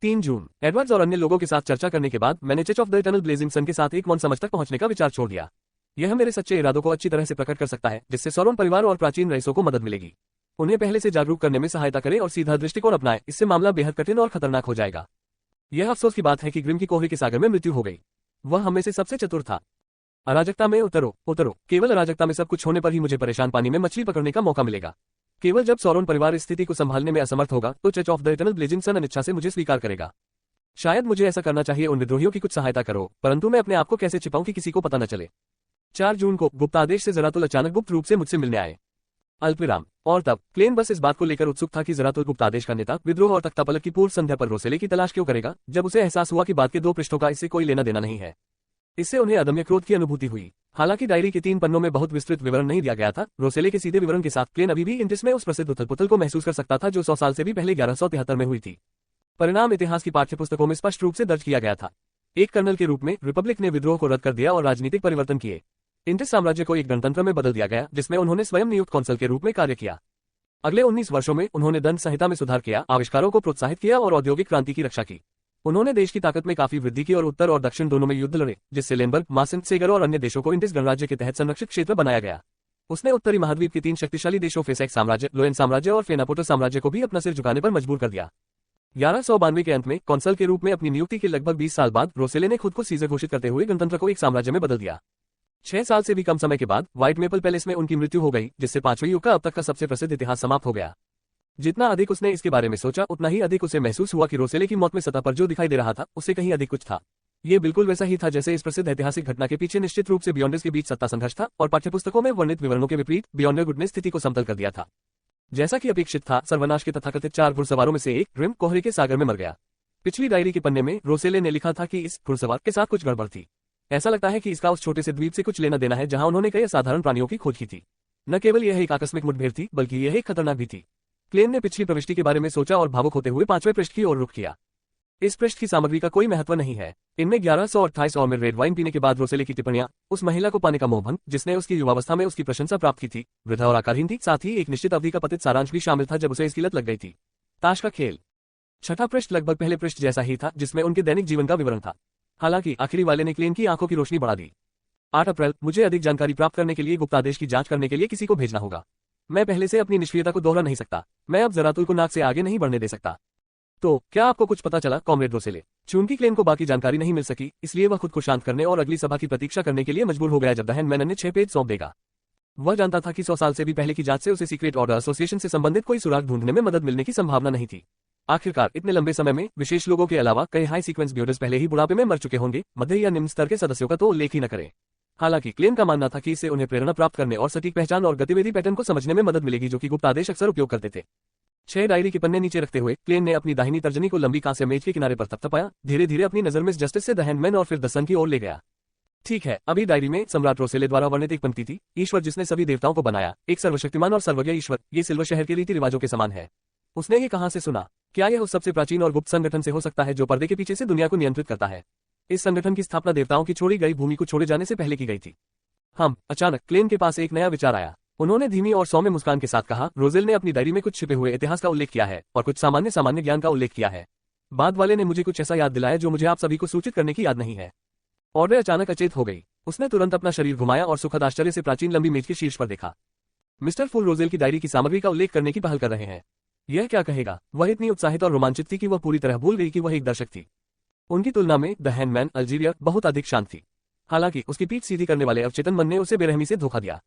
3 जून, एडवर्ड्स और अन्य लोगों के साथ चर्चा करने के बाद मैंने चच ऑफ द इटर्नल ब्लेजिंग सन के साथ एक मौन समझ तक पहुंचने का विचार छोड़ दिया। यह मेरे सच्चे इरादों को अच्छी तरह से प्रकट कर सकता है, जिससे सौरोन परिवार और प्राचीन रईसों को मदद मिलेगी। उन्हें पहले से जागरूक करने में सहायता करें और सीधा दृष्टिकोण अपनाएं। इससे मामला बेहद कठिन और खतरनाक हो जाएगा। यह अफसोस की बात है कि ग्रिम की कोहरे के सागर में मृत्यु हो गई। वह हम में से सबसे चतुर था। अराजकता में उतरो। केवल अराजकता में सब कुछ होने पर ही मुझे परेशान पानी में मछली पकड़ने का मौका मिलेगा। केवल जब सौरोन परिवार इस स्थिति को संभालने में असमर्थ होगा तो चच ऑफ द इटर्नल ब्लेजिंग सन अनिच्छा से मुझे स्वीकार करेगा। शायद मुझे ऐसा करना चाहिए। उन विद्रोहियों की कुछ सहायता करो, परंतु मैं अपने आप को कैसे छिपाऊं कि किसी को पता न चले। 4 जून को गुप्तादेश से जरातुल अचानक गुप्त रूप से मुझसे मिलने आए। अल्पविराम। और तब क्लेन बस इस बात को लेकर उत्सुक था कि जरातुल गुप्तादेश का नेता विद्रोह और तख्तापलट की पूर्व संध्या पर रोसेले की तलाश क्यों करेगा, जब उसे एहसास हुआ कि बात के 2 पृष्ठों का इससे कोई लेना देना नहीं है। इससे उन्हें अदम्य क्रोध की अनुभूति हुई। हालांकि डायरी के 3 पन्नों में बहुत विस्तृत विवरण नहीं दिया गया था। रोसेले के सीधे विवरण के साथ क्लेन अभी भी इंटिस में उस प्रसिद्ध उथल-पुथल को महसूस कर सकता था जो 100 साल से भी पहले 1173 में हुई थी। परिणाम इतिहास की पाठ्यपुस्तकों में स्पष्ट रूप से दर्ज किया गया था। एक कर्नल के रूप में रिपब्लिक ने विद्रोह को रद्द कर दिया और राजनीतिक परिवर्तन किए। इंटिस साम्राज्य को एक गणतंत्र में बदल दिया गया, जिसमें उन्होंने स्वयं नियुक्त कौंसल के रूप में कार्य किया। अगले 19 वर्षों में उन्होंने दंड संहिता में सुधार किया, आविष्कारों को प्रोत्साहित किया और औद्योगिक क्रांति की रक्षा की। उन्होंने देश की ताकत में काफी वृद्धि की और उत्तर और दक्षिण दोनों में युद्ध लड़े, जिससे लेनबर्ग, मासिन, सेगर और अन्य देशों को इंटिस गणराज्य के तहत संरक्षित क्षेत्र बनाया गया। उसने उत्तरी महाद्वीप के 3 शक्तिशाली देशों फेसेक्स साम्राज्य, लोएन साम्राज्य और फेनापोटो साम्राज्य को भी अपना सिर झुकाने पर मजबूर कर दिया। 1192 के अंत में कौंसल के रूप में अपनी नियुक्ति के लगभग 20 साल बाद रोसेले ने खुद को सीजर घोषित करते हुए गणतंत्र को एक साम्राज्य में बदल दिया। 6 साल से भी कम समय के बाद व्हाइट मेपल पैलेस में उनकी मृत्यु हो गई, जिससे 5वें युग का अब तक का सबसे प्रसिद्ध इतिहास समाप्त हो गया। जितना अधिक उसने इसके बारे में सोचा, उतना ही अधिक उसे महसूस हुआ कि रोसेले की मौत में सतह पर जो दिखाई दे रहा था उससे कहीं अधिक कुछ था। ये बिल्कुल वैसा ही था जैसे इस प्रसिद्ध ऐतिहासिक घटना के पीछे निश्चित रूप से बियॉन्डर्स के बीच सत्ता संघर्ष था और पाठ्यपुस्तकों में वर्णित विवरणों के विपरीत बियॉन्डर गुड ने स्थिति को समतल कर दिया था। जैसा कि अपेक्षित था, सर्वनाश के तथाकथित 4 घुड़सवारों में से एक ग्रिम कोहरे के सागर में मर गया। पिछली डायरी के पन्ने में रोसेले ने लिखा था कि इस घुड़सवार के साथ कुछ गड़बड़ थी। ऐसा लगता है कि इसका उस छोटे से द्वीप से कुछ लेना देना है जहां उन्होंने कई असाधारण प्राणियों की खोज की थी। न केवल यह एक आकस्मिक मुठभेड़ थी, बल्कि यह एक खतरनाक भी थी। क्लेन ने पिछली प्रविष्टि के बारे में सोचा और भावुक होते हुए 5वें पृष्ठ की ओर रुख किया। इस पृष्ठ की सामग्री का कोई महत्व नहीं है। इनमें 1128 और में रेड वाइन पीने के बाद रोसेले की टिप्पणियां, उस महिला को पाने का मोहभंग जिसने उसकी युवावस्था में उसकी प्रशंसा प्राप्त की थी, वृद्धा और आकारहीन थी। साथ ही एक निश्चित अवधि का पतित सारांश भी शामिल था जब उसे इसकी लत लग गई थी। ताश का खेल। 6ठा पृष्ठ लगभग पहले पृष्ठ जैसा ही था, जिसमें उनके दैनिक जीवन का विवरण था। हालांकि आखिरी वाले ने क्लेन की आंखों की रोशनी बढ़ा दी। 8 अप्रैल, मुझे अधिक जानकारी प्राप्त करने के लिए गुप्तादेश की जांच करने के लिए किसी को भेजना होगा। मैं पहले से अपनी निष्क्रियता को दोहरा नहीं सकता। मैं अब जरातुल को नाक से आगे नहीं बढ़ने दे सकता। तो क्या आपको कुछ पता चला, कॉमरेड रोसेले? चूंकि क्लेन को बाकी जानकारी नहीं मिल सकी, इसलिए वह खुद को शांत करने और अगली सभा की प्रतीक्षा करने के लिए मजबूर हो गया जब द हैंडमैन ने 6 पेज सौंप देगा। वह जानता था कि 100 साल से भी पहले की जांच से उसे सीक्रेट ऑर्डर एसोसिएशन से संबंधित कोई सुराग ढूंढने में मदद मिलने की संभावना नहीं थी। आखिरकार इतने लंबे समय में विशेष लोगों के अलावा कई हाई सीक्वेंस ब्यूरोज पहले ही बुढ़ापे में मर चुके होंगे, मध्य या निम्न स्तर के सदस्यों का तो उल्लेख ही न करें। हालांकि क्लेन का मानना था कि इससे उन्हें प्रेरणा प्राप्त करने और सटीक पहचान और गतिविधि पैटर्न को समझने में मदद मिलेगी, जो कि गुप्त आदेश अक्सर उपयोग करते थे। 6 डायरी के पन्ने नीचे रखते हुए क्लेन ने अपनी दाहिनी तर्जनी को लंबी कांस्य मेज के किनारे पर थपथपाया, धीरे धीरे अपनी नजर मिस जस्टिस से द हैंडमैन और फिर द सन की ओर ले गया। ठीक है, अभी डायरी में सम्राट रोसेले द्वारा वर्णित एक पंक्ति थी, ईश्वर जिसने सभी देवताओं को बनाया, एक सर्वशक्तिमान और सर्वज्ञ ईश्वर, ये सिल्वर शहर के रीति रिवाजों के समान है। उसने ये कहां से सुना? क्या यह उस सबसे प्राचीन और गुप्त संगठन से हो सकता है जो पर्दे के पीछे से दुनिया को नियंत्रित करता है? इस संगठन की स्थापना देवताओं की छोड़ी गई भूमि को छोड़े जाने से पहले की गई थी। अचानक क्लेन के पास एक नया विचार आया। उन्होंने धीमी और सौम्य मुस्कान के साथ कहा, रोजेल ने अपनी डायरी में कुछ छिपे हुए इतिहास का उल्लेख किया है और कुछ सामान्य ज्ञान का उल्लेख किया है। बाद वाले ने मुझे कुछ ऐसा याद दिलाया जो मुझे आप सभी को सूचित करने की याद नहीं है। और वे अचानक अचेत हो गई। उसने तुरंत अपना शरीर घुमाया और सुखद आश्चर्य से प्राचीन लंबी मेज के शीर्ष पर देखा। मिस्टर फूल रोजेल की डायरी की सामग्री का उल्लेख करने की पहल कर रहे हैं। यह क्या कहेगा? वह इतनी उत्साहित और रोमांचित थी कि वह पूरी तरह भूल गई कि वह एक दर्शक थी। उनकी तुलना में द हैंडमैन अल्जीरिया बहुत अधिक शांत थी। हालांकि उसकी पीठ सीधी करने वाले अवचेतन मन ने उसे बेरहमी से धोखा दिया।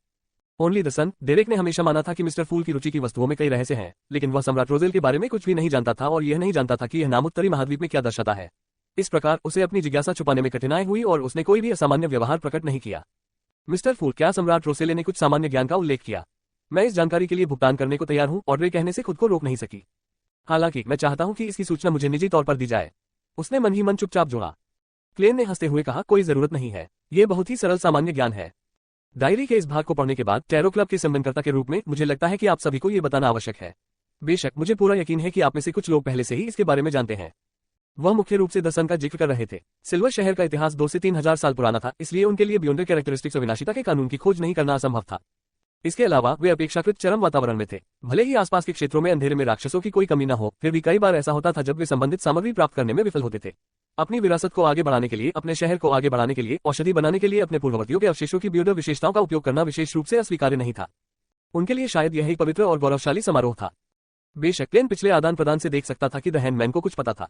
ओनली द सन, डेरेक ने हमेशा माना था कि मिस्टर फूल की रुचि की वस्तुओं में कई रहस्य हैं, लेकिन वह सम्राट रोजेल के बारे में कुछ भी नहीं जानता था और यह नहीं जानता था कि यह नाम उत्तरी महाद्वीप में क्या दर्शाता है। इस प्रकार उसे अपनी जिज्ञासा छुपाने में कठिनाई हुई और उसने कोई भी असामान्य व्यवहार प्रकट नहीं किया। मिस्टर फूल, क्या सम्राट रोसेले ने कुछ सामान्य ज्ञान का उल्लेख किया? मैं इस जानकारी के लिए भुगतान करने को तैयार हूं, और वे कहने से खुद को रोक नहीं सकी। हालांकि मैं चाहता हूं कि इसकी सूचना मुझे निजी तौर पर दी जाए। उसने मन ही मन चुपचाप जोड़ा। क्लेन ने हंसते हुए कहा, कोई जरूरत नहीं है, यह बहुत ही सरल सामान्य ज्ञान है। डायरी के इस भाग को पढ़ने के बाद टैरो क्लब के संबंधकर्ता के रूप में मुझे लगता है कि आप सभी को यह बताना आवश्यक है। बेशक मुझे पूरा यकीन है कि आप में से कुछ लोग पहले से ही इसके बारे में जानते हैं। वह मुख्य रूप से द सन का जिक्र कर रहे थे। सिल्वर शहर का इतिहास 2 से 3 हजार साल पुराना था, इसलिए उनके लिए बियॉन्ड कैरेक्टरिस्टिक्स अविनाशिता के कानून की खोज नहीं करना असंभव था। इसके अलावा वे अपेक्षाकृत चरम वातावरण में थे। भले ही आसपास के क्षेत्रों में अंधेरे में राक्षसों की कोई कमी न हो, फिर भी कई बार ऐसा होता था जब वे संबंधित सामग्री प्राप्त करने में विफल होते थे। अपनी विरासत को आगे बढ़ाने के लिए, अपने शहर को आगे बढ़ाने के लिए, औषधि बनाने के लिए अपने पूर्ववर्तियों के अवशेषों की बियॉन्ड विशेषताओं का उपयोग करना विशेष रूप से अस्वीकार्य नहीं था। उनके लिए शायद यह एक पवित्र और गौरवशाली समारोह था। बेशक क्लेन पिछले आदान प्रदान से देख सकता था कि द हैंडमैन को कुछ पता था।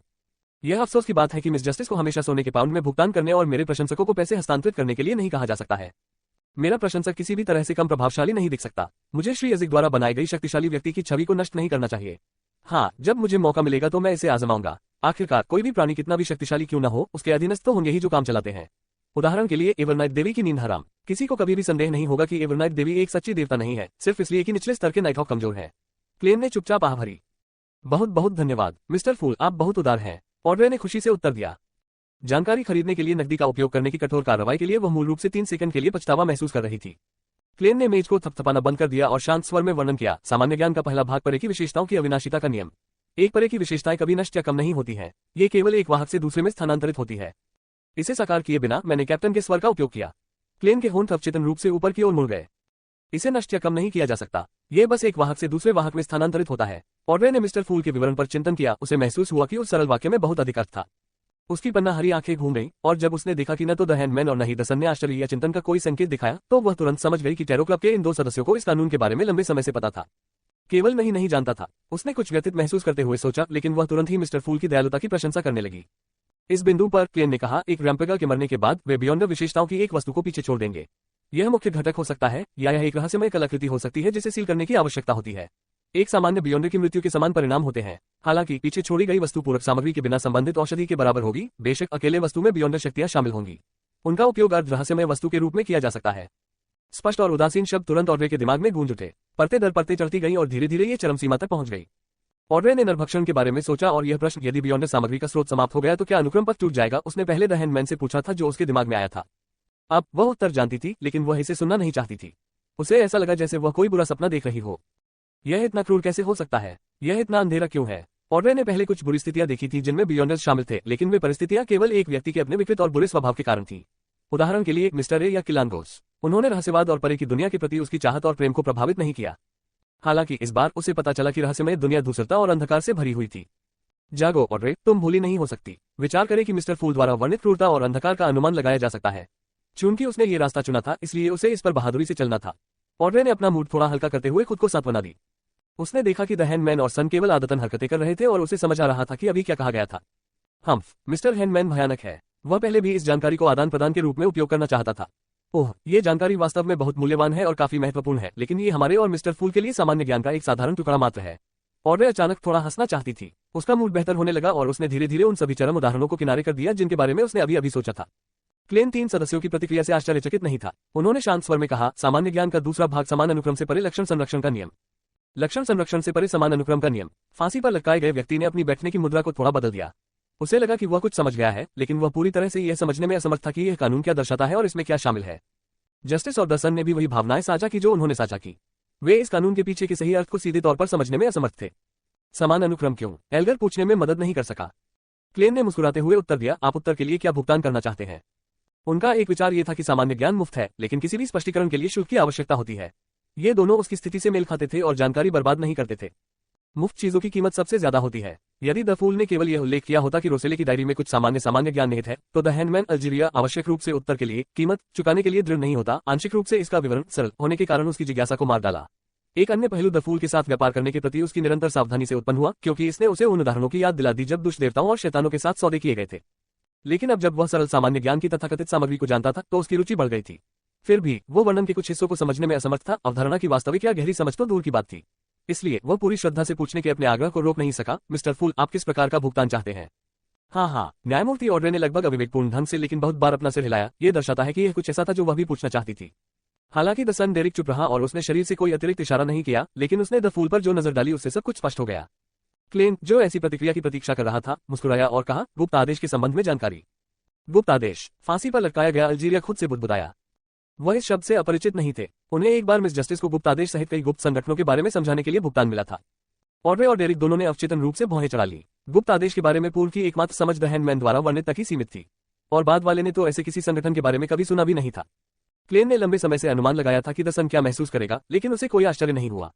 यह अफसोस की बात है कि मिस जस्टिस को हमेशा सोने के पाउंड में भुगतान करने और मेरे प्रशंसकों को पैसे हस्तांतरित करने के लिए नहीं कहा जा सकता है। मेरा प्रशंसक किसी भी तरह से कम प्रभावशाली नहीं दिख सकता। मुझे श्री अजिक द्वारा बनाई गई शक्तिशाली व्यक्ति की छवि को नष्ट नहीं करना चाहिए। हाँ, जब मुझे मौका मिलेगा तो मैं इसे आजमाऊंगा। आखिरकार कोई भी प्राणी कितना भी शक्तिशाली क्यों न हो, उसके अधीनस्थ तो होंगे ही जो काम चलाते हैं। उदाहरण के लिए एवरनाइट देवी की नींद हराम। किसी को कभी भी संदेह नहीं होगा कि एवरनाइट देवी एक सच्ची देवता नहीं है, सिर्फ इसलिए कि निचले स्तर के नाइटहॉक कमजोर है। क्लेन ने चुपचाप आह भरी। बहुत बहुत धन्यवाद मिस्टर फूल, आप बहुत उदार हैं। ऑड्रे ने खुशी से उत्तर दिया। जानकारी खरीदने के लिए नकदी का उपयोग करने की कठोर कार्रवाई के लिए वह मूल रूप से 3 सेकंड के लिए पछतावा महसूस कर रही थी। क्लेन ने मेज को थपथपाना बंद कर दिया और शांत स्वर में वर्णन किया, सामान्य ज्ञान का पहला भाग, परे की विशेषताओं की अविनाशिता का नियम। एक परे की विशेषताएं कभी नष्ट या कम नहीं होती है, ये केवल एक वाहक से दूसरे में स्थानांतरित होती है। इसे साकार किए बिना मैंने कैप्टन के स्वर का उपयोग किया। क्लेन के होंठ अवचेतन रूप से ऊपर की ओर मुड़ गए। इसे नष्ट या कम नहीं किया जा सकता, यह बस एक वाहक से दूसरे वाहक में स्थानांतरित होता है। ऑड्रे ने मिस्टर फूल के विवरण पर चिंतन किया। उसे महसूस हुआ कि उस सरल वाक्य में बहुत अधिक अर्थ था। उसकी पन्ना हरी आंखें घूम गईं, और जब उसने देखा कि न तो द हैंडमैन और न ही द सन ने आश्चर्य या चिंतन का कोई संकेत दिखाया, तो वह तुरंत समझ गई कि टैरो क्लब के इन 2 सदस्यों को इस कानून के बारे में लंबे समय से पता था। केवल मैं ही नहीं जानता था। उसने कुछ व्यथित महसूस करते हुए सोचा, लेकिन वह तुरंत ही मिस्टर फूल की दयालुता की प्रशंसा करने लगी। इस बिंदु पर क्लेन ने कहा, एक रैम्पेगा के मरने के बाद वे बियॉन्ड विशेषताओं की एक वस्तु को पीछे छोड़ देंगे। यह मुख्य घटक हो सकता है, या यह एक रहस्यमय कलाकृति हो सकती है जिसे सील करने की आवश्यकता होती है। एक सामान्य बियॉन्ड की मृत्यु के समान परिणाम होते हैं। हालांकि पीछे छोड़ी गई वस्तु पूरक सामग्री के बिना संबंधित औषधि के बराबर होगी। बेशक अकेले वस्तु में बियॉन्ड शक्तियां शामिल होंगी। उनका उपयोग अर्ध रहस्यमय वस्तु के रूप में किया जा सकता है। स्पष्ट और उदासीन शब्द तुरंत ऑड्रे के दिमाग में गूंज उठे। परते दर परते चढ़ती गई और धीरे धीरे ये चरम सीमा तक पहुंच गई। ऑड्रे ने नरभक्षण के बारे में सोचा और यह प्रश्न, यदि बियॉन्ड सामग्री का स्रोत समाप्त हो गया तो क्या अनुक्रम पथ टूट जाएगा, उसने पहले द हैंडमैन से पूछा था, जो उसके दिमाग में आया था। अब वह उत्तर जानती थी, लेकिन वह इसे सुनना नहीं चाहती थी। उसे ऐसा लगा जैसे वह कोई बुरा सपना देख रही हो। यह इतना क्रूर कैसे हो सकता है? यह इतना अंधेरा क्यों है? ऑड्रे ने पहले कुछ बुरी स्थितियां देखी थी जिनमें बियॉन्डर्स शामिल थे, लेकिन वे परिस्थितियां केवल एक व्यक्ति के अपने विकृत और बुरे स्वभाव के कारण थी। उदाहरण के लिए मिस्टर ए या किलानगोस। उन्होंने रहस्यवाद और परे की दुनिया के प्रति उसकी चाहत और प्रेम को प्रभावित नहीं किया। हालांकि इस बार उसे पता चला कि रहस्यमय दुनिया धूसरता और अंधकार से भरी हुई थी। जागो ऑड्रे, तुम भूली नहीं हो सकती। विचार करें कि मिस्टर फूल द्वारा वर्णित क्रूरता और अंधकार का अनुमान लगाया जा सकता है। चूंकि उसने ये रास्ता चुना था, इसलिए उसे इस पर बहादुरी से चलना था। ऑड्रे ने अपना मूड थोड़ा हल्का करते हुए खुद को सांत्वना दी। उसने देखा कि द हैंडमैन और सन केवल आदतन हरकतें कर रहे थे और उसे समझ आ रहा था कि अभी क्या कहा गया था। मिस्टर हैंडमैन भयानक है। वह पहले भी इस जानकारी को आदान प्रदान के रूप में उपयोग करना चाहता था। ओह, ये जानकारी वास्तव में बहुत मूल्यवान है और काफी महत्वपूर्ण है, लेकिन ये हमारे और मिस्टर फूल के लिए सामान्य ज्ञान का एक साधारण टुकड़ा मात्र है। ऑड्रे अचानक थोड़ा हंसना चाहती थी। उसका मूड बेहतर होने लगा और उसने धीरे धीरे उन सभी चरम उदाहरणों को किनारे कर दिया जिनके बारे में उसने अभी अभी सोचा था। क्लेन 3 सदस्यों की प्रतिक्रिया से आश्चर्यचकित नहीं था। उन्होंने शांत स्वर में कहा, सामान्य ज्ञान का दूसरा भाग समान अनुक्रम से परे लक्षण संरक्षण का नियम। लक्षण संरक्षण से परे समान अनुक्रम का नियम। फांसी पर लटकाए गए व्यक्ति ने अपनी बैठने की मुद्रा को थोड़ा बदल दिया। उसे लगा कि वह कुछ समझ गया है, लेकिन वह पूरी तरह से यह समझने में असमर्थ था कि यह कानून क्या दर्शाता है और इसमें क्या शामिल है। जस्टिस और द सन ने भी वही भावनाएं साझा की जो उन्होंने साझा की। वे इस कानून के पीछे के सही अर्थ को सीधे तौर पर समझने में असमर्थ थे। समान अनुक्रम क्यों? एल्गर पूछने में मदद नहीं कर सका। क्लेन ने मुस्कुराते हुए उत्तर दिया, आप उत्तर के लिए क्या भुगतान करना चाहते हैं? उनका एक विचार यह था कि सामान्य ज्ञान मुफ्त है, लेकिन किसी भी स्पष्टीकरण के लिए शुल्क की आवश्यकता होती है। ये दोनों उसकी स्थिति से मेल खाते थे और जानकारी बर्बाद नहीं करते थे। मुफ्त चीजों की कीमत सबसे ज्यादा होती है। यदि द फूल ने केवल यह उल्लेख किया होता कि रोसेले की डायरी में कुछ सामान्य ज्ञान निहित है, तो द हैंडमैन अल्जीरिया आवश्यक रूप से उत्तर के लिए कीमत चुकाने के लिए दृढ़ नहीं होता। आंशिक रूप से इसका विवरण सरल होने के कारण उसकी जिज्ञासा को मार डाला। एक अन्य पहलू द फूल के साथ व्यापार करने के प्रति उसकी निरंतर सावधानी से उत्पन्न हुआ, क्योंकि इसने उसे उन उदाहरणों की याद दिला दी जब दुष्ट देवताओं और शैतानों के साथ सौदे किए गए थे। लेकिन अब जब वह सरल सामान्य ज्ञान की तथाकथित सामग्री को जानता था तो उसकी रुचि बढ़ गई थी। फिर भी वो वर्णन के कुछ हिस्सों को समझने में असमर्थ था। अवधारणा की वास्तविक या गहरी समझ तो दूर की बात थी। इसलिए वह पूरी श्रद्धा से पूछने के अपने आग्रह को रोक नहीं सका, मिस्टर फूल, आप किस प्रकार का भुगतान चाहते हैं? हाँ, न्यायमूर्ति ऑड्रे ने लगभग अविवेकपूर्ण ढंग से लेकिन बहुत बार अपना सिर हिलाया। यह दर्शाता है कि यह कुछ ऐसा था जो वह भी पूछना चाहती थी। हालांकि द सन डेरिक चुप रहा और उसने शरीर से कोई अतिरिक्त इशारा नहीं किया, लेकिन उसने द फूल पर जो नजर डाली उससे सब कुछ स्पष्ट हो गया। क्लेन, जो ऐसी प्रतिक्रिया की प्रतीक्षा कर रहा था, मुस्कुराया और कहा, गुप्त आदेश के संबंध में जानकारी। गुप्त आदेश। फांसी पर लटकाया गया अल्जीरिया खुद से बुदबुदाया। वह इस शब्द से अपरिचित नहीं थे। उन्हें एक बार मिस जस्टिस को गुप्त आदेश सहित कई गुप्त संगठनों के बारे में समझाने के लिए भुगतान मिला था। ऑड्रे और डेरिक दोनों ने अवचेतन रूप से भौहें चढ़ा ली। गुप्त आदेश के बारे में पूर्व की एकमात्र समझ द हैंडमैन द्वारा वर्णित तक ही सीमित थी, और बाद वाले ने तो ऐसे किसी संगठन के बारे में कभी सुना भी नहीं था। क्लेन ने लंबे समय से अनुमान लगाया था कि द सन क्या महसूस करेगा, लेकिन उसे कोई आश्चर्य नहीं हुआ।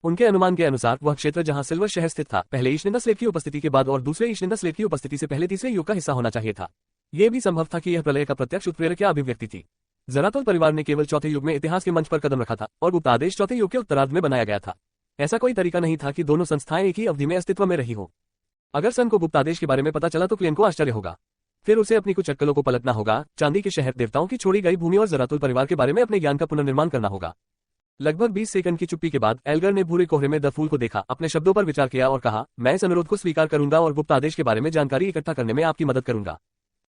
उनके अनुमान के अनुसार वह क्षेत्र जहां सिल्वर शहर स्थित था, पहले ईशनिंदा स्लेव की उपस्थिति के बाद और दूसरे ईशनिंदा स्लेव की उपस्थिति से पहले तीसरे युग का हिस्सा होना चाहिए था। यह भी संभव था कि यह प्रलय का प्रत्यक्ष उत्प्रेरक या अभिव्यक्ति थी। ज़रातुल परिवार ने केवल चौथे युग में इतिहास के मंच पर कदम रखा था और गुप्त आदेश चौथे युग के उत्तरार्ध में बनाया गया था। ऐसा कोई तरीका नहीं था कि दोनों संस्थाएं एक ही अवधि में अस्तित्व में रही हो। अगर सन को गुप्त आदेश के बारे में पता चला तो क्लेन को आश्चर्य होगा। फिर उसे अपनी कुछ अक्कलों को पलटना होगा, चांदी के शहर, देवताओं की छोड़ी गई भूमि और ज़रातुल परिवार के बारे में अपने ज्ञान का पुनर्निर्माण करना होगा। लगभग 20 सेकंड की चुप्पी के बाद एल्गर ने भूरे कोहरे में द फूल को देखा, अपने शब्दों पर विचार किया और कहा, मैं इस अनुरोध को स्वीकार करूंगा और गुप्त आदेश के बारे में जानकारी इकट्ठा करने में आपकी मदद करूंगा।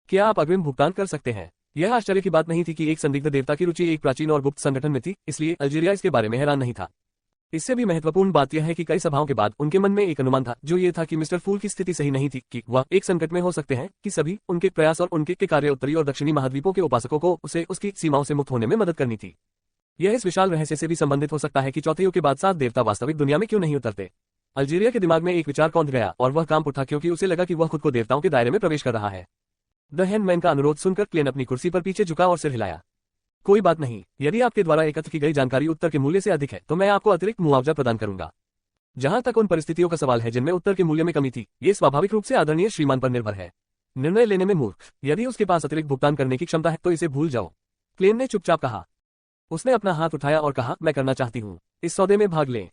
क्या आप अग्रिम भुगतान कर सकते हैं? यह आश्चर्य की बात नहीं थी कि एक संदिग्ध देवता की रुचि एक प्राचीन और गुप्त संगठन में थी, इसलिए अल्जीरिया इसके बारे में हैरान नहीं था। इससे भी महत्वपूर्ण बात यह है कि कई सभाओं के बाद उनके मन में एक अनुमान था, जो ये था कि मिस्टर फूल की स्थिति सही नहीं थी कि वह एक संकट में हो सकते हैं कि सभी उनके प्रयास और उनके के कार्य उत्तरी और दक्षिणी महाद्वीपों के उपासकों को उसे उसकी सीमाओं से मुक्त होने में मदद करनी थी। यह इस विशाल रहस्य से भी संबंधित हो सकता है कि चौथे युग के बाद 7 देवता वास्तविक दुनिया में क्यों नहीं उतरते। अल्जीरिया के दिमाग में एक विचार कौंध गया और वह काम उठा, क्योंकि उसे लगा कि वह खुद को देवताओं के दायरे में प्रवेश कर रहा है। द हैंडमैन का अनुरोध सुनकर क्लेन अपनी कुर्सी पर पीछे झुका और सिर हिलाया। कोई बात नहीं, यदि आपके द्वारा एकत्र की गई जानकारी उत्तर के मूल्य से अधिक है तो मैं आपको अतिरिक्त मुआवजा प्रदान करूंगा। जहां तक उन परिस्थितियों का सवाल है जिनमें उत्तर के मूल्य में कमी थी, ये स्वाभाविक रूप से आदरणीय श्रीमान पर निर्भर है। निर्णय लेने में मूर्ख। यदि उसके पास अतिरिक्त भुगतान करने की क्षमता है तो इसे भूल जाओ, क्लेन ने चुपचाप कहा। उसने अपना हाथ उठाया और कहा, मैं करना चाहती हूँ, इस सौदे में भाग लें।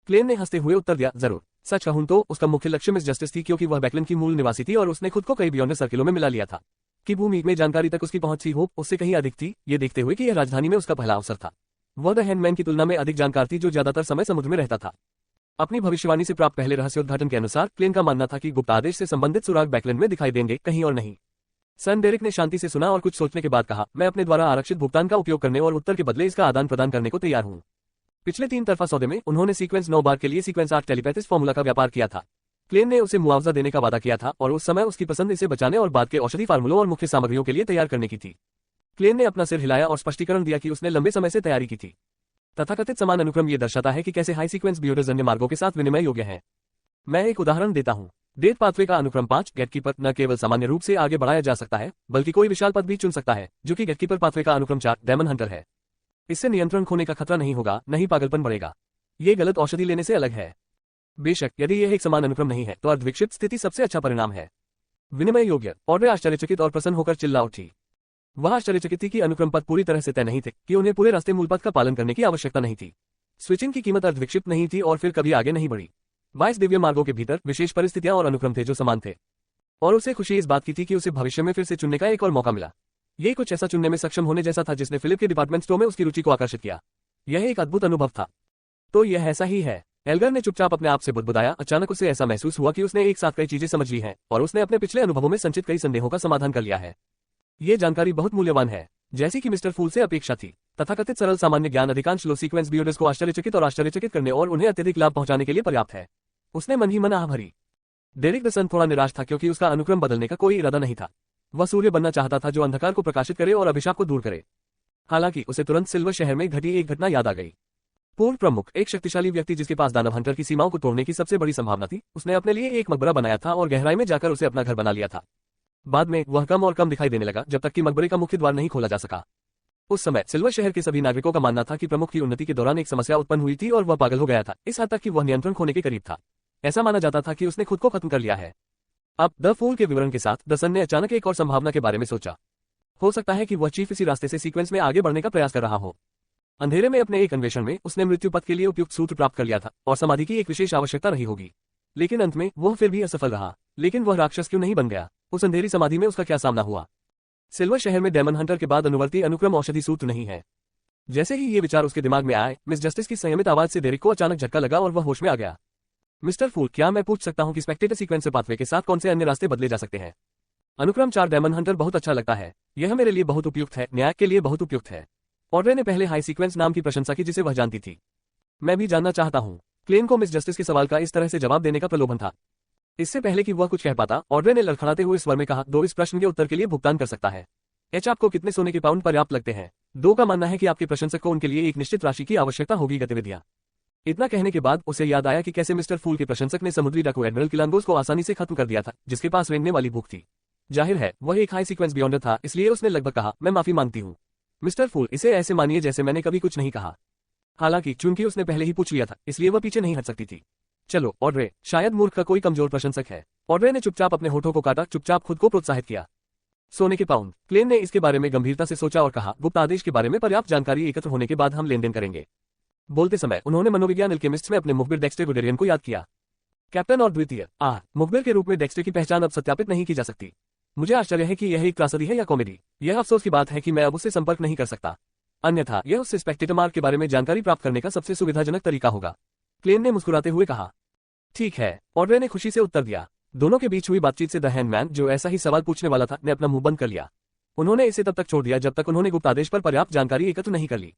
क्लेन ने हंसते हुए उत्तर दिया, जरूर। सच कहूं तो उसका मुख्य लक्ष्य मिस जस्टिस थी, क्योंकि वह बैकलैंड की मूल निवासी थी और उसने खुद को कई बियॉन्ड सर्किलों में मिला लिया था। कि भूमि में जानकारी तक उसकी पहुंच सी होप उससे कहीं अधिक थी, ये देखते हुए कि यह राजधानी में उसका पहला अवसर था। वह द हैंडमैन की तुलना में अधिक जानकार थी, जो ज्यादातर समय समुद्र में रहता था। अपनी भविष्यवाणी से प्राप्त पहले रहस्योद्घाटन के अनुसार क्लेन का मानना था कि गुप्त आदेश से संबंधित सुराग बैकलैंड में दिखाई देंगे, कहीं और नहीं। सन डेरिक ने शांति से सुना और कुछ सोचने के बाद कहा, मैं अपने द्वारा आरक्षित भुगतान का उपयोग करने और उत्तर के बदले इसका आदान प्रदान करने को तैयार हूं। पिछले 3 तरफा सौदे में उन्होंने सीक्वेंस 9 बार के लिए सीक्वेंस 8 टेलीपैथिस फॉर्मूला का व्यापार किया था। क्लेन ने उसे मुआवजा देने का वादा किया था और उस समय उसकी पसंद इसे बचाने और बाद के औषधि फार्मूलों और मुख्य सामग्रियों के लिए तैयार करने की थी। क्लेन ने अपना सिर हिलाया और स्पष्टीकरण दिया कि उसने लंबे समय से तैयारी की थी। तथाकथित समान अनुक्रम ये दर्शाता है कि कैसे हाई सीक्वेंस बियोडजन्य मार्गों के साथ विनिमय योग्य है। मैं एक उदाहरण देता हूँ। डेथ पाथवे का अनुक्रम 5 गेटकीपर न केवल सामान्य रूप से आगे बढ़ाया जा सकता है, बल्कि कोई विशाल पथ भी चुन सकता है, जो कि गेटकीपर पाथवे का अनुक्रम 4 डेमन हंटर है। इससे नियंत्रण खोने का खतरा नहीं होगा, नहीं पागलपन बढ़ेगा। ये गलत औषधि लेने से अलग है। बेशक यदि यह एक समान अनुक्रम नहीं है तो अर्धविक्षिप्त स्थिति सबसे अच्छा परिणाम है। विनिमय योग्य। ऑड्रे आश्चर्यचकित और प्रसन्न होकर चिल्ला उठी। वह आश्चर्यचकित थी कि अनुक्रम पथ पूरी तरह से तय नहीं थे कि उन्हें पूरे रास्ते मूल पथ का पालन करने की आवश्यकता नहीं थी। स्विचिंग की कीमत अर्धविक्षिप्त नहीं थी और फिर कभी आगे नहीं बढ़ी। 22 दिव्य मार्गों के भीतर विशेष परिस्थितियां और अनुक्रम थे जो समान थे, और उसे खुशी इस बात की थी कि उसे भविष्य में फिर से चुनने का एक और मौका मिला। ये कुछ ऐसा चुनने में सक्षम होने जैसा था जिसने फिलिप के डिपार्टमेंट स्टोर में उसकी रुचि को आकर्षित किया। यह एक अद्भुत अनुभव था। तो यह ऐसा ही है। एल्गर ने चुपचाप अपने आप से बुदबुदाया। अचानक उसे ऐसा महसूस हुआ कि उसने एक साथ कई चीजें समझ ली हैं और उसने अपने पिछले अनुभवों में संचित कई संदेहों का समाधान कर लिया है। ये जानकारी बहुत मूल्यवान है, जैसी कि मिस्टर फूल से अपेक्षा थी। तथाकथित सरल सामान्य ज्ञान अधिकांश लो सीक्वेंस बियर्डर्स को आश्चर्यचकित करने और उन्हें अत्यधिक लाभ पहुंचाने के लिए पर्याप्त है। उसने मन ही मन आह भरी। डेरिक द सन थोड़ा निराश था क्योंकि उसका अनुक्रम बदलने का कोई इरादा नहीं था। वह सूर्य बनना चाहता था जो अंधकार को प्रकाशित करे और अभिशाप को दूर करे। हालांकि उसे तुरंत सिल्वर शहर में घटी एक घटना याद आ गई। पूर्व प्रमुख, एक शक्तिशाली व्यक्ति जिसके पास दानव हंटर की सीमाओं को तोड़ने की सबसे बड़ी संभावना थी, उसने अपने लिए एक मकबरा बनाया था और गहराई में जाकर उसे अपना घर बना लिया था। बाद में वह कम और कम दिखाई देने लगा जब तक कि मकबरे का मुख्य द्वार नहीं खोला जा सका। उस समय सिल्वर शहर के सभी नागरिकों का मानना था कि प्रमुख की उन्नति के दौरान एक समस्या उत्पन्न हुई थी और वह पागल हो गया था, इस हद तक कि वह नियंत्रण खोने के करीब था। ऐसा माना जाता था कि उसने खुद को खत्म कर लिया है। अब द फूल के विवरण के साथ द सन ने अचानक एक और संभावना के बारे में सोचा। हो सकता है कि वह चीफ इसी रास्ते से सीक्वेंस में आगे बढ़ने का प्रयास कर रहा हो। अंधेरे में अपने एक अन्वेषण में उसने मृत्यु पथ के लिए उपयुक्त सूत्र प्राप्त कर लिया था और समाधि की एक विशेष आवश्यकता रही होगी, लेकिन अंत में वह फिर भी असफल रहा। लेकिन वह राक्षस क्यों नहीं बन गया? उस अंधेरी समाधि में उसका क्या सामना हुआ? सिल्वर शहर में डेमन हंटर के बाद अनुवर्ती अनुक्रम औषधि सूत्र नहीं है। जैसे ही ये विचार उसके दिमाग में आए, मिस जस्टिस की संयमित आवाज से डेरिक को अचानक झटका लगा और वह होश में आ गया। मिस्टर फूल, क्या मैं पूछ सकता हूं कि स्पेक्टेटर सीक्वेंसर पाथवे के साथ कौन से अन्य रास्ते बदले जा सकते हैं? अनुक्रम 4 डेमन हंटर बहुत अच्छा लगता है। यह मेरे लिए बहुत उपयुक्त है, न्याय के लिए बहुत उपयुक्त है। ऑड्रे ने पहले हाई सीक्वेंस नाम की प्रशंसा की जिसे वह जानती थी। मैं भी जानना चाहता हूं। क्लेन को मिस जस्टिस के सवाल का इस तरह से जवाब देने का प्रलोभन था। इससे पहले कि वह कुछ कह पाता, ऑड्रे ने लड़खड़ाते हुए स्वर में कहा, 2 इस प्रश्न के उत्तर के लिए भुगतान कर सकता है। एच आपको कितने सोने के पाउंड पर्याप्त लगते हैं? 2 का मानना है कि आपके प्रशंसक को उनके लिए एक निश्चित राशि की आवश्यकता होगी। गतिविधियां। इतना कहने के बाद उसे याद आया कि कैसे मिस्टर फूल के प्रशंसक ने समुद्री डाकू एडमिरल किलांगोस को आसानी से खत्म कर दिया था, जिसके पास रेंगने वाली भूख थी। जाहिर है वह एक हाई सीक्वेंस बियॉन्डर था, इसलिए उसने लगभग कहा, मैं माफी मांगती हूँ मिस्टर फूल, इसे ऐसे मानिए जैसे मैंने कभी कुछ नहीं कहा। हालांकि चूंकि उसने पहले ही पूछ लिया था, इसलिए वह पीछे नहीं हट सकती थी। चलो ऑड्रे, शायद मूर्ख का कोई कमजोर प्रशंसक है। ऑड्रे ने चुपचाप अपने होठों को काटा, चुपचाप खुद को प्रोत्साहित किया। सोने के पाउंड। क्लेन ने इसके बारे में गंभीरता से सोचा और कहा, गुप्त आदेश के बारे में पर्याप्त जानकारी एकत्र होने के बाद हम लेन देन करेंगे। बोलते समय उन्होंने मनोविज्ञान एल्केमिस्ट में अपने मुखबिर डेक्स्टर गुडेरियन को याद किया। कैप्टन और द्वितीय मुखबिर के रूप में डेक्स्टर की पहचान अब सत्यापित नहीं की जा सकती। मुझे आश्चर्य है कि यह एक त्रासदी है या कॉमेडी। यह अफसोस की बात है कि मैं अब उससे संपर्क नहीं कर सकता, अन्यथा यह उससे स्पेक्टेटर मार्क के बारे में जानकारी प्राप्त करने का सबसे सुविधाजनक तरीका होगा। क्लेन ने मुस्कुराते हुए कहा। ठीक है, ऑड्रे ने खुशी से उत्तर दिया। दोनों के बीच हुई बातचीत से द हैंडमैन, जो ऐसा ही सवाल पूछने वाला था, ने अपना मुंह बंद कर लिया। उन्होंने इसे तब तक छोड़ दिया जब तक उन्होंने गुप्त आदेश पर पर्याप्त जानकारी एकत्र नहीं कर ली।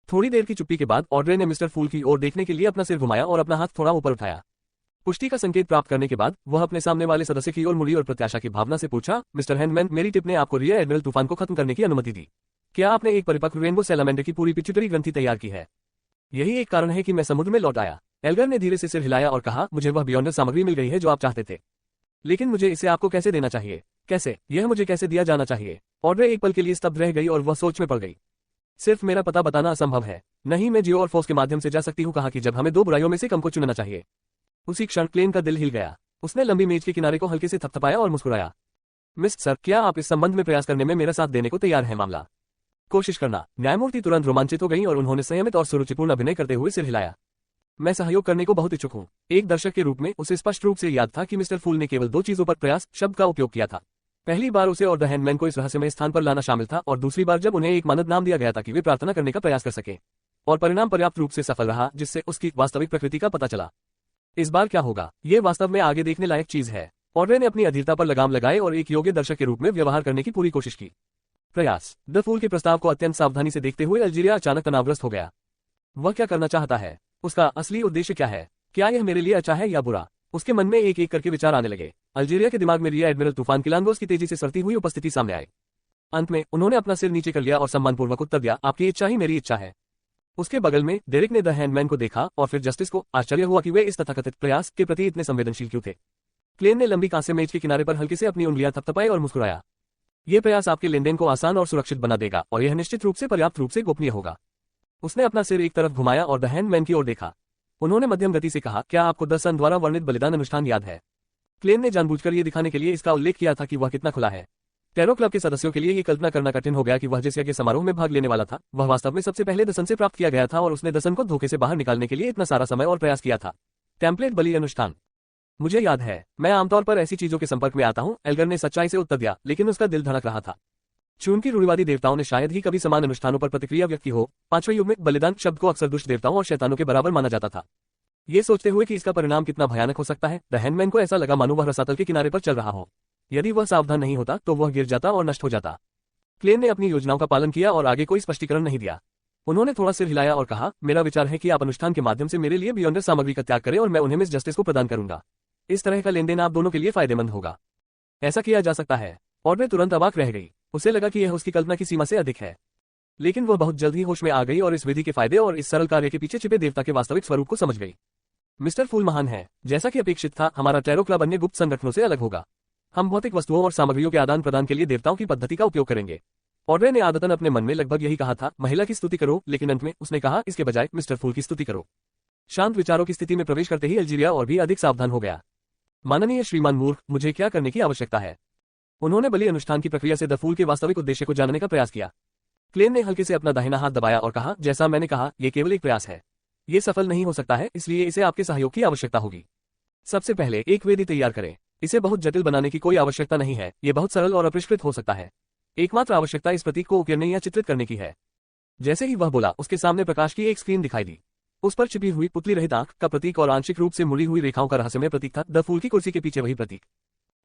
थोड़ी देर की चुप्पी के बाद ऑड्रे ने मिस्टर फूल की ओर देखने के लिए अपना सिर घुमाया और अपना हाथ थोड़ा ऊपर उठाया। पुष्टि का संकेत प्राप्त करने के बाद वह अपने सामने वाले सदस्य की ओर मुड़ी और प्रत्याशा की भावना से पूछा, मिस्टर हैंडमैन, मेरी टिप ने आपको रियर एडमिरल तूफान को खत्म करने की अनुमति दी। क्या आपने एक परिपक्व रेनबो सैलामेंडर की पूरी पिट्यूटरी ग्रंथि तैयार की है? यही एक कारण है कि मैं समुद्र में लौट आया। एल्गर ने धीरे से सिर हिलाया और कहा, मुझे वह बियॉन्डर सामग्री मिल गई है जो आप चाहते थे, लेकिन मुझे इसे आपको कैसे देना चाहिए? कैसे? यह मुझे कैसे दिया जाना चाहिए? ऑड्रे एक पल के लिए स्तब्ध रह गई और वह सोच में पड़ गई। सिर्फ मेरा पता बताना असंभव है। नहीं, मैं जियो और फोर्स के माध्यम से जा सकती हूँ, कहा कि जब हमें 2 बुराइयों में से कम को चुनना चाहिए। उसी क्षण क्लेन का दिल हिल गया। उसने लंबी मेज के किनारे को हल्के से थपथपाया और मुस्कुराया। मिस सर, क्या आप इस संबंध में प्रयास करने में मेरा साथ देने को तैयार हैं? मामला कोशिश करना। न्यायमूर्ति तुरंत रोमांचित हो गई और उन्होंने संयमित और सुरुचिपूर्ण अभिनय करते हुए सिर हिलाया। मैं सहयोग करने को बहुत इच्छुक हूँ। एक दर्शक के रूप में उसे स्पष्ट रूप से याद था कि मिस्टर फूल ने केवल 2 चीजों पर प्रयास शब्द का उपयोग किया था। पहली बार उसे और द हैंडमैन को इस रहस्यमय स्थान पर लाना शामिल था, और दूसरी बार जब उन्हें एक मानद नाम दिया गया था कि वे प्रार्थना करने का प्रयास कर सके, और परिणाम पर्याप्त रूप से सफल रहा जिससे उसकी वास्तविक प्रकृति का पता चला। इस बार क्या होगा, ये वास्तव में आगे देखने लायक चीज है। ऑड्रे ने अपनी अधीरता पर लगाम लगाए और एक योग्य दर्शक के रूप में व्यवहार करने की पूरी कोशिश की। प्रयास। द फूल के प्रस्ताव को अत्यंत सावधानी से देखते हुए अल्जीरिया अचानक तनावग्रस्त हो गया। वह क्या करना चाहता है? उसका असली उद्देश्य क्या है? क्या यह मेरे लिए अच्छा है या बुरा? उसके मन में एक एक करके विचार आने लगे। अल्जीरिया के दिमाग में रियर एडमिरल तूफान किलांगोस की तेजी से सड़ती हुई उपस्थिति सामने आई। अंत में उन्होंने अपना सिर नीचे कर लिया और सम्मानपूर्वक उत्तर दिया, आपकी इच्छा ही मेरी इच्छा है। उसके बगल में डेरिक ने द हैंडमैन को देखा और फिर जस्टिस को। आश्चर्य हुआ कि वे इस तथाकथित प्रयास के प्रति इतने संवेदनशील क्यों थे। क्लेन ने लंबी कांस्य मेज के किनारे पर हल्के से अपनी उंगलियां थपथपाई और मुस्कुराया। यह प्रयास आपके लेनदेन को आसान और सुरक्षित बना देगा, और यह निश्चित रूप से पर्याप्त रूप से गोपनीय होगा। उसने अपना सिर एक तरफ घुमाया और द हैंडमैन की ओर देखा। उन्होंने मध्यम गति से कहा, क्या आपको द सन द्वारा वर्णित बलिदान अनुष्ठान याद है? क्लेन ने जानबूझकर ये दिखाने के लिए इसका उल्लेख किया था कि वह कितना खुला है। टैरो क्लब के सदस्यों के लिए ये कल्पना करना कठिन हो गया कि वह जिस यज्ञ समारोह में भाग लेने वाला था वह वास्तव में सबसे पहले दसन से प्राप्त किया गया था और उसने दसन को धोखे से बाहर निकालने के लिए इतना सारा समय और प्रयास किया था। टेम्पलेट बलि अनुष्ठान। मुझे याद है, मैं आमतौर पर ऐसी चीजों के संपर्क में आता हूँ, एल्गर ने सच्चाई से उत्तर दिया, लेकिन उसका दिल धड़क रहा था। चूंकि रूढ़िवादी देवताओं ने शायद ही कभी समान अनुष्ठानों पर प्रतिक्रिया व्यक्त की हो, 5वें युग में बलिदान शब्द को अक्सर दुष्ट देवताओं और शैतानों के बराबर माना जाता था। ये सोचते हुए कि इसका परिणाम कितना भयानक हो सकता है, द हैंगमैन को ऐसा लगा मानो वह रसातल के किनारे पर चल रहा हो। यदि वह सावधान नहीं होता तो वह गिर जाता और नष्ट हो जाता। क्लेन ने अपनी योजनाओं का पालन किया और आगे कोई स्पष्टीकरण नहीं दिया। उन्होंने थोड़ा सिर हिलाया और कहा, मेरा विचार है कि आप अनुष्ठान के माध्यम से मेरे लिए बियॉन्डर सामग्री का त्याग करें और मैं उन्हें मिस जस्टिस को प्रदान करूंगा। इस तरह का लेनदेन आप दोनों के लिए फायदेमंद होगा। ऐसा किया जा सकता है। ऑड्रे तुरंत अवाक रह गई। उसे लगा कि यह उसकी कल्पना की सीमा से अधिक है, लेकिन वह बहुत जल्द ही होश में आ गई और इस विधि के फायदे और इस सरल कार्य के पीछे छिपे देवता के वास्तविक स्वरूप को समझ गई। मिस्टर फूल महान है। जैसा कि अपेक्षित था, हमारा टैरो क्लब अन्य गुप्त संगठनों से अलग होगा। हम भौतिक वस्तुओं और सामग्रियों के आदान प्रदान के लिए देवताओं की पद्धति का उपयोग करेंगे। ऑड्रे ने आदतन अपने मन में लगभग यही कहा था, महिला की स्तुति करो, लेकिन अंत में उसने कहा, इसके बजाय मिस्टर फूल की स्तुति करो। शांत विचारों की स्थिति में प्रवेश करते ही अल्जीरिया और भी अधिक सावधान हो गया। माननीय श्रीमान मूर्ख, मुझे क्या करने की आवश्यकता है? उन्होंने बलि अनुष्ठान की प्रक्रिया से द फूल के वास्तविक उद्देश्य को जानने का प्रयास किया। क्लेन ने हल्के से अपना दाहिना हाथ दबाया और कहा, जैसा मैंने कहा, यह केवल एक प्रयास है। ये सफल नहीं हो सकता है, इसलिए इसे आपके सहयोग की आवश्यकता होगी। सबसे पहले एक वेदी तैयार करें। इसे बहुत जटिल बनाने की कोई आवश्यकता नहीं है, ये बहुत सरल और अपरिष्कृत हो सकता है। एकमात्र आवश्यकता इस प्रतीक को उकेरने या चित्रित करने की है। जैसे ही वह बोला, उसके सामने प्रकाश की एक स्क्रीन दिखाई दी। उस पर छिपी हुई पुतली रहित आंख का प्रतीक और आंशिक रूप से मुड़ी हुई रेखाओं का रहस्यमय प्रतीक था। द फूल की कुर्सी के पीछे वही प्रतीक।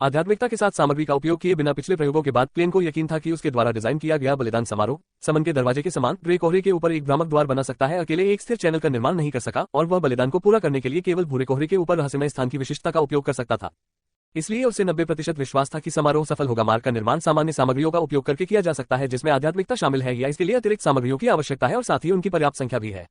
आध्यात्मिकता के साथ सामग्री का उपयोग किए बिना पिछले प्रयोगों के बाद क्लेन को यकीन था कि उसके द्वारा डिजाइन किया गया बलिदान समारोह समन के दरवाजे के समान ग्रे कोहरे के ऊपर एक भ्रामक द्वार बना सकता है। अकेले एक स्थिर चैनल का निर्माण नहीं कर सका और वह बलिदान को पूरा करने के लिए केवल भूरे कोहरे के ऊपर रहस्यमय स्थान की विशिष्टता का उपयोग कर सकता था। इसलिए उसे 90% विश्वास था कि समारोह सफल होगा। मार्ग का निर्माण सामान्य सामग्रियों का उपयोग करके किया जा सकता है जिसमें आध्यात्मिकता शामिल है, या इसके लिए अतिरिक्त सामग्रियों की आवश्यकता है और साथ ही उनकी पर्याप्त संख्या भी है।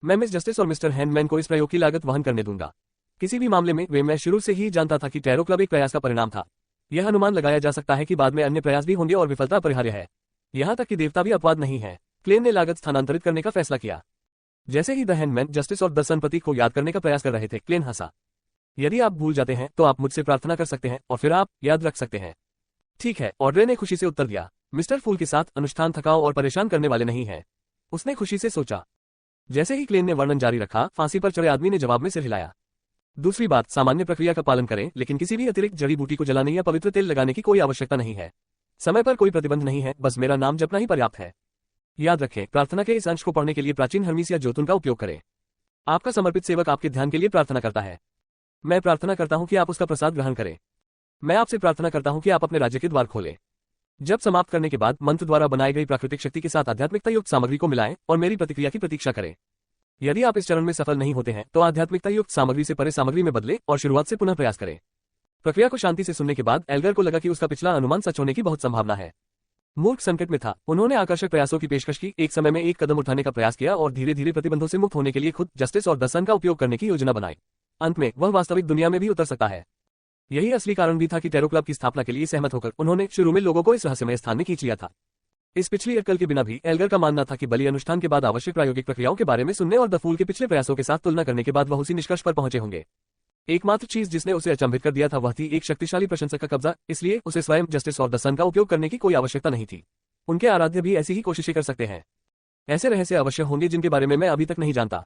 मैं मिस जस्टिस और मिस्टर हैंडमैन को इस प्रयोग की लागत वहन करने दूंगा। किसी भी मामले में मैं शुरू से ही जानता था कि टैरो क्लब एक प्रयास का परिणाम था। यह अनुमान लगाया जा सकता है कि बाद में अन्य प्रयास भी होंगे और विफलता अपरिहार्य है। यहां तक कि देवता भी अपवाद नहीं है। क्लेन ने लागत स्थानांतरित करने का फैसला किया। जैसे ही द हैंडमैन जस्टिस और द सन प्रतीक को याद करने का प्रयास कर रहे थे, क्लेन हंसा। यदि आप भूल जाते हैं तो आप मुझसे प्रार्थना कर सकते हैं और फिर आप याद रख सकते हैं। ठीक है, ऑड्रे ने खुशी से उत्तर दिया। मिस्टर फूल के साथ अनुष्ठान थकाऊ और परेशान करने वाले नहीं है, उसने खुशी से सोचा। जैसे ही क्लेन ने वर्णन जारी रखा, फांसी पर चढ़े आदमी ने जवाब में सिर हिलाया। दूसरी बात, सामान्य प्रक्रिया का पालन करें, लेकिन किसी भी अतिरिक्त जड़ी बूटी को जलाने या पवित्र तेल लगाने की कोई आवश्यकता नहीं है। समय पर कोई प्रतिबंध नहीं है, बस मेरा नाम जपना ही पर्याप्त है। याद रखें, प्रार्थना के इस अंश को पढ़ने के लिए प्राचीन हर्मीस या जोतुन का उपयोग करें। आपका समर्पित सेवक आपके ध्यान के लिए प्रार्थना करता है। मैं प्रार्थना करता हूं कि आप उसका प्रसाद ग्रहण करें। मैं आपसे प्रार्थना करता हूं कि आप अपने राज्य के द्वार खोलें। जब समाप्त करने के बाद मंत्र द्वारा बनाई गई प्राकृतिक शक्ति के साथ आध्यात्मिकता युक्त सामग्री को मिलाएं और मेरी प्रतिक्रिया की प्रतीक्षा करें। यदि आप इस चरण में सफल नहीं होते हैं तो आध्यात्मिकता युक्त सामग्री से परे सामग्री में बदले और शुरुआत से पुनः प्रयास करें। प्रक्रिया को शांति से सुनने के बाद एल्गर को लगा कि उसका पिछला अनुमान सच होने की बहुत संभावना है। मूर्ख संकट में था। उन्होंने आकर्षक प्रयासों की पेशकश की, एक समय में एक कदम उठाने का प्रयास किया और धीरे धीरे प्रतिबंधों से मुक्त होने के लिए खुद जस्टिस और द सन का उपयोग करने की योजना बनाई। अंत में वह वास्तविक दुनिया में भी उतर सकता है। यही असली कारण भी था कि टैरो क्लब की स्थापना के लिए सहमत होकर उन्होंने शुरू में लोगों को इस रहस्यमय स्थान में खींच लिया था। इस पिछली अक्कल के बिना भी एल्गर का मानना था कि बलि अनुष्ठान के बाद आवश्यक प्रायोगिक प्रक्रियाओं के बारे में सुनने और द फूल के पिछले प्रयासों के साथ तुलना करने के बाद वह उसी निष्कर्ष पर पहुंचे होंगे। एकमात्र चीज जिसने उसे अचंभित कर दिया था वह थी एक शक्तिशाली प्रशंसक का कब्जा, इसलिए उसे स्वयं जस्टिस और द सन का उपयोग करने की कोई आवश्यकता नहीं थी। उनके आराध्य भी ऐसी ही कोशिशें कर सकते हैं। ऐसे रहस्य अवश्य होंगे जिनके बारे में मैं अभी तक नहीं जानता।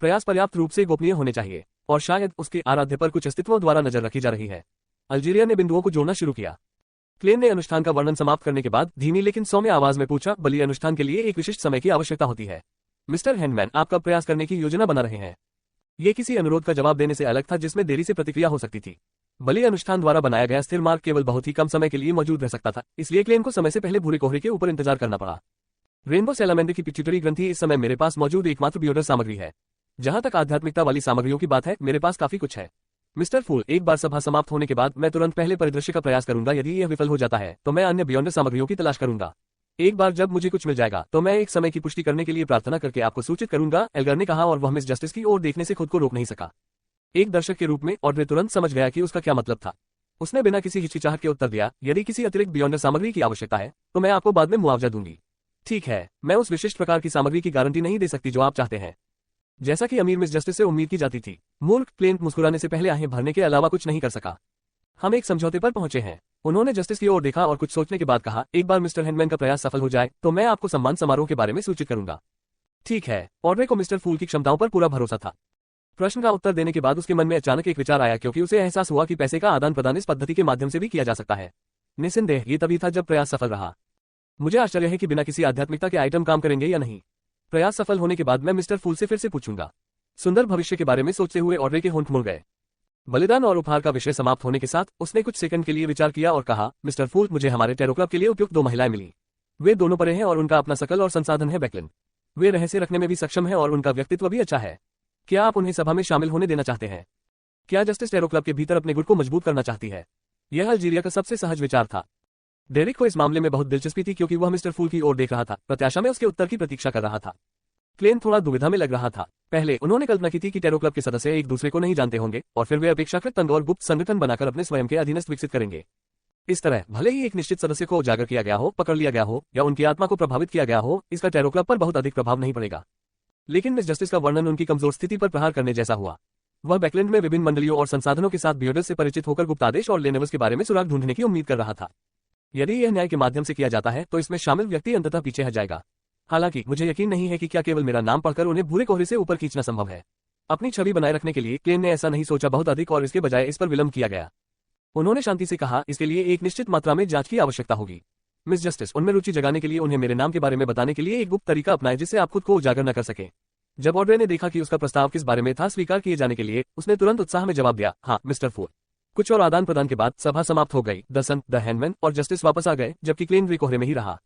प्रयास पर्याप्त रूप से गोपनीय होने चाहिए और शायद उसके आराध्य पर कुछ अस्तित्वों द्वारा नजर रखी जा रही है। अल्जीरिया ने बिंदुओं को जोड़ना शुरू किया। क्लेन ने अनुष्ठान का वर्णन समाप्त करने के बाद धीमी लेकिन सौम्य आवाज में पूछा, बलि अनुष्ठान के लिए एक विशिष्ट समय की आवश्यकता होती है। मिस्टर हैंडमैन, आप कब प्रयास करने की योजना बना रहे हैं? ये किसी अनुरोध का जवाब देने से अलग था जिसमें देरी से प्रतिक्रिया हो सकती थी। बलि अनुष्ठान द्वारा बनाया गया स्थिर मार्ग केवल बहुत ही कम समय के लिए मौजूद रह सकता था, इसलिए क्लेन को समय से पहले भूरे कोहरे के ऊपर इंतजार करना पड़ा। रेनबो सैलामेंडर की पिट्यूटरी ग्रंथि इस समय मेरे पास मौजूद एकमात्र बियोडर सामग्री है। जहां तक आध्यात्मिकता वाली सामग्रियों की बात है, मेरे पास काफी कुछ है। मिस्टर फूल, एक बार सभा समाप्त होने के बाद मैं तुरंत पहले परिदृश्य का प्रयास करूंगा। यदि यह विफल हो जाता है तो मैं अन्य बियॉन्डर सामग्रियों की तलाश करूंगा। एक बार जब मुझे कुछ मिल जाएगा तो मैं एक समय की पुष्टि करने के लिए प्रार्थना करके आपको सूचित करूंगा, एल्गर ने कहा और वह मिस जस्टिस की ओर देखने से खुद को रोक नहीं सका। एक दर्शक के रूप में ऑड्रे तुरंत समझ गया कि उसका क्या मतलब था। उसने बिना किसी हिचकिचाहट के उत्तर दिया, यदि किसी अतिरिक्त बियॉन्डर सामग्री की आवश्यकता है तो मैं आपको बाद में मुआवजा दूंगी। ठीक है, मैं उस विशिष्ट प्रकार की सामग्री की गारंटी नहीं दे सकती जो आप चाहते हैं, जैसा कि अमीर मिस जस्टिस से उम्मीद की जाती थी। मूर्ख क्लेन मुस्कुराने से पहले आहें भरने के अलावा कुछ नहीं कर सका। हम एक समझौते पर पहुंचे हैं। उन्होंने जस्टिस की ओर देखा और कुछ सोचने के बाद कहा, एक बार मिस्टर हैंडमैन का प्रयास सफल हो जाए तो मैं आपको सम्मान समारोह के बारे में सूचित करूंगा। ठीक है। ऑड्रे को मिस्टर फूल की क्षमताओं पर पूरा भरोसा था। प्रश्न का उत्तर देने के बाद उसके मन में अचानक एक विचार आया, क्योंकि उसे एहसास हुआ कि पैसे का आदान प्रदान इस पद्धति के माध्यम से भी किया जा सकता है। निस्संदेह ये तभी था जब प्रयास सफल रहा। मुझे आश्चर्य है कि बिना किसी आध्यात्मिकता के आइटम काम करेंगे या नहीं। प्रयास सफल होने के बाद मैं मिस्टर फूल से फिर से पूछूंगा। सुंदर भविष्य के बारे में सोचते हुए ऑड्रे के होंठ मुड़ गए। बलिदान और उपहार का विषय समाप्त होने के साथ उसने कुछ सेकंड के लिए विचार किया और कहा, मिस्टर फूल, मुझे हमारे टैरो क्लब के लिए उपयुक्त 2 महिलाएं मिली। वे दोनों परे हैं और उनका अपना शकल और संसाधन है बैकलिन। वे रहस्य रखने में भी सक्षम है और उनका व्यक्तित्व भी अच्छा है। क्या आप उन्हें सभा में शामिल होने देना चाहते हैं? क्या जस्टिस टैरो क्लब के भीतर अपने गुट को मजबूत करना चाहती है? यह अल्जीरिया का सबसे सहज विचार था। डेरिक को इस मामले में बहुत दिलचस्पी थी, क्योंकि वह मिस्टर फूल की ओर देख रहा था, प्रत्याशा में उसके उत्तर की प्रतीक्षा कर रहा था। क्लेन थोड़ा दुविधा में लग रहा था। पहले उन्होंने कल्पना की थी कि टैरो क्लब के सदस्य एक दूसरे को नहीं जानते होंगे और फिर वे अपेक्षाकृत तंग और गुप्त संगठन बनाकर अपने स्वयं के अधीनस्थ विकसित करेंगे। इस तरह भले ही एक निश्चित सदस्य को उजागर किया गया हो, पकड़ लिया गया हो या उनकी आत्मा को प्रभावित किया गया हो, इसका टैरो क्लब पर बहुत अधिक प्रभाव नहीं पड़ेगा। लेकिन मिस जस्टिस का वर्णन उनकी कमजोर स्थिति पर प्रहार करने जैसा हुआ। वह बैकलैंड में विभिन्न मंडलियों और संसाधनों के साथ बियोडस से परिचित होकर गुप्तादेश और लेनेवल्स के बारे में सुराग ढूंढने की उम्मीद कर रहा था। यदि यह न्याय के माध्यम से किया जाता है तो इसमें शामिल व्यक्ति अंततः पीछे हट जाएगा। हालांकि मुझे यकीन नहीं है कि क्या केवल मेरा नाम पढ़कर उन्हें भूरे कोहरे से ऊपर खींचना संभव है। अपनी छवि बनाए रखने के लिए क्लेन ने ऐसा नहीं सोचा बहुत अधिक और इसके बजाय इस पर विलंब किया गया। उन्होंने शांति से कहा, इसके लिए एक निश्चित मात्रा में जांच की आवश्यकता होगी। मिस जस्टिस, उनमें रुचि जगाने के लिए उन्हें मेरे नाम के बारे में बताने के लिए एक गुप्त तरीका अपनाएं जिससे आप खुद को उजागर न कर सके। जब ऑड्रे ने देखा कि उसका प्रस्ताव किस बारे में था स्वीकार किए जाने के लिए, उसने तुरंत उत्साह में जवाब दिया, हाँ मिस्टर फूल। कुछ और आदान प्रदान के बाद सभा समाप्त हो गई। द सन, द हैंडमैन और जस्टिस वापस आ गए, जबकि क्लेन ग्रे कोहरे में ही रहा।